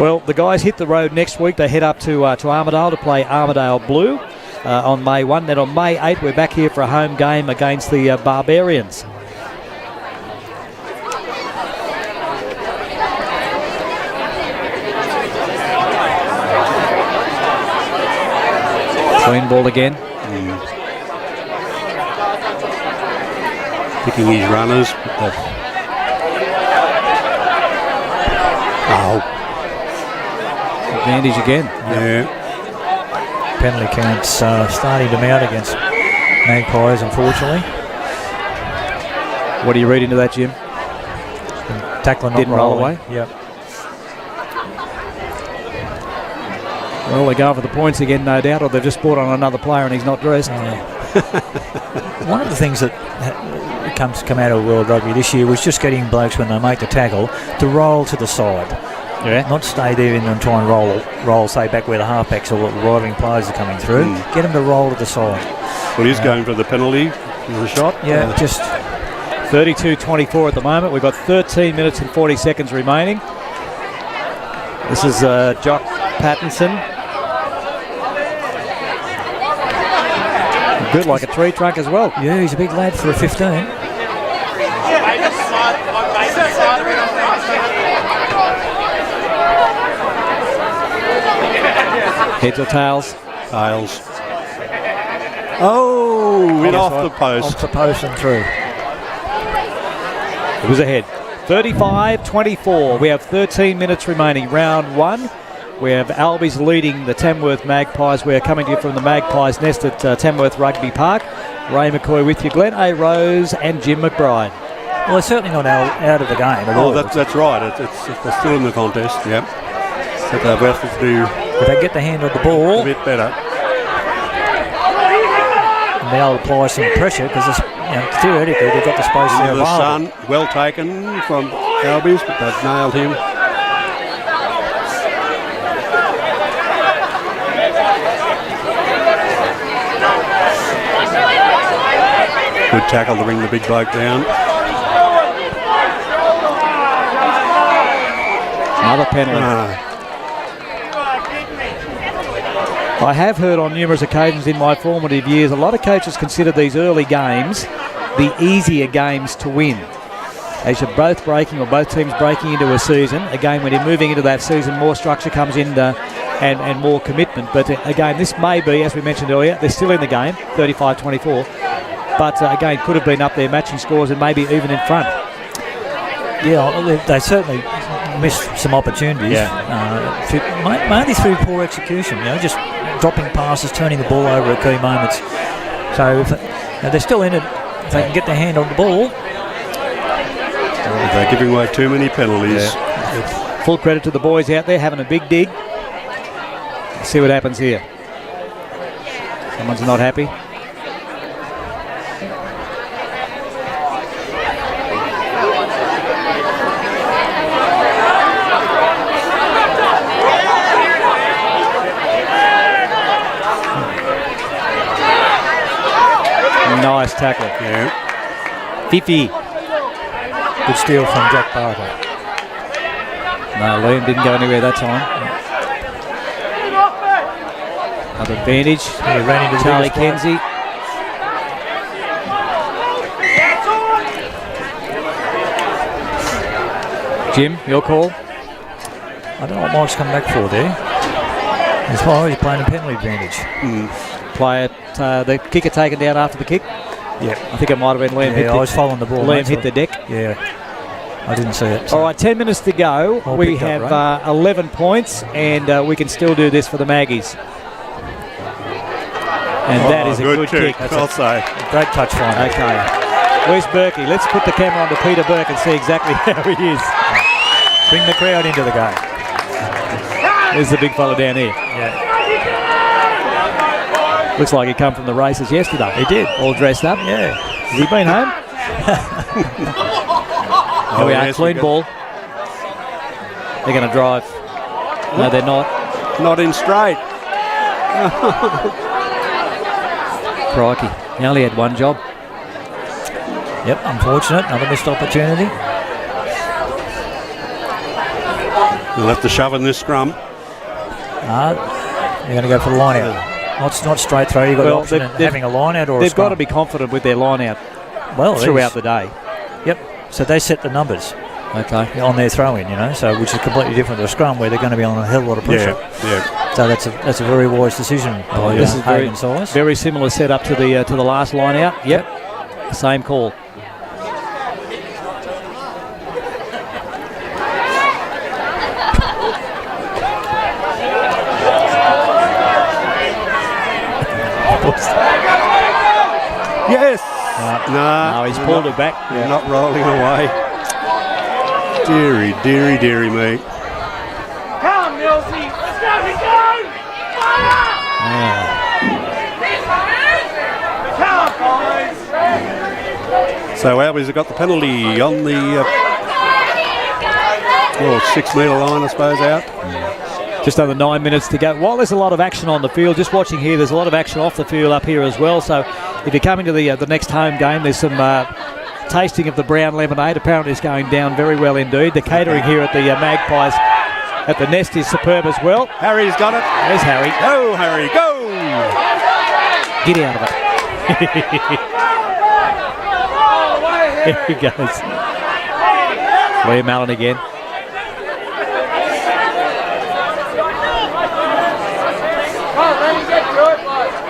Well, the guys hit the road next week. They head up to Armidale to play Armidale Blue on May 1. Then on May 8, we're back here for a home game against the Barbarians. Clean ball again.
Picking his runners.
Advantage again.
Yeah.
Penalty counts starting to mount against Magpies, unfortunately.
What do you read into that, Jim?
Tackling
didn't roll away.
Yep.
Well, they're going for the points again, no doubt, or they've just brought on another player and he's not dressed.
One of the things that come out of World Rugby this year was just getting blokes, when they make the tackle, to roll to the side.
Yeah.
Not stay there and try and roll, say, back where the halfbacks or the arriving players are coming through. Get them to roll to the side.
Well, he's going for the penalty for the shot.
Yeah, just
32-24 at the moment. We've got 13 minutes and 40 seconds remaining. This is Jock Pattinson. Good, like a tree trunk as well.
Yeah, he's a big lad for a 15.
Heads or tails?
Tails. Oh, it off the post.
Off the post and through.
It was ahead. 35-24. We have 13 minutes remaining. Round one. We have Albies leading the Tamworth Magpies. We are coming to you from the Magpies Nest at Tamworth Rugby Park. Ray McCoy with you, Glenn A. Rose and Jim McBride.
Well, they're certainly not out of the game at all.
That's right. They're still in the contest, yep. So they've got to do
if they get the hand on the ball
a bit better.
And they'll apply some pressure because theoretically they've got the space there
The
available.
Sun, well taken from Albies, but they've nailed him. Good tackle to bring the big bloke down.
Another penalty. I have heard on numerous occasions in my formative years, a lot of coaches consider these early games the easier games to win. As you're both teams breaking into a season, again, when you're moving into that season, more structure comes in and more commitment. But again, this may be, as we mentioned earlier, they're still in the game, 35-24. But again, could have been up there matching scores and maybe even in front.
Yeah, they certainly missed some opportunities.
Yeah.
Mainly through poor execution, just dropping passes, turning the ball over at key moments. So if they're still in it, if they can get their hand on the ball.
They're giving away too many penalties.
Yeah. Full credit to the boys out there having a big dig. Let's see what happens here. Someone's not happy. Nice tackle.
Yeah.
Fifi.
Good steal from Jack Barker.
No, Liam didn't go anywhere that time. Another advantage.
He ran into
Charlie Kenzie. Jim, your call?
I don't know what Mike's come back for there. As far as he's playing a penalty advantage.
Player, the kicker taken down after the kick.
Yeah,
I think it might have been Liam.
I was following the ball.
Liam hit the deck.
Yeah. I didn't see it.
All right, 10 minutes to go.
All
We
picked up,
have
right?
11 points, and we can still do this for the Maggies. And that is a good kick.
I'll say.
Great touch find.
Okay. Where's Berkey? Let's put the camera on to Peter Burke and see exactly how he is.
Bring the crowd into the game.
There's the big fella down here.
Yeah.
Looks like he come from the races yesterday.
He did.
All dressed up.
Yeah.
Has he been home? Here we are,
yes,
clean ball. They're going to drive. No, they're not.
Not in straight.
Crikey. He only had one job.
Yep, unfortunate. Another missed opportunity.
We'll have to shove in this scrum.
They're going to go for the line out. Not straight throw. You've got the option of having a line out or a
They've
scrum.
got to be confident with their line out throughout the day.
Yep. So they set the numbers.
Okay.
On their throw-in, so which is completely different to a scrum where they're going to be on a hell of a lot of pressure.
Yeah.
So that's a very wise decision by
This is
Hagen Size.
very similar setup to the last line out. Yep. Same call.
Yes.
No, he's pulled it back.
You're not rolling away. Deary me.
Come, Millsy. Let's go, we go. Fire! Come, boys.
So Albies have got the penalty on the 6 metre line, I suppose, out.
Just under 9 minutes to go. While there's a lot of action on the field, just watching here, there's a lot of action off the field up here as well. So if you're coming to the next home game, there's some tasting of the brown lemonade. Apparently it's going down very well indeed. The catering here at the Magpies at the Nest is superb as well.
Harry's got it.
There's Harry.
Go, Harry, go!
Get out of it. Here he goes. Liam Allen again.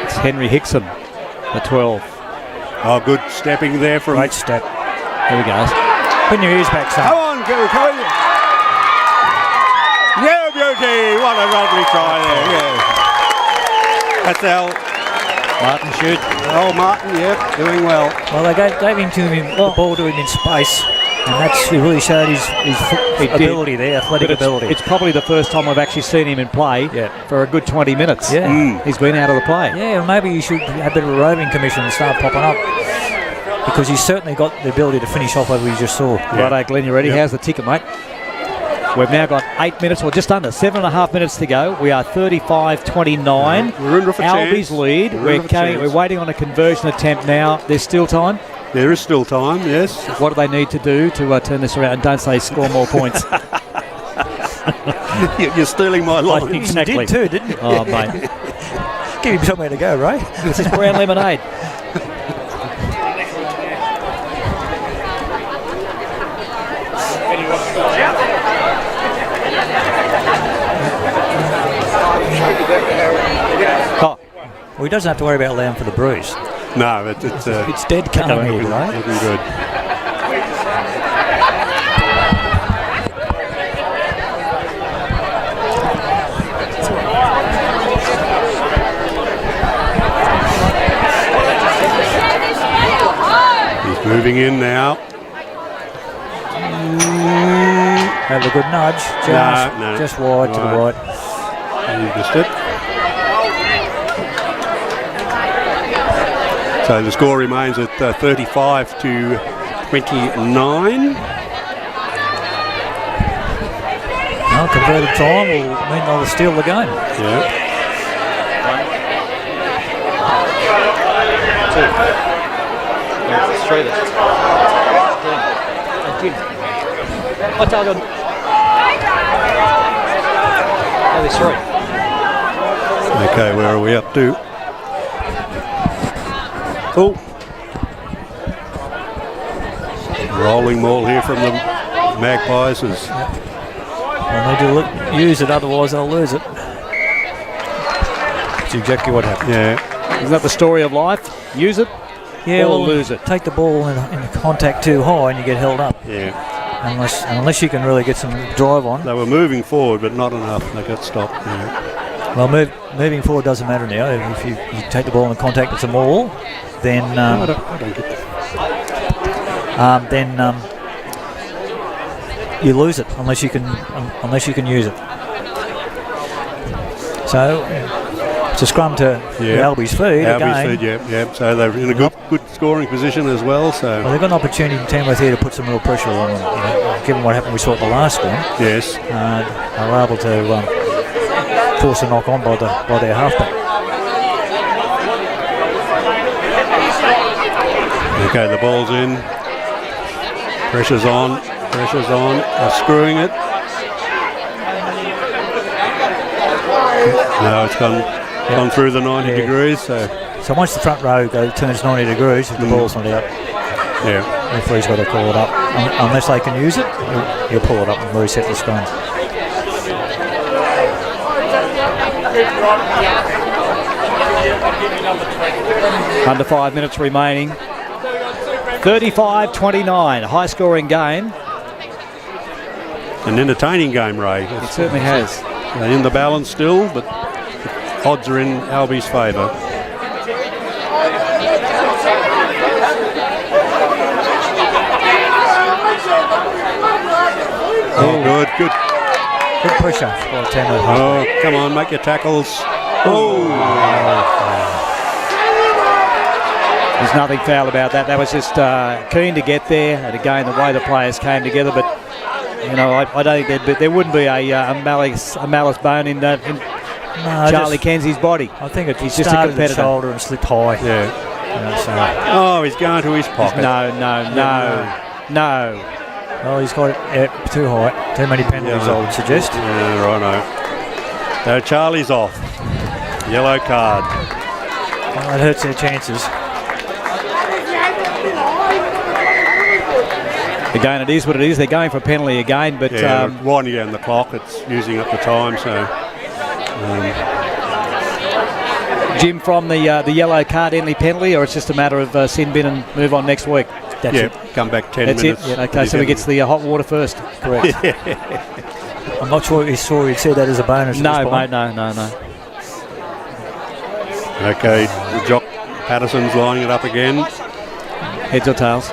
It's Henry Hickson, the 12.
Oh, good stepping there from...
Great step.
Here he goes.
Put your ears back, son.
Come on, go. Yeah, beauty. What a lovely try there. Yeah. That's our...
Martin shoot.
Oh, Martin, yep, doing well.
Well, they gave the ball to him in space, and he really showed his ability there, athletic ability.
It's probably the first time I've actually seen him in play for a good 20 minutes.
Yeah.
He's been out of the play.
Yeah, well, maybe you should have a bit of a roving commission and start popping up, because he's certainly got the ability to finish off what we just saw.
Yeah. Righto, Glenn, you ready? How's the ticket, mate? We've now got 8 minutes, or just under 7.5 minutes to go. We are 35-29.
We're in for a
Albies
chance.
lead. We're waiting on a conversion attempt now. There's still time.
There is still time, yes.
What do they need to do to turn this around? And don't say score more points.
You're stealing my line.
Exactly.
You did too, didn't you?
Oh, mate.
Give him somewhere to go, right?
This is brown lemonade.
Oh, well, he doesn't have to worry about allowing for the bruise.
No, it's
dead calm here, right?
Looking good. He's moving in now.
Have a good nudge. Just wide to the right.
You missed it. So the score remains at 35-29.
No, converted time will mean they'll steal the game.
Yeah.
What's that on? Oh, there's three.
Okay, where are we up to? Oh. Rolling ball here from the Magpies.
They'll need to use it, otherwise they'll lose it. That's exactly what happened.
Yeah.
Isn't that the story of life? Use it, or lose it.
Take the ball in contact too high and you get held up.
Yeah.
unless you can really get some drive on.
They were moving forward, but not enough. They got stopped. Yeah.
Well, moving forward doesn't matter now. If you take the ball in contact with a maul, then
I don't get that.
you lose it unless you can use it. So it's a scrum to the Albies feed.
Albies feed, yeah. So they're in a good scoring position as well. So
they've got an opportunity in Tamworth here to put some real pressure on them. Given what happened, we saw at the last one.
Yes,
they were able to force a knock on by their halfback.
Okay, the ball's in. Pressure's on. They're screwing it. No, it's gone through the 90 degrees. So
once the front row turns 90 degrees, if the ball's not out, the referee's got to call it up. Unless they can use it, he'll pull it up and reset the scrum.
Under 5 minutes remaining. 35-29, a high-scoring game.
An entertaining game, Ray.
It certainly has.
They're in the balance still, but odds are in Albies' favour. Oh, good.
Good pressure.
Oh, come on, make your tackles. Oh.
There's nothing foul about that. That was just keen to get there, and again the way the players came together. But I don't think there wouldn't be a malice bone in Charlie Kenzie's body.
I think he's
just a competitor.
The shoulder and slipped high.
Yeah. Oh, he's going to his pocket.
No.
Oh, he's got it too high. Too many penalties, I would suggest.
Yeah, righto. So Charlie's off. Yellow card.
Well, that hurts their chances.
Again, it is what it is. They're going for a penalty again, but
winding down the clock. It's using up the time. So,
Jim, from the yellow card, any penalty, or it's just a matter of sin bin and move on next week.
That's it.
Come back 10
That's
minutes.
it. Okay, so he gets the hot water first.
Correct. I'm not sure he'd said that as a bonus.
No, mate, no.
Okay, the Jock Patterson's lining it up again.
Heads or tails?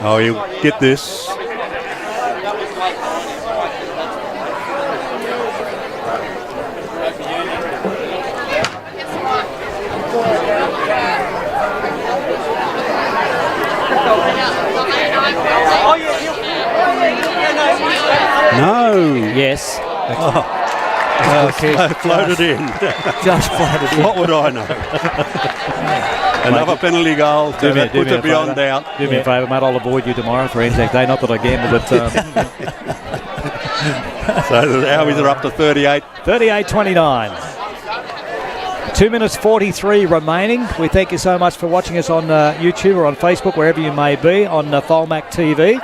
Oh, he'll get this. No.
Yes.
Floated in.
Just floated in.
What would I know? Another penalty goal. Puts it beyond doubt.
Do me a favour, mate. I'll avoid you tomorrow for Anzac Day. Not that I gamble, but...
So the Albies are up to 38.
38-29. 2 minutes 43 remaining. We thank you so much for watching us on YouTube or on Facebook, wherever you may be, on Folmac TV.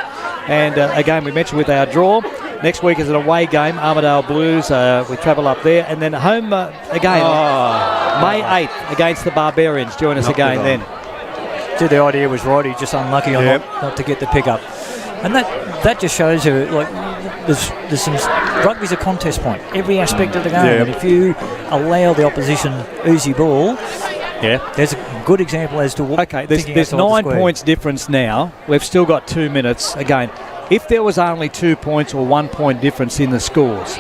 And again, we mentioned with our draw, next week is an away game, Armidale Blues. We travel up there. And then home again, May 8th against the Barbarians. Join us again then.
So the idea was right. He's just unlucky on not to get the pickup. And that just shows you, like, there's some... Rugby's a contest point, every aspect of the game. And if you allow the opposition easy ball, there's a good example as to what...
Okay, there's 9 points difference now. We've still got 2 minutes. Again, if there was only 2 points or 1 point difference in the scores,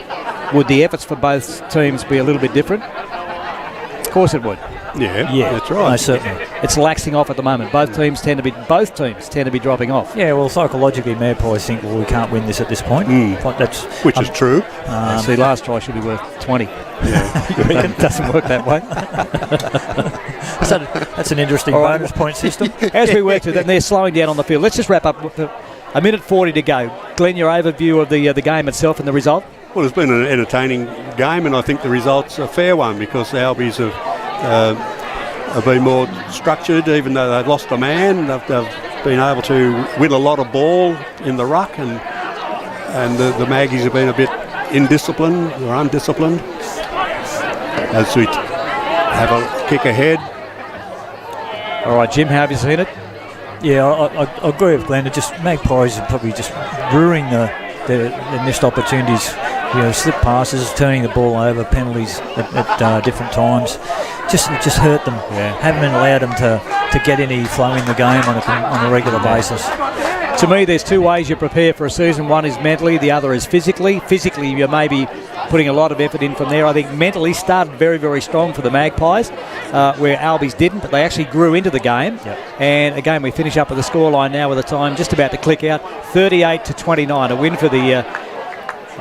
would the efforts for both teams be a little bit different? Of course it would.
Yeah, that's right.
No, certainly.
It's laxing off at the moment. Both teams tend to be dropping off.
Yeah, well, psychologically, Magpies think, well, we can't win this at this point.
Which is true.
See, last try should be worth 20. It doesn't work that way.
So that's an interesting bonus point system.
As we work through that, they're slowing down on the field. Let's just wrap up with a minute 40 to go. Glenn, your overview of the game itself and the result?
Well, it's been an entertaining game, and I think the result's a fair one because the Albies have been more structured, even though they've lost a man. They've been able to win a lot of ball in the ruck, and the Maggies have been a bit indisciplined or undisciplined. As we have a kick ahead.
All right, Jim, how have you seen it?
Yeah, I agree with Glenn. It just Magpies are probably just ruining the missed opportunities. You know, slip passes, turning the ball over, penalties at different times. It just hurt them.
Yeah.
Haven't allowed them to get any flow in the game on a regular basis.
To me, there's two ways you prepare for a season. One is mentally, the other is physically. Physically, you may be putting a lot of effort in from there. I think mentally started very, very strong for the Magpies, where Albies didn't, but they actually grew into the game.
Yep.
And again, we finish up with the scoreline now with the time just about to click out, 38-29, a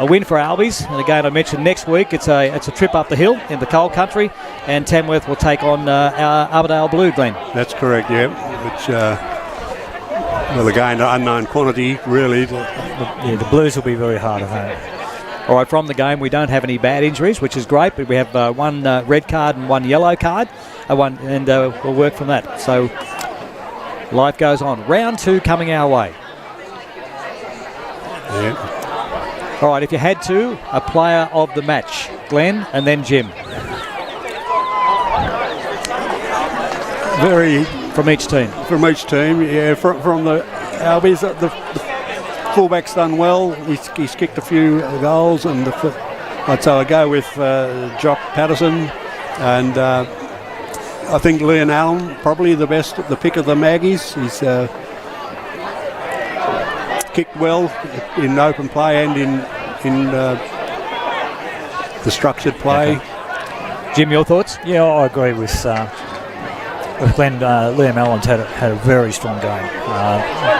win for Albies. And again, I mentioned next week it's a trip up the hill in the cold country, and Tamworth will take on our Armadale Blue, Glenn.
That's correct, yeah. Which, well, again, unknown quantity, really.
The Blues will be very hard at home.
All right, from the game, we don't have any bad injuries, which is great, but we have one red card and one yellow card, and we'll work from that. So life goes on. Round 2 coming our way.
Yeah.
All right, if you had to, a player of the match, Glenn and then Jim. From each team.
From each team, yeah. From the Albies, the fullback's done well. He's kicked a few goals, and so I go with Jock Patterson, and I think Liam Allen probably the pick of the Maggies. He's kicked well in open play and in the structured play.
Okay. Jim, your thoughts?
Yeah, I agree with Glenn. Liam Allen's had a very strong game,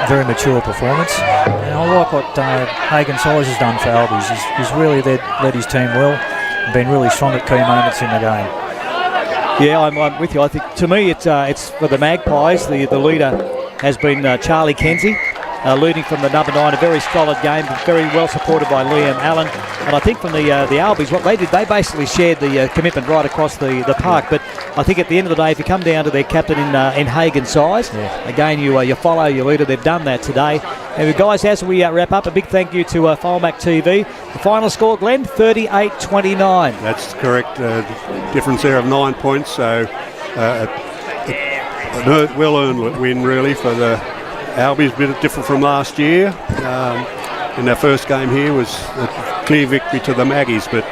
very mature performance, and I like what Hagan Size has done for Albies. He's really led his team well, and been really strong at key moments in the game.
Yeah, I'm with you. I think to me it's for the Magpies. The leader has been Charlie Kenzie, leading from the number 9. A very solid game, very well supported by Liam Allen. And I think from the Albies, what they did, they basically shared the commitment right across the park. But I think at the end of the day, if you come down to their captain in Hagan Size, again you follow your leader. They've done that today. And guys, as we wrap up, a big thank you to Folmac TV. The final score, Glenn, 38-29.
That's correct. Difference there of 9 points. So a well-earned win really for the Albies. A bit different from last year. In their first game here was a clear victory to the Maggies, but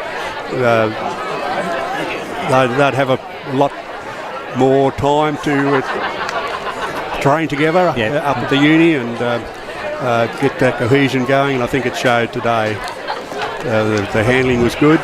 they'd have a lot more time to train together up at the uni and get that cohesion going, and I think it showed today. The handling was good,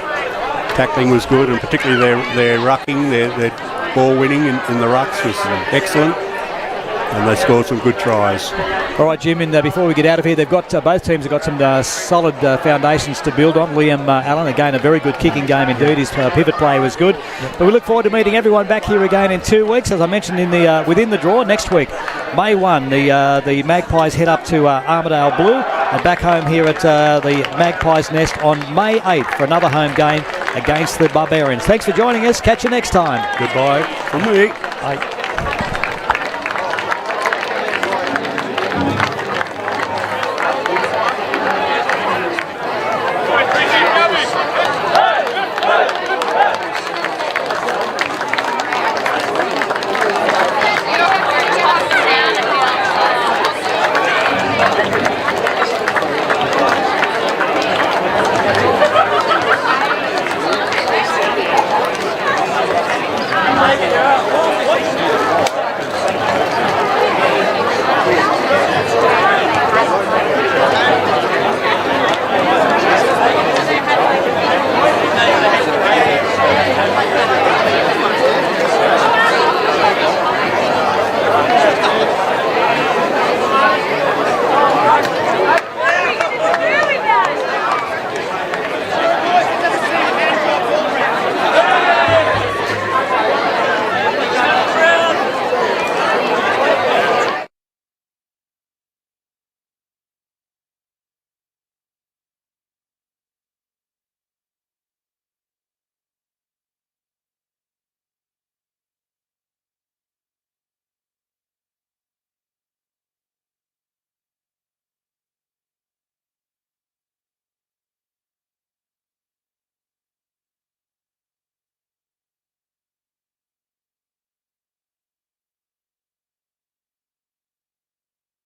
tackling was good, and particularly their rucking, their ball winning in the rucks was excellent, and they scored some good tries.
All right, Jim, and before we get out of here, they've got both teams have got some solid foundations to build on. Liam Allen, again, a very good kicking game indeed. His pivot play was good. But we look forward to meeting everyone back here again in 2 weeks. As I mentioned in the within the draw next week, May 1, the Magpies head up to Armadale Blue, and back home here at the Magpies Nest on May 8th for another home game against the Barbarians. Thanks for joining us. Catch you next time.
Goodbye from me.
Bye.